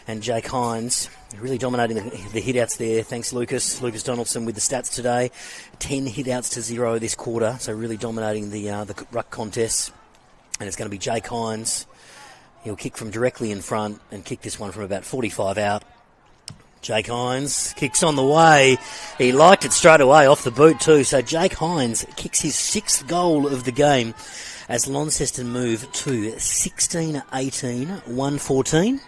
And Jake Hines really dominating the hit-outs there. Thanks, Lucas. Lucas Donaldson with the stats today. 10 hit-outs to 0 this quarter, so really dominating the ruck contests. And it's going to be Jake Hines. He'll kick from directly in front and kick this one from about 45 out. Jake Hines kicks on the way. He liked it straight away off the boot too. So Jake Hines kicks his 6th goal of the game as Launceston move to 16-18, 1-14.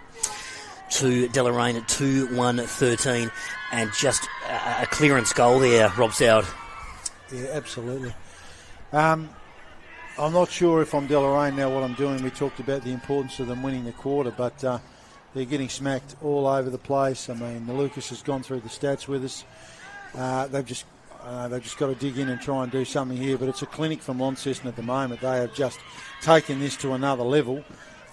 To Deloraine at 2-1-13, and just a clearance goal there, Rob Soward. Yeah, absolutely. I'm not sure if I'm Deloraine now what I'm doing. We talked about the importance of them winning the quarter, but they're getting smacked all over the place. I mean, Lucas has gone through the stats with us. They've just got to dig in and try and do something here, but it's a clinic from Launceston at the moment. They have just taken this to another level.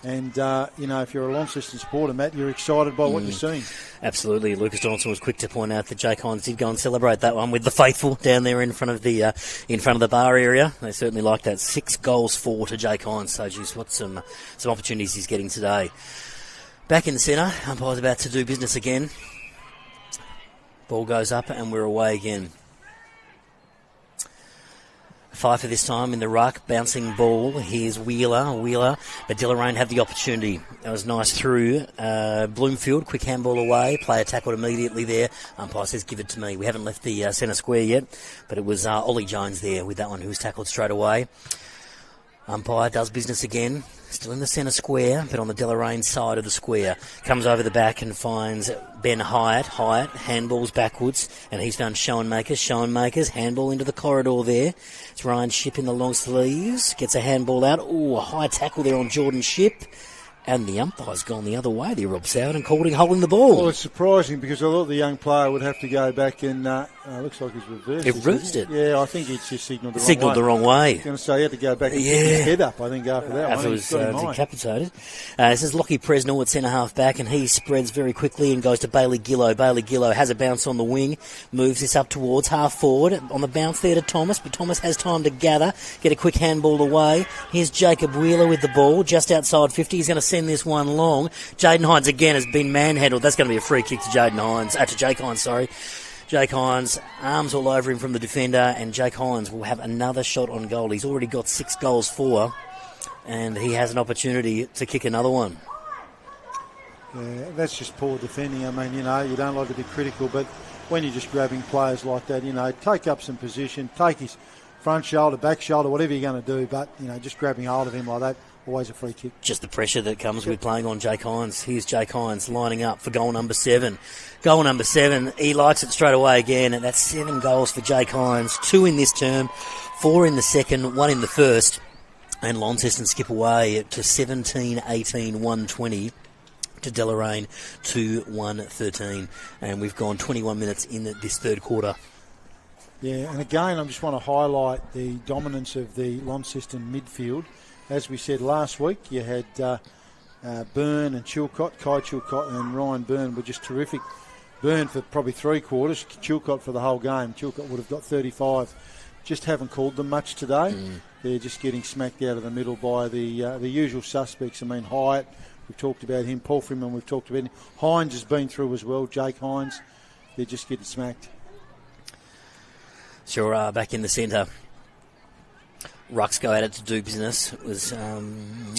And, if you're a Launceston supporter, Matt, you're excited by what you're seeing. Absolutely. Lucas Donaldson was quick to point out that Jake Hines did go and celebrate that one with the faithful down there in front of the bar area. They certainly like that. 6 goals for to Jake Hines. So, geez, what some opportunities he's getting today. Back in the centre, umpire's about to do business again. Ball goes up and we're away again. Pfeiffer this time in the ruck, bouncing ball. Here's Wheeler, but Deloraine have the opportunity. That was nice through Bloomfield, quick handball away. Player tackled immediately there. Umpire says, give it to me. We haven't left the centre square yet, but it was Ollie Jones there with that one who was tackled straight away. Umpire does business again. Still in the centre square, but on the Deloraine side of the square. Comes over the back and finds Ben Hyatt. Hyatt handballs backwards, and he's found Schoenmakers. Handball into the corridor there. It's Ryan Shipp in the long sleeves. Gets a handball out. Ooh, a high tackle there on Jordan Shipp. And the umpire's gone the other way there, Rob Soward, and called him holding the ball. Well, it's surprising because I thought the young player would have to go back and looks like he's reversed. It reversed it. Yeah, I think it's just signalled the wrong way. I was going to say he had to go back and pick his head up, I think, after that after one. It was decapitated. This is Lockie Presnell at centre-half back, and he spreads very quickly and goes to Bailey Gillow. Bailey Gillow has a bounce on the wing, moves this up towards half-forward. On the bounce there to Thomas, but Thomas has time to gather, get a quick handball away. Here's Jacob Wheeler with the ball, just outside 50. He's going to send this one long. Jaden Hines again has been manhandled. That's going to be a free kick to Jake Hines. Jake Hines, arms all over him from the defender, and Jake Hines will have another shot on goal. He's already got 6 goals for, and he has an opportunity to kick another one. Yeah, that's just poor defending. I mean, you don't like to be critical, but when you're just grabbing players like that, take up some position, take his front shoulder, back shoulder, whatever you're going to do, but, just grabbing hold of him like that, always a free kick. Just the pressure that comes with playing on Jake Hines. Here's Jake Hines lining up for goal number 7. Goal number 7, he likes it straight away again, and that's 7 goals for Jake Hines. 2 in this term, 4 in the second, 1 in the first. And Launceston skip away to 17-18, 120 to Deloraine 2-1-13. And we've gone 21 minutes in this third quarter. Yeah, and again, I just want to highlight the dominance of the Launceston midfield. As we said last week, you had Byrne and Chilcott. Kai Chilcott and Ryan Byrne were just terrific. Byrne for probably 3 quarters, Chilcott for the whole game. Chilcott would have got 35. Just haven't called them much today. They're just getting smacked out of the middle by the usual suspects. I mean, Hyatt, we've talked about him. Paul Freeman, we've talked about him. Hines has been through as well. Jake Hines, they're just getting smacked. Sure are, back in the centre. Rucks go at it to do business. It was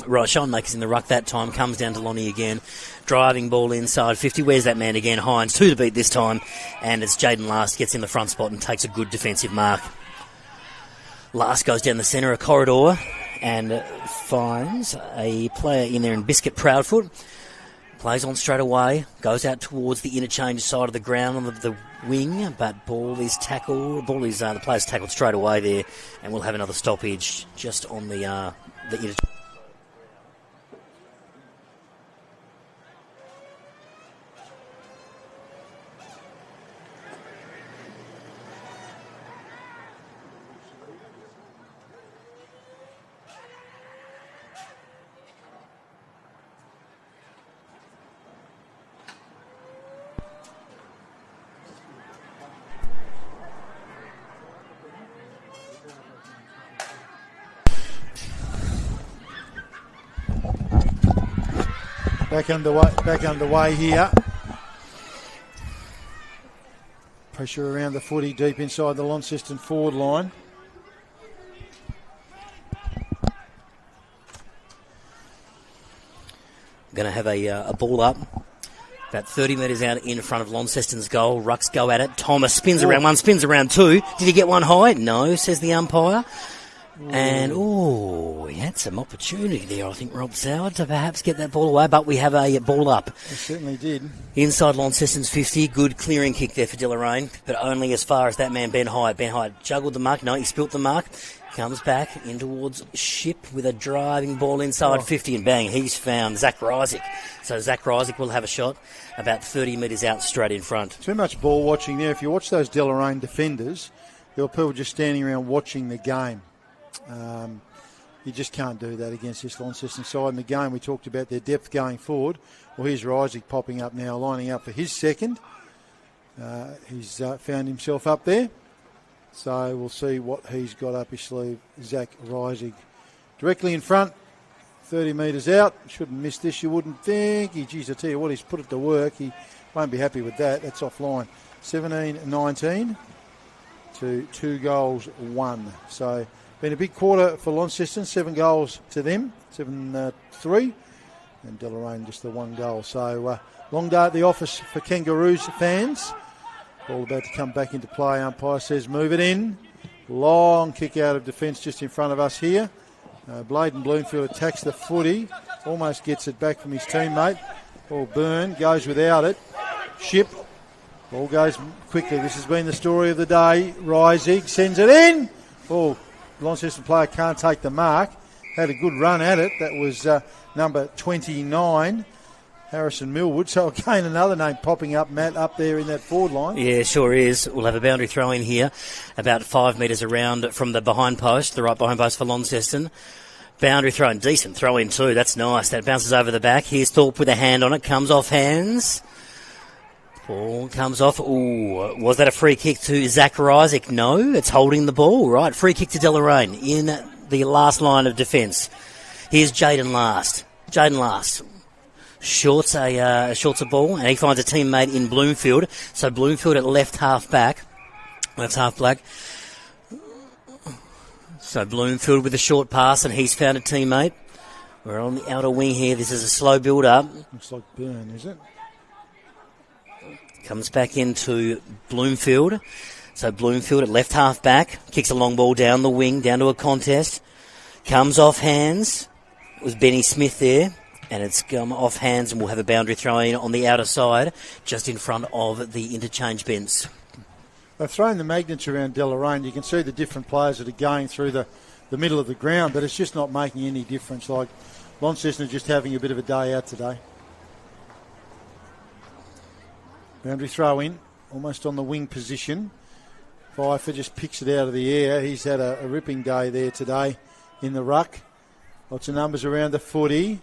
right. Sean Makers in the ruck that time. Comes down to Lonnie again. Driving ball inside 50. Where's that man again? Hines, 2 to beat this time. And it's Jaden Last gets in the front spot and takes a good defensive mark. Last goes down the centre, a corridor, and finds a player in there in Biscuit Proudfoot. Plays on straight away. Goes out towards the interchange side of the ground on the wing, but ball is tackled. The player's tackled straight away there, and we'll have another stoppage just on the interchange. Back underway here. Pressure around the footy, deep inside the Launceston forward line. Going to have a ball up. About 30 metres out in front of Launceston's goal. Rucks go at it. Thomas spins around 1, spins around 2. Did he get one high? No, says the umpire. And, he had some opportunity there, I think, Rob Sauer, to perhaps get that ball away, but we have a ball up. He certainly did. Inside Launceston's 50, good clearing kick there for Deloraine, but only as far as that man, Ben Hyatt. Ben Hyatt juggled the mark, no, he spilt the mark, comes back in towards Ship with a driving ball inside 50, and bang, he's found Zach Rysick. So Zach Rysick will have a shot about 30 metres out straight in front. Too much ball watching there. If you watch those Deloraine defenders, there were people just standing around watching the game. You just can't do that against this Launceston side. In the game, we talked about their depth going forward. Well, here's Rysick popping up now, lining up for his second. He's found himself up there. So we'll see what he's got up his sleeve. Zach Rysick directly in front, 30 metres out. Shouldn't miss this, you wouldn't think. Geez, I tell you what, he's put it to work. He won't be happy with that. That's offline. 17-19 to 2 goals, 1. So been a big quarter for Launceston, 7 goals to them, 7-3, and Deloraine just the 1 goal. So long day at the office for Kangaroos fans. Ball about to come back into play. Umpire says move it in. Long kick out of defence just in front of us here. Bladen Bloomfield attacks the footy, almost gets it back from his teammate. Paul Byrne goes without it. Ship. Ball goes quickly. This has been the story of the day. Rysick sends it in. Oh, Launceston player can't take the mark. Had a good run at it. That was number 29, Harrison Millwood. So again, another name popping up, Matt, up there in that forward line. Yeah, sure is. We'll have a boundary throw in here, about 5 metres around from the behind post, the right behind post for Launceston. Boundary throw in, decent throw in too. That's nice. That bounces over the back. Here's Thorpe with a hand on it. Comes off hands. Ball comes off. Ooh, was that a free kick to Zach Rysick? No, it's holding the ball. Right, free kick to Deloraine in the last line of defence. Here's Jaden Last. Jaden Last shorts a ball, and he finds a teammate in Bloomfield. So Bloomfield at left half back. Left half back. So Bloomfield with a short pass, and he's found a teammate. We're on the outer wing here. This is a slow build-up. Looks like Byrne, is it? Comes back into Bloomfield. So Bloomfield at left half back. Kicks a long ball down the wing, down to a contest. Comes off hands. was Benny Smith there. And it's come off hands, and we'll have a boundary throw in on the outer side, just in front of the interchange bench. They've thrown the magnets around Deloraine. You can see the different players that are going through the middle of the ground, but it's just not making any difference. Like Launceston are just having a bit of a day out today. Boundary throw in, almost on the wing position. Pfeiffer just picks it out of the air. He's had a ripping day there today in the ruck. Lots of numbers around the footy.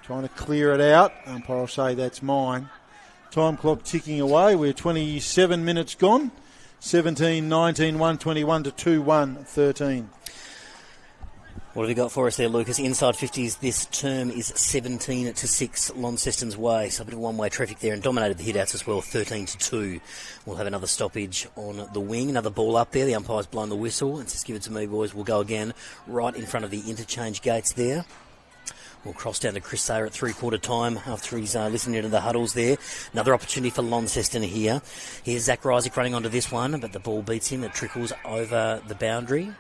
Trying to clear it out. Umpire will say that's mine. Time clock ticking away. We're 27 minutes gone. 17, 19, 121 to 2, 1, 13. What have you got for us there, Lucas? Inside 50s this term is 17 to 6 Launceston's way. So a bit of one-way traffic there, and dominated the hit-outs as well, 13 to 2. We'll have another stoppage on the wing. Another ball up there. The umpire's blown the whistle. And just give it to me, boys. We'll go again right in front of the interchange gates there. We'll cross down to Chris Sayer at three-quarter time after he's listening to the huddles there. Another opportunity for Launceston here. Here's Zach Reisig running onto this one, but the ball beats him. It trickles over the boundary.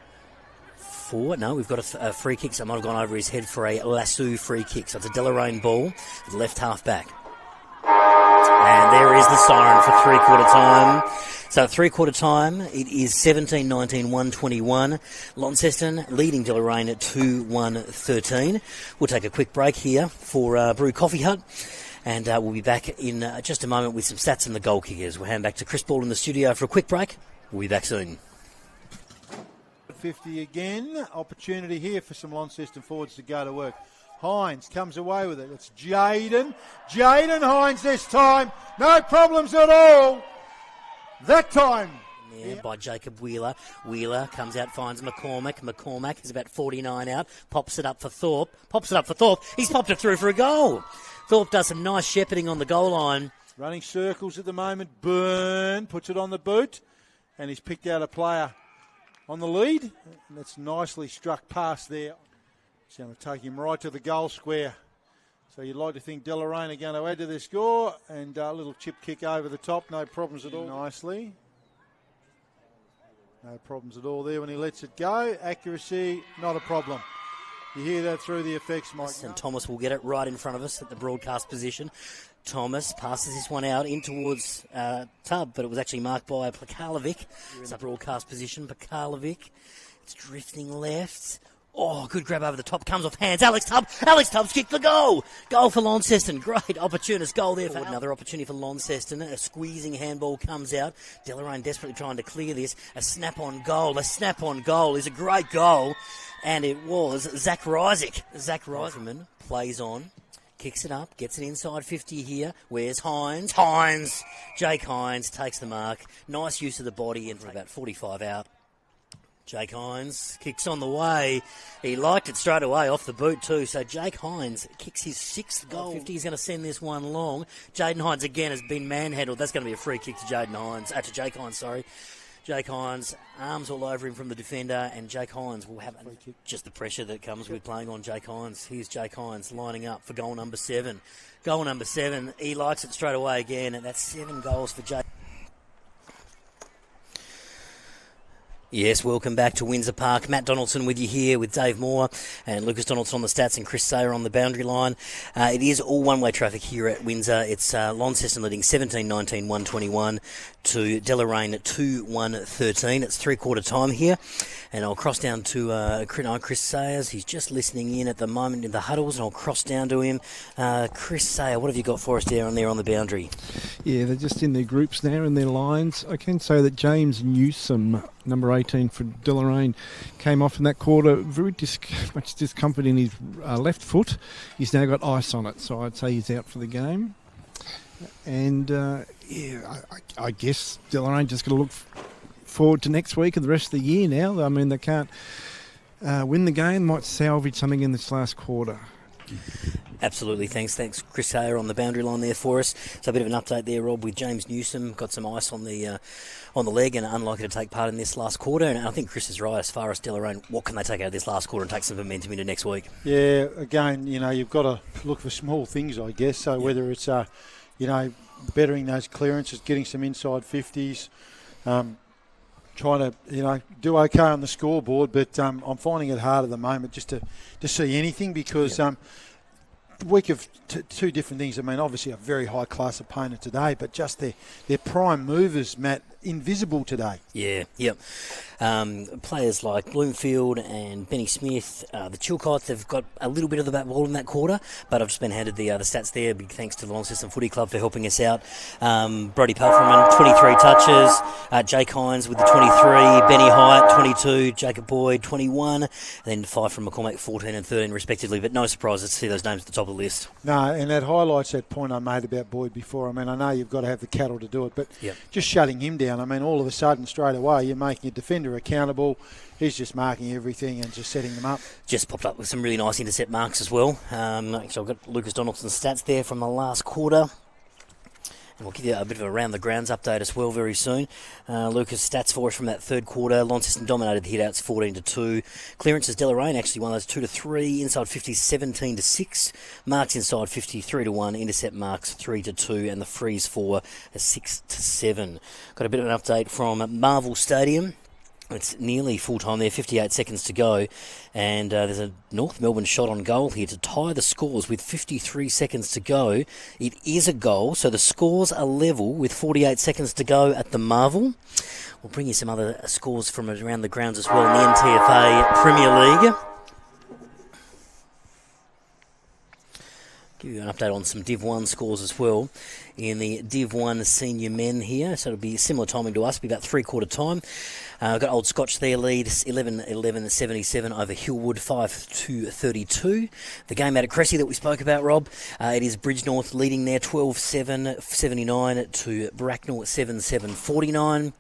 No, we've got a free kick. So I might have gone over his head for a lasso free kick. So it's a Deloraine ball, left half back. And there is the siren for three-quarter time. So three-quarter time, it is 17-19, 121. Launceston leading Deloraine at 2-1-13. We'll take a quick break here for Brew Coffee Hut. And we'll be back in just a moment with some stats and the goal kickers. We'll hand back to Chris Ball in the studio for a quick break. We'll be back soon. 50 again. Opportunity here for some Launceston forwards to go to work. Hines comes away with it. It's Jaden. Jaden Hines this time. No problems at all. That time. Yeah, by Jacob Wheeler. Wheeler comes out, finds McCormack. McCormack is about 49 out. Pops it up for Thorpe. He's popped it through for a goal. Thorpe does some nice shepherding on the goal line. Running circles at the moment. Burn puts it on the boot. And he's picked out a player on the lead. And that's nicely struck past there. It's going to take him right to the goal square. So you'd like to think Deloraine are going to add to their score. And a little chip kick over the top. No problems at all. Nicely. No problems at all there when he lets it go. Accuracy, not a problem. You hear that through the effects, Mike. And Thomas will get it right in front of us at the broadcast position. Thomas passes this one out in towards Tubb, but it was actually marked by Pakalovic. It's a broadcast position. Pakalovic. It's drifting left. Oh, good grab over the top. Comes off hands. Alex Tubbs kicked the goal. Goal for Launceston. Great opportunist goal there. Another opportunity for Launceston. A squeezing handball comes out. Deloraine desperately trying to clear this. A snap-on goal. A snap-on goal is a great goal. And it was Zach Reisig. Zach Reisman plays on. Kicks it up. Gets it inside 50 here. Where's Hines? Jake Hines takes the mark. Nice use of the body and for about 45 out. Jake Hines kicks on the way. He liked it straight away off the boot too. So Jake Hines kicks his sixth goal. 50. He's going to send this one long. Jaden Hines again has been manhandled. That's going to be a free kick to Jake Hines, sorry. Jake Hines, arms all over him from the defender, and Jake Hines will have just the pressure that comes with playing on Jake Hines. Here's Jake Hines lining up for goal number 7. Goal number 7, he likes it straight away again, and that's 7 goals for Jake. Yes, welcome back to Windsor Park. Matt Donaldson with you here with Dave Moore and Lucas Donaldson on the stats and Chris Sayer on the boundary line. It is all one-way traffic here at Windsor. It's Launceston leading 17-19, 121 to Deloraine 2-1-13. It's three-quarter time here. And I'll cross down to Chris Sayers. He's just listening in at the moment in the huddles, and I'll cross down to him. Chris Sayer, what have you got for us down there on the boundary? Yeah, they're just in their groups now, in their lines. I can say that James Newsom, number 18 for Deloraine, came off in that quarter. Very much discomfort in his left foot. He's now got ice on it, so I'd say he's out for the game. And, I guess Deloraine just got to look forward to next week and the rest of the year now. I mean, they can't win the game, might salvage something in this last quarter. Absolutely, thanks Chris Sayer on the boundary line there for us. So a bit of an update there, Rob, with James Newsom. Got some ice on the leg and unlikely to take part in this last quarter. And I think Chris is right as far as Deloraine. What can they take out of this last quarter and take some momentum into next week? Yeah, again, you've got to look for small things, I guess. So whether it's, bettering those clearances, getting some inside 50s, trying to, do okay on the scoreboard, but I'm finding it hard at the moment just to see anything because the week of two different things. I mean, obviously a very high-class opponent today, but just their prime movers, Matt, invisible today. Yeah, yep. Players like Bloomfield and Benny Smith, the Chilcots have got a little bit of the bat ball in that quarter, but I've just been handed the stats there. Big thanks to the Launceston Footy Club for helping us out. Brody Pelfreman, 23 touches. Jake Hines with the 23. Benny Hyatt, 22. Jacob Boyd, 21. And then 5 from McCormack, 14 and 13 respectively. But no surprise to see those names at the top of the list. No, and that highlights that point I made about Boyd before. I mean, I know you've got to have the cattle to do it, but just shutting him down, I mean, all of a sudden, straight away, you're making a defender accountable. He's just marking everything and just setting them up. Just popped up with some really nice intercept marks as well. Actually, I've got Lucas Donaldson's stats there from the last quarter. And we'll give you a bit of a around the grounds update as well very soon. Lucas' stats for us from that third quarter. Launceston dominated the hitouts 14-2. Clearances, Deloraine actually won those 2-3. Inside 50, 17-6. Marks inside 50, 3-1. Intercept marks 3-2. And the freeze for 6-7. Got a bit of an update from Marvel Stadium. It's nearly full time there, 58 seconds to go. And there's a North Melbourne shot on goal here to tie the scores with 53 seconds to go. It is a goal, so the scores are level with 48 seconds to go at the Marvel. We'll bring you some other scores from around the grounds as well in the NTFA Premier League. Give you an update on some Div 1 scores as well in the Div 1 senior men here. So it'll be similar timing to us, be about three-quarter time. Got Old Scotch there, lead 11-11-77 over Hillwood, 5-32. The game out at Cressy that we spoke about, Rob, it is Bridge North leading there, 12-7-79 to Bracknell, 7-7-49.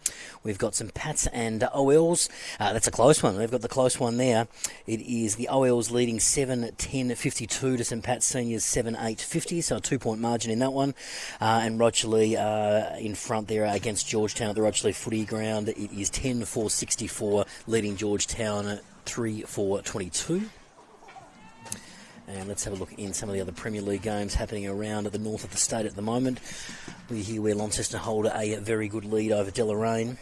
We've got some Pats and OLs. That's a close one. They've got the close one there. It is the OLs leading 7-10-52 to St Pat's Seniors, 7-8-50, so a 2-point margin in that one. And Rocherley in front there against Georgetown at the Rocherley footy ground. It is 10-4-64, leading Georgetown 3-4-22. And let's have a look in some of the other Premier League games happening around the north of the state at the moment. We hear where Launceston hold a very good lead over Deloraine.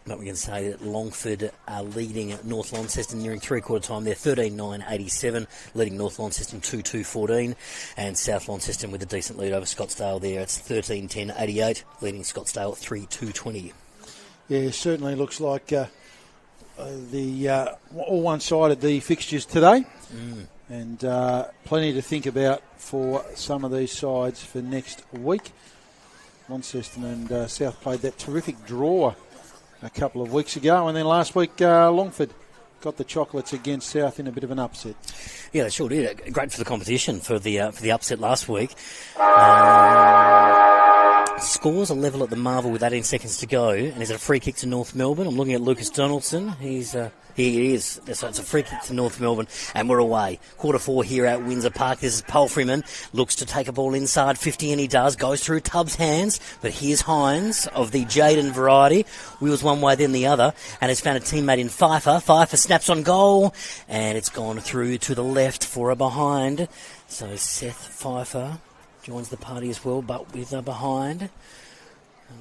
But we can say that Longford are leading North Launceston nearing three-quarter time there, 13-9-87, leading North Launceston 2-2-14. And South Launceston with a decent lead over Scottsdale there. It's 13-10-88, leading Scottsdale 3-2-20. Yeah, certainly looks like all one-sided, the fixtures today. And plenty to think about for some of these sides for next week. Launceston and South played that terrific draw a couple of weeks ago, and then last week Longford got the chocolates against South in a bit of an upset. Yeah, they sure did. Great for the competition for the upset last week. Scores are level at the Marvel with 18 seconds to go, and is it a free kick to North Melbourne? I'm looking at Lucas Donaldson. He is. So it's a free kick to North Melbourne, and we're away. Quarter 4 here at Windsor Park. This is Pelfreman. Looks to take a ball inside 50, and he does. Goes through Tubbs' hands, but here's Hines of the Jaden variety. Wheels one way, then the other, and has found a teammate in Pfeiffer. Pfeiffer snaps on goal, and it's gone through to the left for a behind. So Seth Pfeiffer joins the party as well, but with a behind.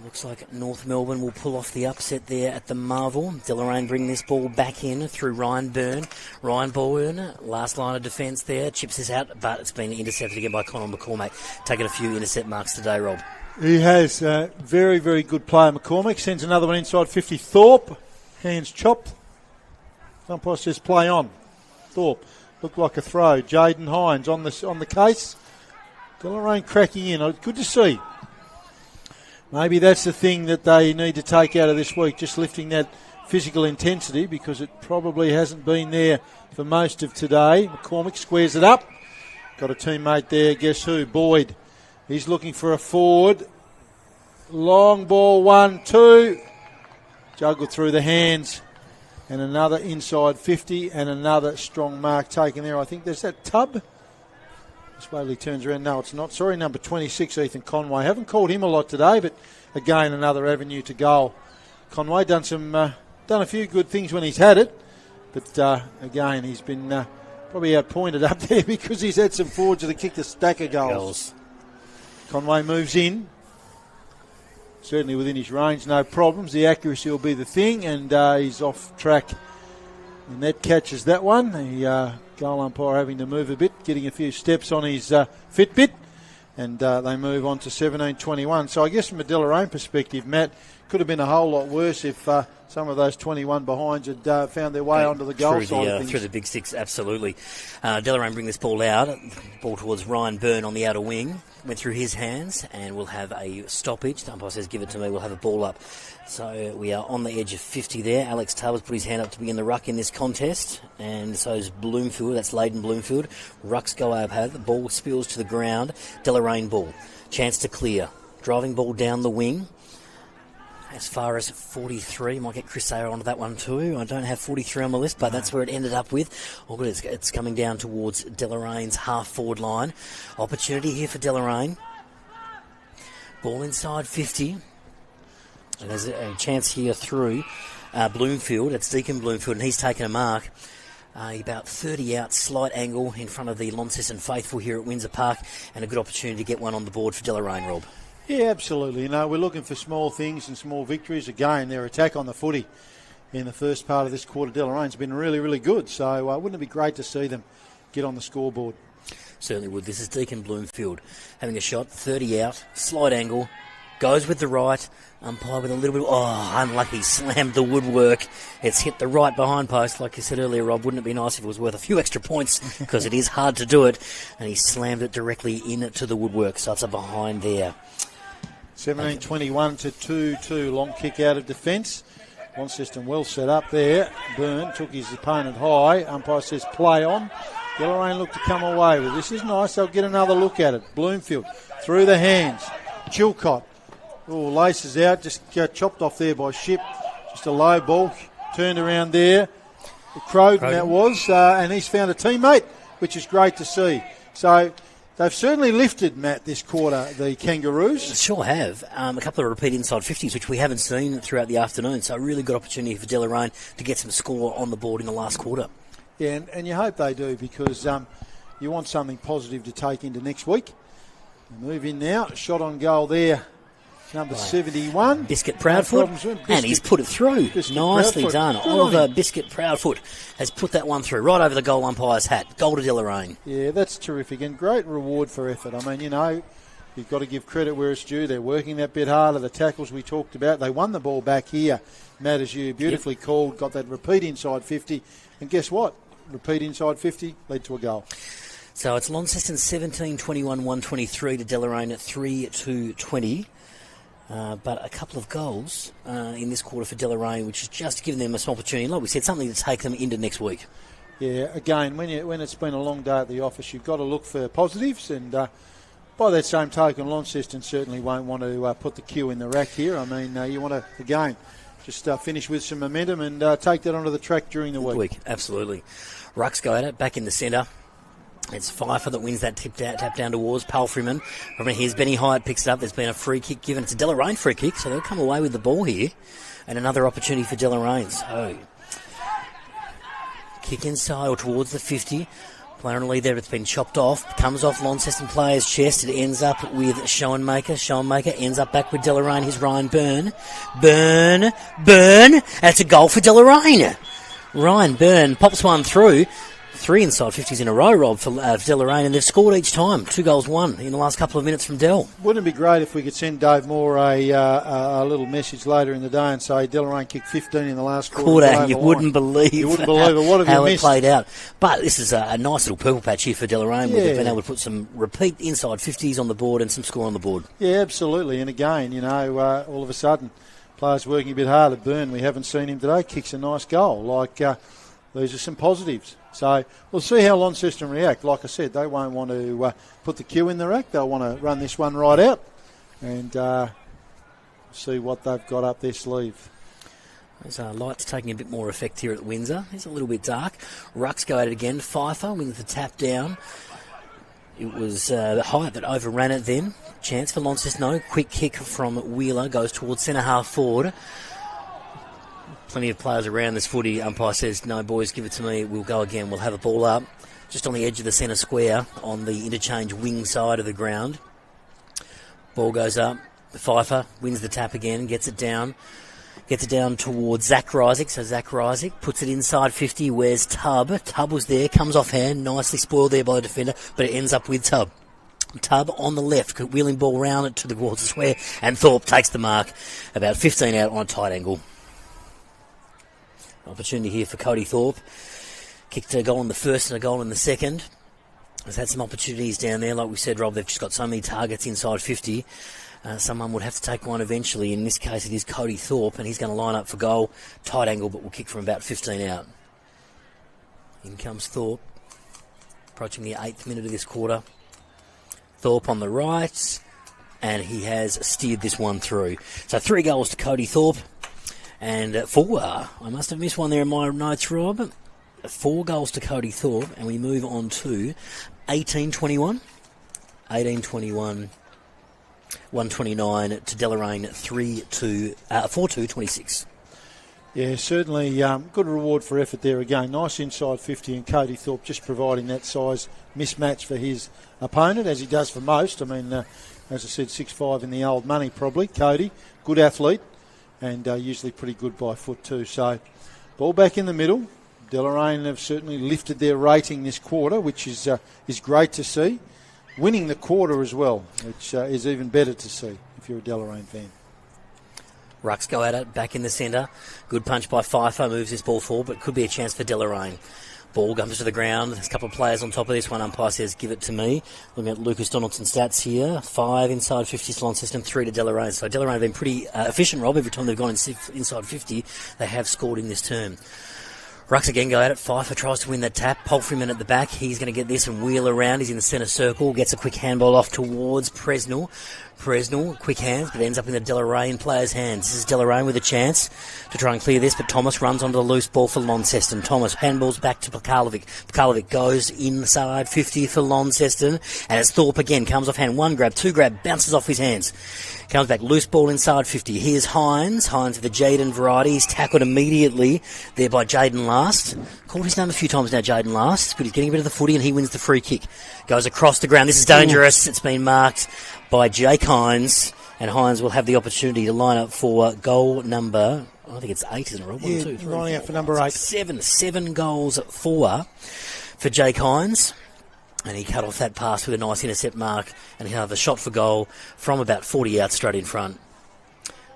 Looks like North Melbourne will pull off the upset there at the Marvel. Deloraine bring this ball back in through Ryan Byrne. Ryan Byrne, last line of defence there, chips this out, but it's been intercepted again by Conor McCormack. Taking a few intercept marks today, Rob. He has. Very, very good player, McCormack. Sends another one inside 50. Thorpe, hands chopped. Umpire says play on. Thorpe, looked like a throw. Jaden Hines on the case. Deloraine cracking in. Good to see. Maybe that's the thing that they need to take out of this week, just lifting that physical intensity, because it probably hasn't been there for most of today. McCormack squares it up. Got a teammate there, guess who? Boyd. He's looking for a forward. Long ball, 1-2. Juggled through the hands. And another inside 50, and another strong mark taken there. I think there's that Tub. Swaley turns around. No, it's not. Sorry, number 26, Ethan Conway. Haven't called him a lot today, but again, another avenue to goal. Conway done a few good things when he's had it, but again, he's been probably outpointed up there because he's had some forwards that have kicked a stack of goals. Conway moves in. certainly within his range, no problems. The accuracy will be the thing, and he's off track. The net catches that one. The goal umpire having to move a bit, getting a few steps on his Fitbit, and they move on to 17-21. So I guess from a Deloraine perspective, Matt, could have been a whole lot worse if some of those 21 behinds had found their way onto the goal side of things. Through the big six, absolutely. Deloraine bring this ball out. Ball towards Ryan Byrne on the outer wing. Went through his hands, and we'll have a stoppage. The umpire says, give it to me, we'll have a ball up. So we are on the edge of 50 there. Alex Taylor's put his hand up to be in the ruck in this contest, and so is Bloomfield. That's Leighton Bloomfield. Rucks go up, the ball spills to the ground. Deloraine ball. Chance to clear. Driving ball down the wing. As far as 43, might get Chris Sayer onto that one too. I don't have 43 on the list, but that's where it ended up with. Oh, good, it's coming down towards Delaraine's half-forward line. Opportunity here for Deloraine. Ball inside 50. And there's a chance here through Bloomfield. It's Deacon Bloomfield, and he's taken a mark. About 30 out, slight angle in front of the Launceston faithful here at Windsor Park, and a good opportunity to get one on the board for Deloraine, Rob. Yeah, absolutely. You know, we're looking for small things and small victories. Again, their attack on the footy in the first part of this quarter, Deloraine's been really, really good. So wouldn't it be great to see them get on the scoreboard? Certainly would. This is Deacon Bloomfield having a shot, 30 out, slight angle, goes with the right, umpire with a little bit, unlucky, slammed the woodwork. It's hit the right behind post, like you said earlier, Rob. Wouldn't it be nice if it was worth a few extra points, because it is hard to do it, and he slammed it directly into the woodwork, so it's a behind there. 17-21 to 2-2, long kick out of defence. Launceston well set up there. Byrne took his opponent high. Umpire says play on. Deloraine looked to come away with this. Is nice. They'll get another look at it. Bloomfield through the hands. Chilcott. Oh, laces out. Just chopped off there by Ship. Just a low ball. Turned around there. Croden that was. And he's found a teammate, which is great to see. So they've certainly lifted, Matt, this quarter, the Kangaroos. Sure have. A couple of repeat inside 50s, which we haven't seen throughout the afternoon. So a really good opportunity for Deloraine to get some score on the board in the last quarter. Yeah, and you hope they do, because you want something positive to take into next week. Move in now. Shot on goal there. Number 71. Biscuit Proudfoot. And he's put it through. Nicely Proudfoot. done. Oliver Biscuit Proudfoot has put that one through, right over the goal umpire's hat. Goal to Deloraine. Yeah, that's terrific, and great reward for effort. I mean, you know, you've got to give credit where it's due. They're working that bit harder. The tackles we talked about, they won the ball back here. Matt, as you beautifully called, got that repeat inside 50. And guess what? Repeat inside 50 led to a goal. So it's Launceston 17-21-123 to Deloraine at 3-2-20. But a couple of goals in this quarter for Deloraine, which has just given them a small opportunity. Like we said, something to take them into next week. Yeah, again, when it's been a long day at the office, you've got to look for positives. And by that same token, Launceston certainly won't want to put the cue in the rack here. I mean, you want to, again, just finish with some momentum and take that onto the track during the week. Absolutely. Rucks go at it, back in the centre. It's Pfeiffer that wins that tap down towards Palfreyman. Here's Benny Hyatt, picks it up. There's been a free kick given. It's a Deloraine free kick, so they'll come away with the ball here. And another opportunity for Deloraine. So, kick inside or towards the 50. Player on the lead there, it's been chopped off. Comes off Launceston player's chest. It ends up with Schoenmaker. Schoenmaker ends up back with Deloraine. Here's Ryan Byrne. Byrne. That's a goal for Deloraine. Ryan Byrne pops one through. 3 inside 50s in a row, Rob, for Deloraine, and they've scored each time. 2 goals, 1 in the last couple of minutes from Del. Wouldn't it be great if we could send Dave Moore a little message later in the day and say Deloraine kicked 15 in the last quarter? You wouldn't believe it. What have how you it missed? played out. But this is a nice little purple patch here for Deloraine, where Yeah. they've been able to put some repeat inside 50s on the board and some score on the board. Yeah, absolutely. And again, you know, all of a sudden, players working a bit hard at Byrne. We haven't seen him today. Kicks a nice goal. These are some positives. So we'll see how Launceston react. Like I said, they won't want to put the cue in the rack. They'll want to run this one right out and see what they've got up their sleeve. There's lights taking a bit more effect here at Windsor. It's a little bit dark. Rucks go at it again. Pfeiffer wins the tap down. It was the Hyatt that overran it then. Chance for Launceston. No. Quick kick from Wheeler goes towards centre half forward. Plenty of players around this footy. Umpire says, no, boys, give it to me. We'll go again. We'll have a ball up just on the edge of the centre square on the interchange wing side of the ground. Ball goes up. Pfeiffer wins the tap again, gets it down towards Zach Reisig. So Zach Reisig puts it inside 50. Where's Tubb? Tubb was there, comes off hand, nicely spoiled there by the defender, but it ends up with Tubb. Tubb on the left, wheeling ball round it towards the square, and Thorpe takes the mark about 15 out on a tight angle. Opportunity here for Cody Thorpe. Kicked a goal in the first and a goal in the second. Has had some opportunities down there. Like we said, Rob, they've just got so many targets inside 50. Someone would have to take one eventually. In this case, it is Cody Thorpe, and he's going to line up for goal. Tight angle, but will kick from about 15 out. In comes Thorpe, approaching the 8th minute of this quarter. Thorpe on the right, and he has steered this one through. So 3 goals to Cody Thorpe, and 4. I must have missed one there in my notes, Rob. 4 goals to Cody Thorpe, and we move on to 18-21. 18-21. 129 to Deloraine, 4-2-26. Yeah, certainly good reward for effort there again. Nice inside 50, and Cody Thorpe just providing that size mismatch for his opponent, as he does for most. I mean, as I said, 6'5" in the old money probably. Cody, good athlete, and usually pretty good by foot too. So, ball back in the middle. Deloraine have certainly lifted their rating this quarter, which is great to see. Winning the quarter as well, which is even better to see if you're a Deloraine fan. Rucks go at it, back in the centre. Good punch by Pfeiffer, moves this ball forward, but could be a chance for Deloraine. Ball comes to the ground. There's a couple of players on top of this one. Umpire says, give it to me. Looking at Lucas Donaldson's stats here. 5 inside 50 to Launceston, 3 to Deloraine. So Deloraine have been pretty efficient, Rob. Every time they've gone inside 50, they have scored in this term. Rucks again go at it. Pfeiffer tries to win that tap. Palfreyman at the back. He's going to get this and wheel around. He's in the centre circle. Gets a quick handball off towards Presnell. Presnell, quick hands, but ends up in the Deloraine player's hands. This is Deloraine with a chance to try and clear this, but Thomas runs onto the loose ball for Launceston. Thomas handballs back to Pekalovic. Pekalovic goes inside 50 for Launceston, and it's Thorpe again. Comes off hand. 1 grab, 2 grab, bounces off his hands. Comes back, loose ball inside 50. Here's Hines. Hines with the Jaden variety. He's tackled immediately there by Jaden Last. Called his name a few times now, Jaden Last. But he's getting a bit of the footy, and he wins the free kick. Goes across the ground. This is dangerous. It's been marked by Jake Hines, and Hines will have the opportunity to line up for goal number, I think it's 8, isn't it, Rob? 1, 2, 3, lining up for number 8. 7 goals for Jake Hines. And he cut off that pass with a nice intercept mark, and he'll have a shot for goal from about 40 out straight in front.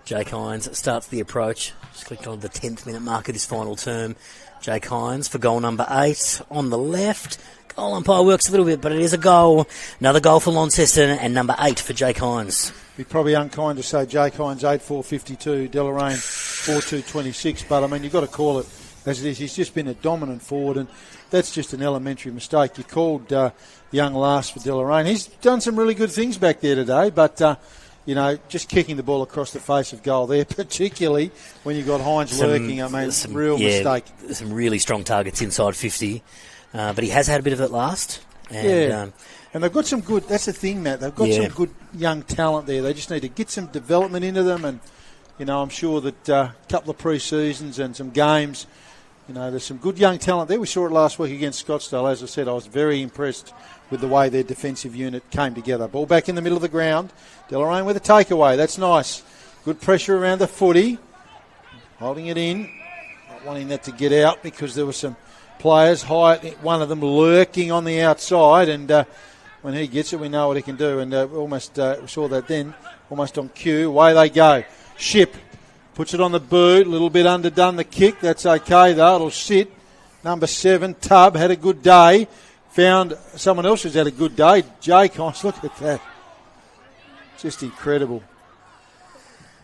Jake Hines starts the approach. Just clicked on the 10th minute mark of this final term. Jake Hines for goal number 8 on the left. Goal umpire works a little bit, but it is a goal. Another goal for Launceston, and number 8 for Jake Hines. Be probably unkind to say Jake Hines 8-4-52, Deloraine 4-2-26, but I mean, you've got to call it as it is. He's just been a dominant forward, and that's just an elementary mistake. You called young Last for Deloraine. He's done some really good things back there today, but just kicking the ball across the face of goal there, particularly when you got Hines lurking. I mean, real mistake. Some really strong targets inside 50. But he has had a bit of it last. And, and they've got some good, that's the thing, Matt, they've got some good young talent there. They just need to get some development into them, and, I'm sure that a couple of pre-seasons and some games, there's some good young talent there. We saw it last week against Scottsdale. As I said, I was very impressed with the way their defensive unit came together. Ball back in the middle of the ground. Deloraine with a takeaway. That's nice. Good pressure around the footy. Holding it in. Not wanting that to get out because there were some players, one of them lurking on the outside, and when he gets it, we know what he can do, and we saw that then, almost on cue. Away they go. Ship puts it on the boot, a little bit underdone the kick. That's okay, though. It'll sit. Number 7, Tubb, had a good day. Found someone else who's had a good day. Jake Hines, look at that. Just incredible.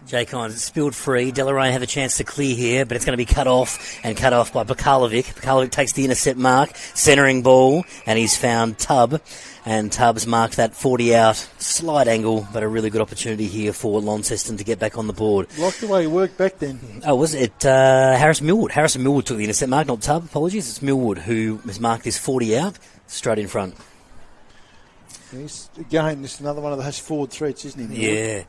Jake Hines spilled free. Deloraine have a chance to clear here, but it's going to be cut off by Pekalovic. Pekalovic takes the intercept mark, centering ball, and he's found Tubb. And Tubbs marked that 40 out, slight angle, but a really good opportunity here for Launceston to get back on the board. Like the way he worked back then. Oh, was it Harrison Millwood? Harrison Millwood took the intercept mark, not Tubb, apologies. It's Millwood who has marked this 40 out, straight in front. Again, this is another one of those forward threats, isn't he? Millwood? Yeah.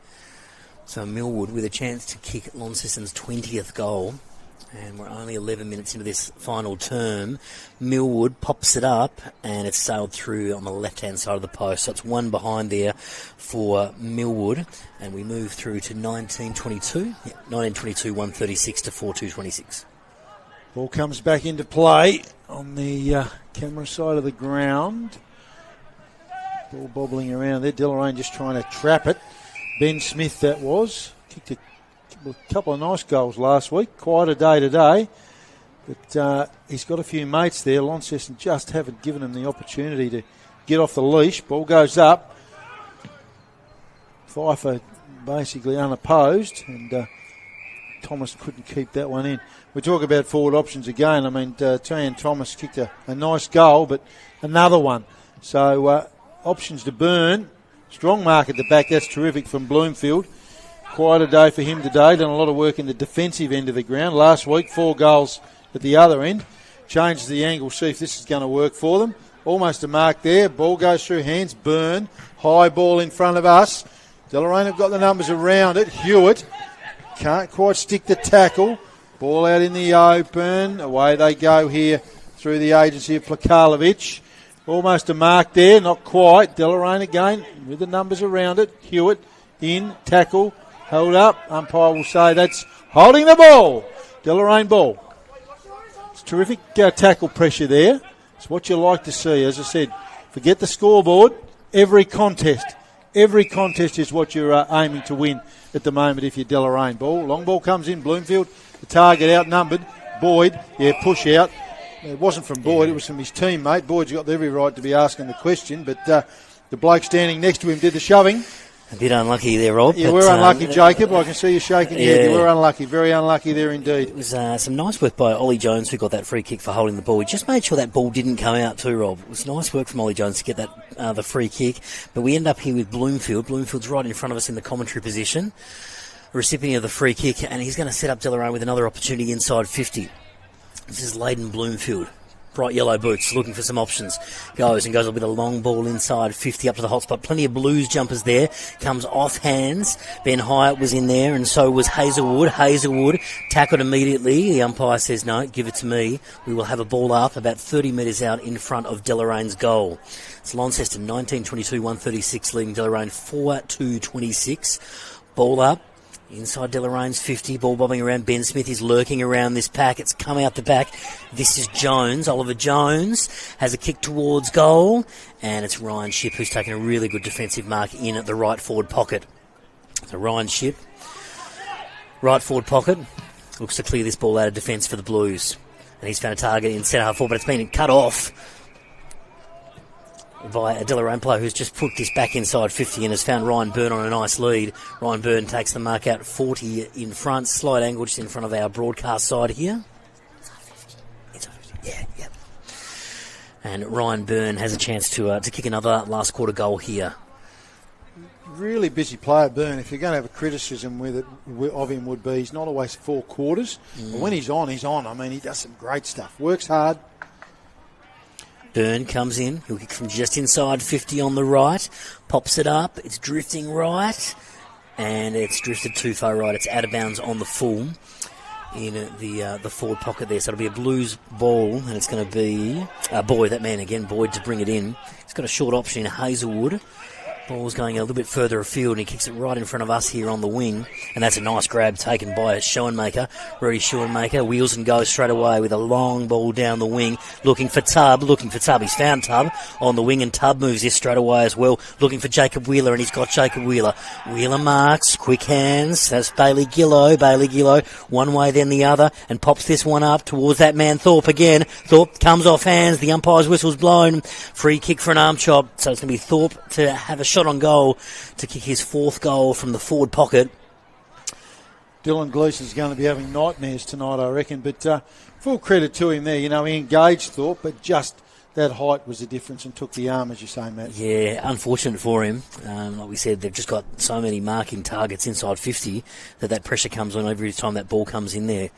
So Millwood with a chance to kick Launceston's 20th goal. And we're only 11 minutes into this final term. Millwood pops it up, and it's sailed through on the left-hand side of the post. So it's one behind there for Millwood. And we move through to 1922. Yeah, 1922, 136 to 4226. Ball comes back into play on the camera side of the ground. Ball bobbling around there. Deloraine just trying to trap it. Ben Smith, that was. Kicked a couple of nice goals last week. Quite a day today. But he's got a few mates there. Launceston just haven't given him the opportunity to get off the leash. Ball goes up. Pfeiffer basically unopposed. And Thomas couldn't keep that one in. We talk about forward options again. I mean, Tian Thomas kicked a nice goal, but another one. So options to burn. Strong mark at the back. That's terrific from Bloomfield. Quite a day for him today. Done a lot of work in the defensive end of the ground. Last week, 4 goals at the other end. Changes the angle. See if this is going to work for them. Almost a mark there. Ball goes through hands. Burn. High ball in front of us. Deloraine have got the numbers around it. Hewitt can't quite stick the tackle. Ball out in the open. Away they go here through the agency of Plakalovic. Almost a mark there. Not quite. Deloraine again with the numbers around it. Hewitt in. Tackle. Held up. Umpire will say that's holding the ball. Deloraine ball. It's terrific tackle pressure there. It's what you like to see. As I said, forget the scoreboard. Every contest is what you're aiming to win at the moment if you're Deloraine. Ball. Long ball comes in. Bloomfield. The target outnumbered. Boyd. Push out. It wasn't from Boyd. It was from his teammate. Boyd's got every right to be asking the question, but the bloke standing next to him did the shoving. A bit unlucky there, Rob. You were unlucky, Jacob. I can see you shaking your head. You were unlucky. Very unlucky there indeed. It was some nice work by Ollie Jones, who got that free kick for holding the ball. He just made sure that ball didn't come out too, Rob. It was nice work from Ollie Jones to get that the free kick. But we end up here with Bloomfield. Bloomfield's right in front of us in the commentary position. Recipient of the free kick, and he's going to set up Deloraine with another opportunity inside 50. This is Leighton Bloomfield. Bright yellow boots, looking for some options. Goes a bit of long ball inside 50 up to the hot spot. Plenty of Blues jumpers there. Comes off hands. Ben Hyatt was in there, and so was Hazelwood. Hazelwood tackled immediately. The umpire says, no, give it to me. We will have a ball up about 30 metres out in front of Deloraine's goal. It's Launceston 19-22-136 leading Deloraine 4-2-26. Ball up. Inside Deloraine's 50, ball bobbing around. Ben Smith is lurking around this pack. It's come out the back. This is Jones. Oliver Jones has a kick towards goal. And it's Ryan Shipp who's taken a really good defensive mark in at the right forward pocket. So Ryan Shipp, right forward pocket, looks to clear this ball out of defence for the Blues. And he's found a target in centre half forward, but it's been cut off by a Deloraine player who's just put this back inside 50 and has found Ryan Byrne on a nice lead. Ryan Byrne takes the mark out 40 in front. Slight angle just in front of our broadcast side here. Inside 50. Yeah. And Ryan Byrne has a chance to kick another last quarter goal here. Really busy player, Byrne. If you're going to have a criticism of him would be he's not always 4 quarters. But when he's on, he's on. I mean, he does some great stuff. Works hard. Byrne comes in. He'll kick from just inside 50 on the right. Pops it up. It's drifting right. And it's drifted too far right. It's out of bounds on the full in the forward pocket there. So it'll be a Blues ball. And it's going to be Boyd, that man again, Boyd to bring it in. He's got a short option in Hazelwood. Ball's going a little bit further afield, and he kicks it right in front of us here on the wing. And that's a nice grab taken by Schoenmaker. Rudy Schoenmaker wheels and goes straight away with a long ball down the wing. Looking for Tubb. He's found Tubb on the wing, and Tubb moves this straight away as well. Looking for Jacob Wheeler, and he's got Jacob Wheeler. Wheeler marks, quick hands. That's Bailey Gillow, one way then the other, and pops this one up towards that man Thorpe again. Thorpe comes off hands. The umpire's whistle's blown. Free kick for an arm chop. So it's going to be Thorpe to have a shot on goal to kick his 4th goal from the forward pocket. Dylan Gleeson's going to be having nightmares tonight, I reckon. But full credit to him there. You know, he engaged Thorpe, but just that height was the difference and took the arm, as you say, Matt. Yeah, unfortunate for him. Like we said, they've just got so many marking targets inside 50 that pressure comes on every time that ball comes in there.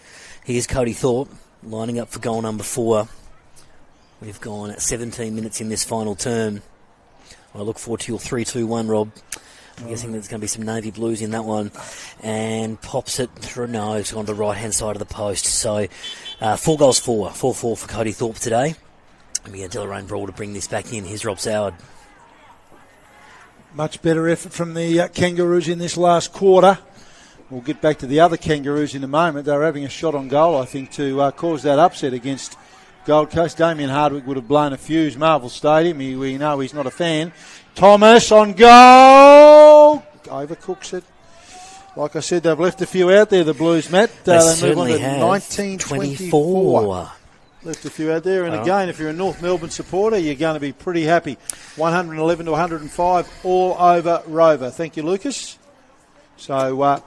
Here's Cody Thorpe lining up for goal number 4. We've gone 17 minutes in this final term. I look forward to your 3-2-1, Rob. I'm guessing there's going to be some navy blues in that one. And pops it through. No, it's on the right-hand side of the post. So 4 goals 4 for Cody Thorpe today. And we get Deloraine Brawl to bring this back in. Here's Rob Soward. Much better effort from the Kangaroos in this last quarter. We'll get back to the other Kangaroos in a moment. They're having a shot on goal, I think, to cause that upset against Gold Coast. Damien Hardwick would have blown a fuse. Marvel Stadium, we know he's not a fan. Thomas on goal. Overcooks it. Like I said, they've left a few out there, the Blues, Matt. They move on certainly to have. 1924. Left a few out there. And again, if you're a North Melbourne supporter, you're going to be pretty happy. 111 to 105 all over Rover. Thank you, Lucas. So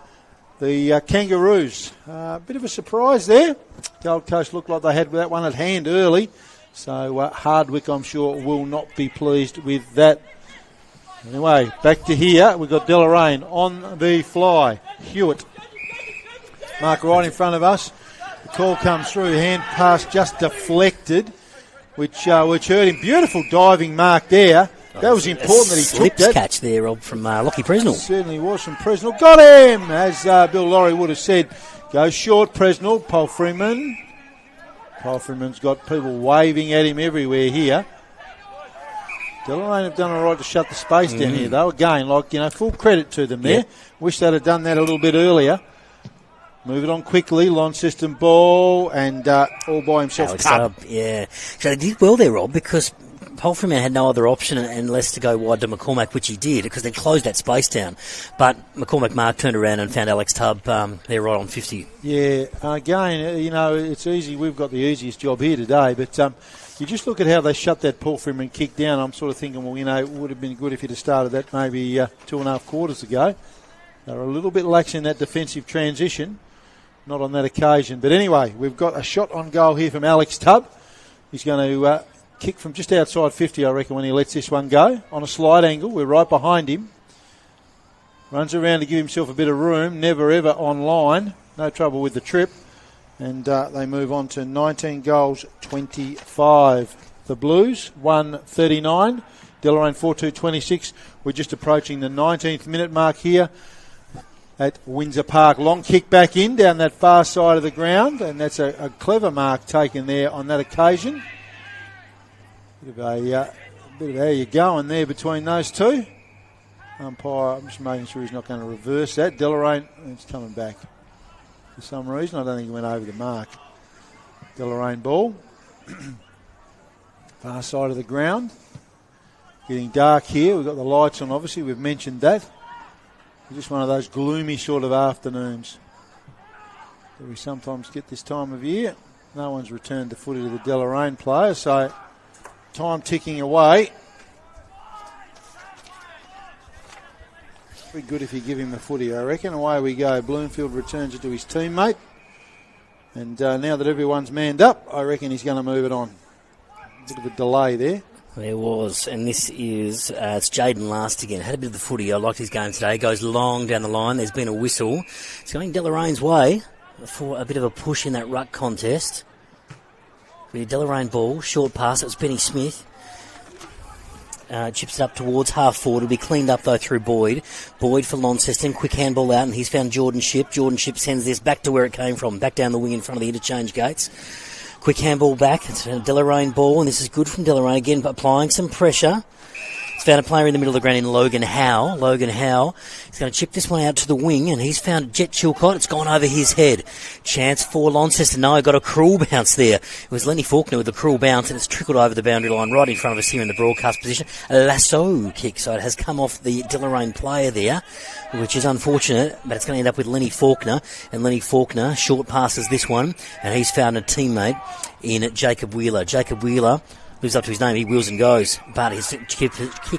the Kangaroos, a bit of a surprise there. Gold Coast looked like they had that one at hand early. So Hardwick, I'm sure, will not be pleased with that. Anyway, back to here. We've got Deloraine on the fly. Hewitt. Mark right in front of us. The call comes through. Hand pass just deflected, which hurt him. Beautiful diving mark there. That was important that he took that. Catch there, Rob, from Lockie Presnell. Certainly was from Presnell. Got him! As Bill Laurie would have said. Goes short, Presnell. Paul Freeman. Paul Freeman's got people waving at him everywhere here. Deloraine have done all right to shut the space down here, though. Again, full credit to them there. Yep. Wish they'd have done that a little bit earlier. Move it on quickly. Launceston ball and all by himself. Alex Tubb, yeah. So they did well there, Rob, because Paul Freeman had no other option unless to go wide to McCormack, which he did, because they closed that space down. But McCormack Mark turned around and found Alex Tubb there right on 50. Yeah, again, it's easy. We've got the easiest job here today, but you just look at how they shut that Paul Freeman kick down. I'm sort of thinking, well, it would have been good if he'd have started that maybe 2.5 quarters ago. They were a little bit lax in that defensive transition. Not on that occasion. But anyway, we've got a shot on goal here from Alex Tubb. He's going to kick from just outside 50, I reckon, when he lets this one go. On a slide angle. We're right behind him. Runs around to give himself a bit of room. Never ever on line. No trouble with the trip. And they move on to 19 goals, 25. The Blues, 139. Deloraine 4-2-26. We're just approaching the 19th minute mark here at Windsor Park. Long kick back in down that far side of the ground, and that's a clever mark taken there on that occasion. Bit of how you going there between those two. Umpire, I'm just making sure he's not going to reverse that. Deloraine, it's coming back. For some reason, I don't think he went over the mark. Deloraine ball. Far side of the ground. Getting dark here. We've got the lights on, obviously. We've mentioned that. Just one of those gloomy sort of afternoons that we sometimes get this time of year. No one's returned the footy to the Deloraine player, so time ticking away. Pretty good if you give him the footy, I reckon. Away we go. Bloomfield returns it to his teammate. And now that everyone's manned up, I reckon he's going to move it on. A bit of a delay there. There was, and this is, it's Jaden Last again. Had a bit of the footy. I liked his game today. Goes long down the line. There's been a whistle. It's going Delorain's way for a bit of a push in that ruck contest. With a Deloraine ball, short pass. It was Benny Smith. Chips it up towards half forward. It'll be cleaned up, though, through Boyd. Boyd for Launceston. Quick handball out, and he's found Jordan Shipp. Jordan Shipp sends this back to where it came from, back down the wing in front of the interchange gates. Quick handball back. It's a Deloraine ball, and this is good from Deloraine again, applying some pressure. He's found a player in the middle of the ground in Logan Howe. Logan Howe. He's going to chip this one out to the wing, and he's found Jet Chilcott. It's gone over his head. Chance for Launceston. No, got a cruel bounce there. It was Lenny Faulkner with a cruel bounce, and it's trickled over the boundary line right in front of us here in the broadcast position. A lasso kick, so it has come off the Deloraine player there, which is unfortunate, but it's going to end up with Lenny Faulkner. And Lenny Faulkner short passes this one, and he's found a teammate in Jacob Wheeler. Jacob Wheeler lives up to his name. He wheels and goes, but his kick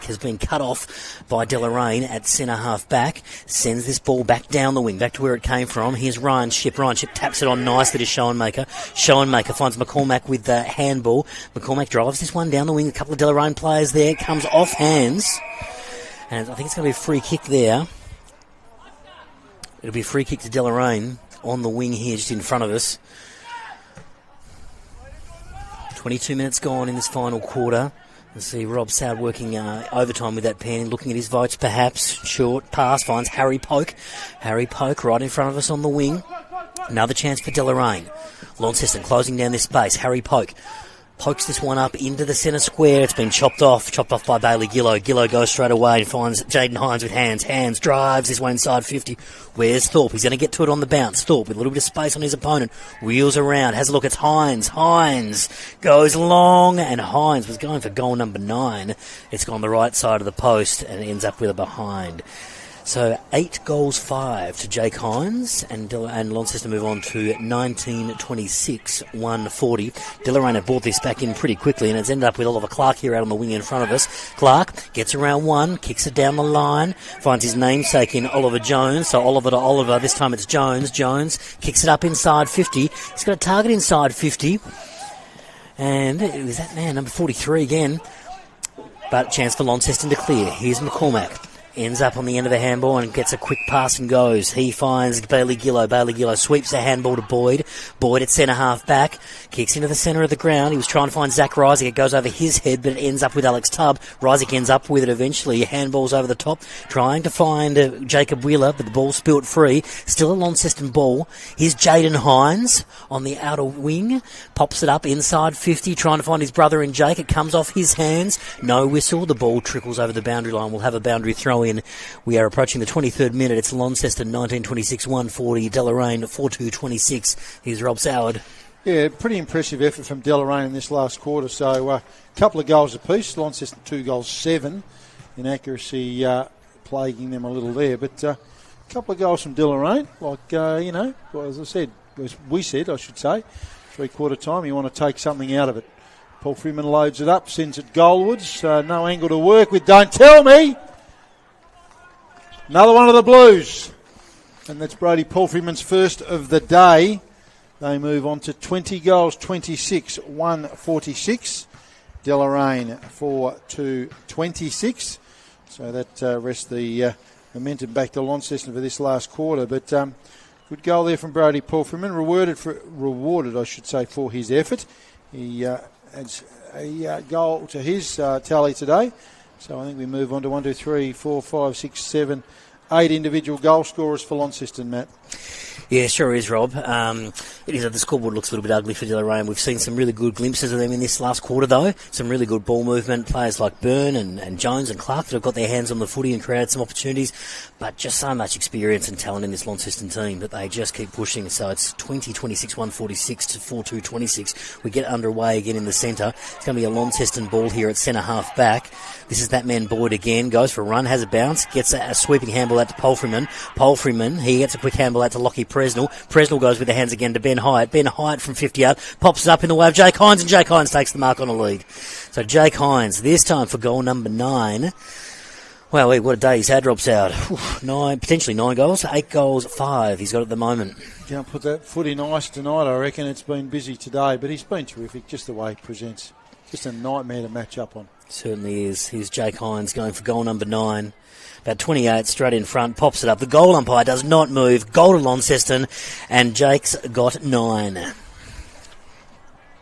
has been cut off by Deloraine at centre half back. Sends this ball back down the wing, back to where it came from. Here's Ryan Shipp. Ryan Shipp taps it on nicely to Schoenmaker. Schoenmaker finds McCormack with the handball. McCormack drives this one down the wing. A couple of Deloraine players there. Comes off hands, and I think it's going to be a free kick there. It'll be a free kick to Deloraine on the wing here, just in front of us. 22 minutes gone in this final quarter. Let's see, Rob Soud working overtime with that pen, looking at his votes perhaps. Short pass, finds Harry Poke. Harry Poke right in front of us on the wing. Another chance for Deloraine. Launceston closing down this space. Harry Poke pokes this one up into the centre square. It's been chopped off by Bailey Gillow. Gillow goes straight away and finds Jaden Hines with hands. Hands drives this way inside 50. Where's Thorpe? He's going to get to it on the bounce. Thorpe with a little bit of space on his opponent. Wheels around. Has a look. It's Hines. Hines goes long, and Hines was going for goal number 9. It's gone the right side of the post and ends up with a behind. So 8 goals 5 to Jake Hines, and Launceston move on to 19-26-140. Deloraine have brought this back in pretty quickly, and it's ended up with Oliver Clark here out on the wing in front of us. Clark gets around one, kicks it down the line, finds his namesake in Oliver Jones. So Oliver to Oliver, this time it's Jones. Jones kicks it up inside 50. He's got a target inside 50. And it was that man, number 43 again. But chance for Launceston to clear. Here's McCormack. Ends up on the end of the handball and gets a quick pass and goes. He finds Bailey Gillow. Bailey Gillow sweeps the handball to Boyd. Boyd at centre half back. Kicks into the centre of the ground. He was trying to find Zach Reisig. It goes over his head, but it ends up with Alex Tubb. Reisig ends up with it eventually. Handball's over the top. Trying to find Jacob Wheeler, but the ball spilt free. Still a Launceston ball. Here's Jaden Hines on the outer wing. Pops it up inside 50. Trying to find his brother in Jake. It comes off his hands. No whistle. The ball trickles over the boundary line. We'll have a boundary throw in. We are approaching the 23rd minute. It's Launceston 19-26-140. Deloraine 4-2-26. Here's Rob Soud. Yeah, pretty impressive effort from Deloraine in this last quarter. So a couple of goals apiece. Launceston 2 goals 7. Inaccuracy plaguing them a little there. But a couple of goals from Deloraine. Like, well, as I said, as we said, I should say, 3-quarter time, you want to take something out of it. Paul Freeman loads it up, sends it goalwards. No angle to work with. Don't tell me! Another one of the Blues. And that's Brody Paul Freeman's first of the day. They move on to 20 goals, 26-146. Deloraine 4-2-26. So that rests the momentum back to Launceston for this last quarter. But good goal there from Brody Paul Freeman. Rewarded, for his effort. He adds a goal to his tally today. So I think we move on to 1, 2, 3, 4, 5, 6, 7, 8 individual goal scorers for Launceston, Matt. Yeah, sure is, Rob. It is. The scoreboard looks a little bit ugly for Deloraine. We've seen some really good glimpses of them in this last quarter, though. Some really good ball movement. Players like Byrne and Jones and Clark that have got their hands on the footy and created some opportunities. But just so much experience and talent in this Launceston team that they just keep pushing. So it's 20-26-146 to 4-2-26. We get underway again in the centre. It's going to be a Launceston ball here at centre half back. This is that man Boyd again. Goes for a run, has a bounce, gets a sweeping handball out to Paul Freeman. Paul Freeman, he gets a quick handball out to Lockie Presnell. Presnell goes with the hands again to Ben Hyatt. Ben Hyatt from 50 out pops it up in the way of Jake Hines, and Jake Hines takes the mark on a lead. So Jake Hines, this time for goal number 9. Wow, what a day he's had, Rob Soud. Potentially 9 goals, 8 goals, 5 he's got at the moment. Can't put that foot in ice tonight, I reckon. It's been busy today, but he's been terrific, just the way he presents. Just a nightmare to match up on. Certainly is. Here's Jake Hines going for goal number 9. About 28, straight in front, pops it up. The goal umpire does not move. Goal to Launceston, and Jake's got 9.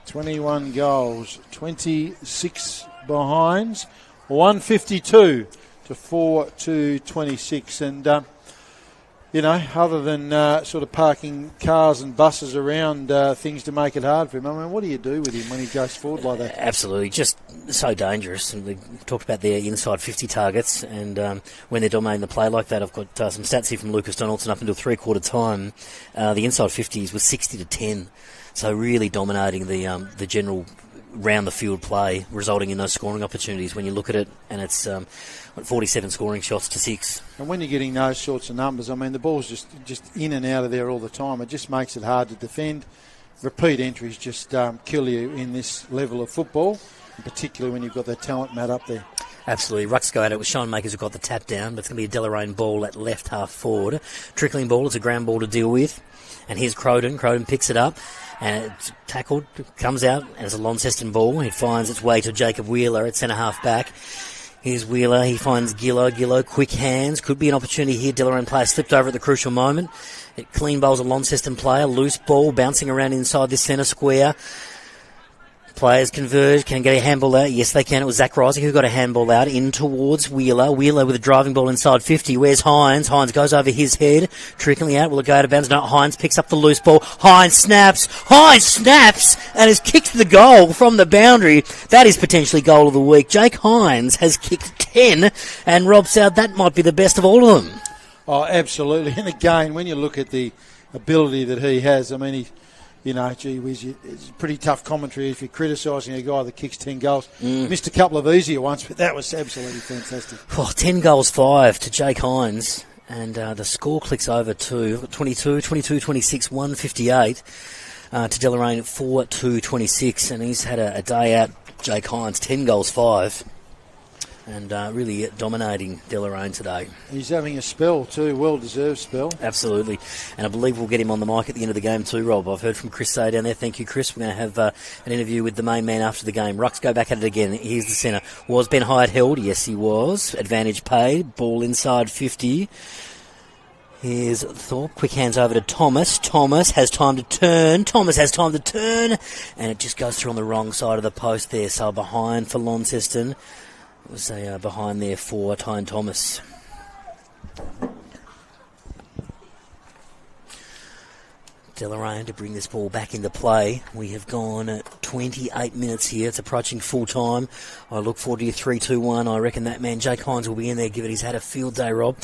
21 goals, 26 behinds, 152 to 4-2-26. And, other than sort of parking cars and buses around things to make it hard for him, I mean, what do you do with him when he goes forward like that? Absolutely, just so dangerous. And we talked about their inside 50 targets, and when they're dominating the play like that, I've got some stats here from Lucas Donaldson up until 3-quarter time. The inside 50s was 60-10, so really dominating the general round the field play, resulting in those scoring opportunities when you look at it, and it's 47 scoring shots to 6. And when you're getting those sorts of numbers, I mean, the ball's just in and out of there all the time. It just makes it hard to defend. Repeat entries just kill you in this level of football, particularly when you've got that talent mat up there. Absolutely. Rucks go at it with Sean Makers, who got the tap down, but it's going to be a Deloraine ball at left half forward. Trickling ball, it's a ground ball to deal with. And here's Croden. Croden picks it up, and it's tackled, comes out, and it's a Launceston ball. It finds its way to Jacob Wheeler at centre half back. Here's Wheeler. He finds Gillow. Gillow, quick hands. Could be an opportunity here. Deloraine player slipped over at the crucial moment. It clean bowls a Launceston player. Loose ball bouncing around inside this centre square. Players converge, can get a handball out. Yes, they can. It was Zach Rising who got a handball out in towards Wheeler. Wheeler with a driving ball inside 50. Where's Hines? Hines goes over his head, trickling out. Will it go out of bounds? No, Hines picks up the loose ball. Hines snaps, and has kicked the goal from the boundary. That is potentially goal of the week. Jake Hines has kicked 10, and Rob South, that might be the best of all of them. Oh, absolutely. And again, when you look at the ability that he has, I mean, gee whiz, it's a pretty tough commentary if you're criticising a guy that kicks 10 goals. Missed a couple of easier ones, but that was absolutely fantastic. 10 goals, 5 to Jake Hines. And the score clicks over to 22, 26, 158 to Deloraine 4-2, 26. And he's had a day out, Jake Hines, 10 goals, 5. And really dominating Deloraine today. He's having a spell too, well-deserved spell. Absolutely. And I believe we'll get him on the mic at the end of the game too, Rob. I've heard from Chris Say down there. Thank you, Chris. We're going to have an interview with the main man after the game. Rucks, go back at it again. Here's the centre. Was Ben Hyatt held? Yes, he was. Advantage paid. Ball inside 50. Here's Thorpe. Quick hands over to Thomas. Thomas has time to turn. And it just goes through on the wrong side of the post there. So behind for Launceston. It was a behind there for Tyne Thomas. Deloraine to bring this ball back into play. We have gone 28 minutes here. It's approaching full time. I look forward to your 3-2-1. I reckon that man Jake Hines will be in there, given he's had a field day, Rob.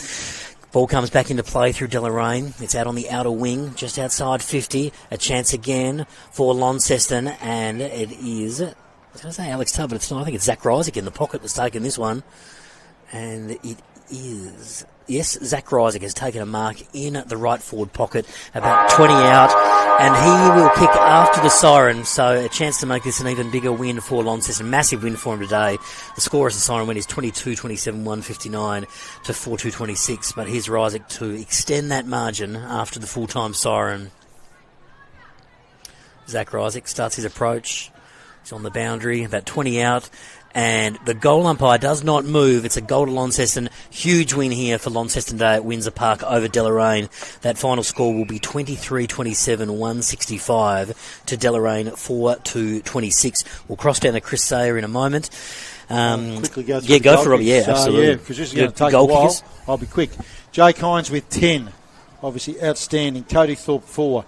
Ball comes back into play through Deloraine. It's out on the outer wing, just outside 50. A chance again for Launceston, and it is... I was going to say Alex Tubb, but it's not. I think it's Zach Rising in the pocket that's taken this one. And it is... Yes, Zach Rising has taken a mark in the right forward pocket, about 20 out, and he will kick after the siren, so a chance to make this an even bigger win for Launceston. Massive win for him today. The score as the siren win is 22-27, 159 to 4-2-26, but here's Rising to extend that margin after the full-time siren. Zach Rising starts his approach. He's on the boundary, about 20 out, and the goal umpire does not move. It's a goal to Launceston. Huge win here for Launceston Day at Windsor Park over Deloraine. That final score will be 23-27, 165 to Deloraine 4-2-26. We'll cross down to Chris Sayer in a moment. Quickly go through. Yeah, go for it. Yeah, absolutely. Yeah, because this is going to take a while. I'll be quick. Jake Hines with 10. Obviously outstanding. Cody Thorpe 4.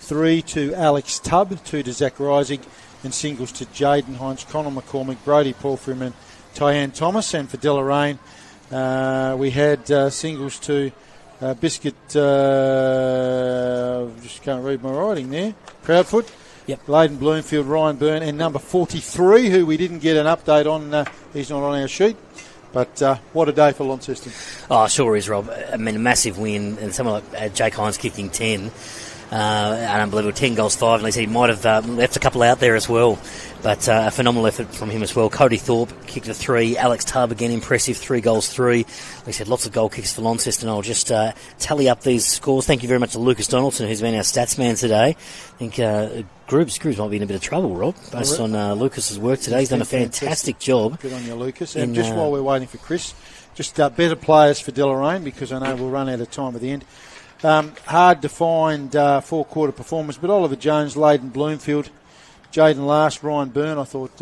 3 to Alex Tubb. 2 to Zach Rising. And singles to Jaden Hines, Connor McCormick, Brody Palfrey and Tyann Thomas. And for Deloraine, we had singles to Biscuit, just can't read my writing there, Proudfoot, Layden Bloomfield, Ryan Byrne, and number 43, who we didn't get an update on. He's not on our sheet. But what a day for Launceston. Oh, sure is, Rob. I mean, a massive win, and someone like Jake Hines kicking 10. An unbelievable 10 goals, 5, and he said he might have left a couple out there as well. But a phenomenal effort from him as well. Cody Thorpe kicked a 3. Alex Tubb, again, impressive, 3 goals, 3. Like I said, lots of goal kicks for Launceston. I'll just tally up these scores. Thank you very much to Lucas Donaldson, who's been our stats man today. I think Grooves might be in a bit of trouble, Rob, based on Lucas's work today. He's done a fantastic job. Good on you, Lucas. And just while we're waiting for Chris, just better players for Deloraine, because I know we'll run out of time at the end. Hard to find four-quarter performance, but Oliver Jones, Layden Bloomfield, Jaden Last, Ryan Byrne, I thought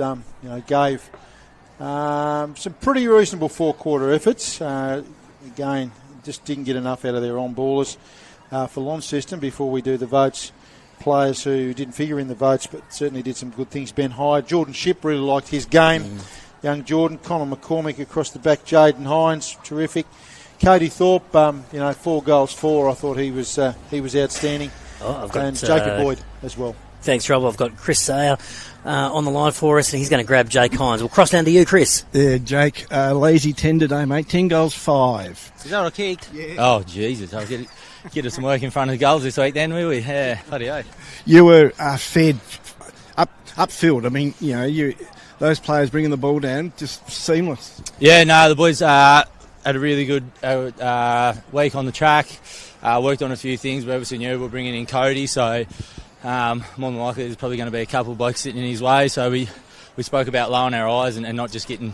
gave some pretty reasonable four-quarter efforts. Again, just didn't get enough out of their on-ballers for Launceston before we do the votes. Players who didn't figure in the votes, but certainly did some good things. Ben Hyde, Jordan Shipp, really liked his game. Young Jordan, Connor McCormick across the back, Jaden Hines, terrific. Cody Thorpe, 4 goals, 4. I thought he was outstanding. And Jacob Boyd as well. Thanks, Rob. I've got Chris Sayer on the line for us, and he's going to grab Jake Hines. We'll cross down to you, Chris. Yeah, Jake, lazy 10 today, mate. 10 goals, 5. Is that what I kicked? Yeah. Oh, Jesus. I'll get us some work in front of the goals this week then, will we? Yeah, bloody oath. You were fed upfield. I mean, those players bringing the ball down, just seamless. Yeah, no, the boys had a really good week on the track. Worked on a few things, but obviously knew we were bringing in Cody, so more than likely there's probably going to be a couple of blokes sitting in his way. So we spoke about lowering our eyes and not just getting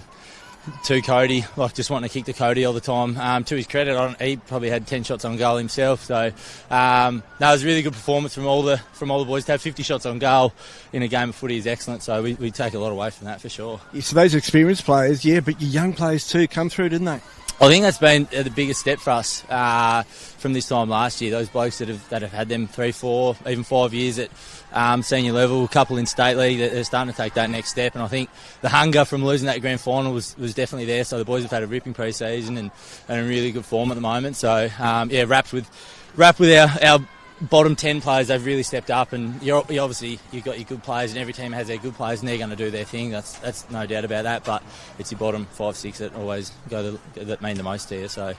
to Cody, like just wanting to kick to Cody all the time. To his credit, he probably had 10 shots on goal himself. So no, it was a really good performance from all the boys. To have 50 shots on goal in a game of footy is excellent. So we take a lot away from that for sure. Yeah, so those experienced players, yeah, but your young players too come through, didn't they? I think that's been the biggest step for us from this time last year. Those blokes that have had them 3, 4, even 5 years at senior level, a couple in state league, they're starting to take that next step. And I think the hunger from losing that grand final was definitely there. So the boys have had a ripping pre-season and a really good form at the moment. So yeah, wrapped with our bottom 10 players, they've really stepped up, and you've got your good players, and every team has their good players, and they're going to do their thing. That's no doubt about that. But it's your bottom 5, 6 that always that mean the most to you. So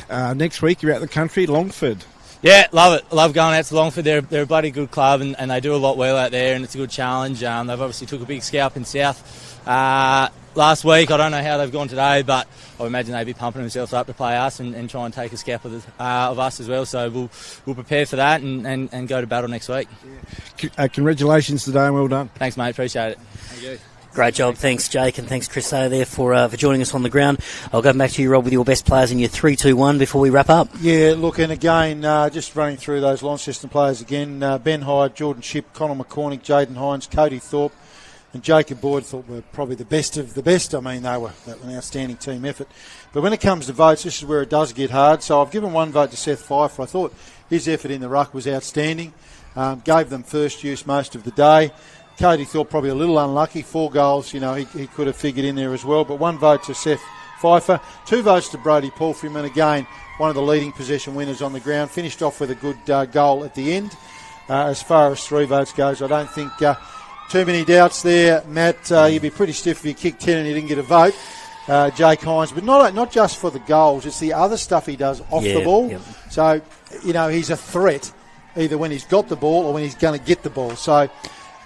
next week you're out the country, Longford. Yeah, love it. Love going out to Longford. They're a bloody good club, and they do a lot well out there, and it's a good challenge. They've obviously took a big scalp in South last week. I don't know how they've gone today, but I imagine they'd be pumping themselves up to play us and try and take a scalp of us as well. So we'll prepare for that and go to battle next week. Yeah. Congratulations today and well done. Thanks, mate. Appreciate it. Thank you. Great job. Thanks, Jake, and thanks, Chris Sayer there for joining us on the ground. I'll go back to you, Rob, with your best players in your 3-2-1 before we wrap up. Yeah, look, and again, just running through those Launceston players again, Ben Hyde, Jordan Shipp, Connor McCormick, Jaden Hines, Cody Thorpe, and Jacob Boyd thought were probably the best of the best. I mean, they were an outstanding team effort. But when it comes to votes, this is where it does get hard. So I've given one vote to Seth Pfeiffer. I thought his effort in the ruck was outstanding. Gave them first use most of the day. Cody Thorpe probably a little unlucky. 4 goals, he could have figured in there as well. But 1 vote to Seth Pfeiffer. 2 votes to Brody Palfreyman. Again, one of the leading possession winners on the ground. Finished off with a good goal at the end. As far as 3 votes goes, I don't think too many doubts there, Matt. You'd be pretty stiff if you kicked 10 and you didn't get a vote. Jake Hines, but not just for the goals, it's the other stuff he does off the ball. Yep. So, he's a threat either when he's got the ball or when he's going to get the ball. So,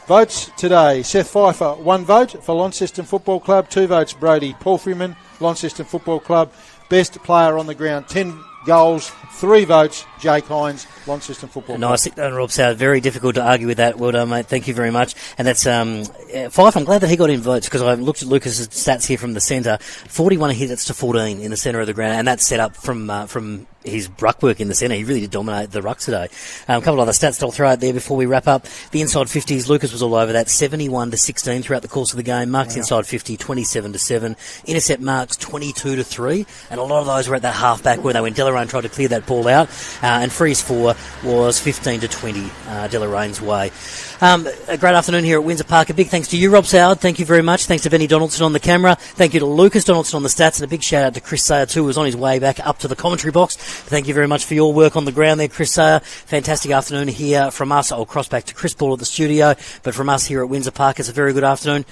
votes today, Seth Pfeiffer, 1 vote for Launceston Football Club, 2 votes Brody Palfreyman, Launceston Football Club, best player on the ground, 10 goals, 3 votes, Jake Hines, Launceston Football Club. Nice, Rob Sauer. Very difficult to argue with that. Well done, mate. Thank you very much. And that's Fife. I'm glad that he got in votes because I looked at Lucas's stats here from the centre. 41 hits to 14 in the centre of the ground, and that's set up from his ruck work in the centre. He really did dominate the ruck today. A couple of other stats that I'll throw out there before we wrap up. The inside 50s, Lucas was all over that. 71-16 throughout the course of the game. Marks inside 50, 27-7. Intercept marks 22-3, and a lot of those were at that half-back where they went. Deloraine tried to clear that ball out, and freeze 4 was 15-20 Deloraine's way. A great afternoon here at Windsor Park. A big thanks to you, Rob Soward. Thank you very much. Thanks to Benny Donaldson on the camera. Thank you to Lucas Donaldson on the stats, and a big shout out to Chris Sayer too, who was on his way back up to the commentary box. Thank you very much for your work on the ground there, Chris Sayer. Fantastic afternoon here from us. I'll cross back to Chris Ball at the studio, but from us here at Windsor Park, it's a very good afternoon.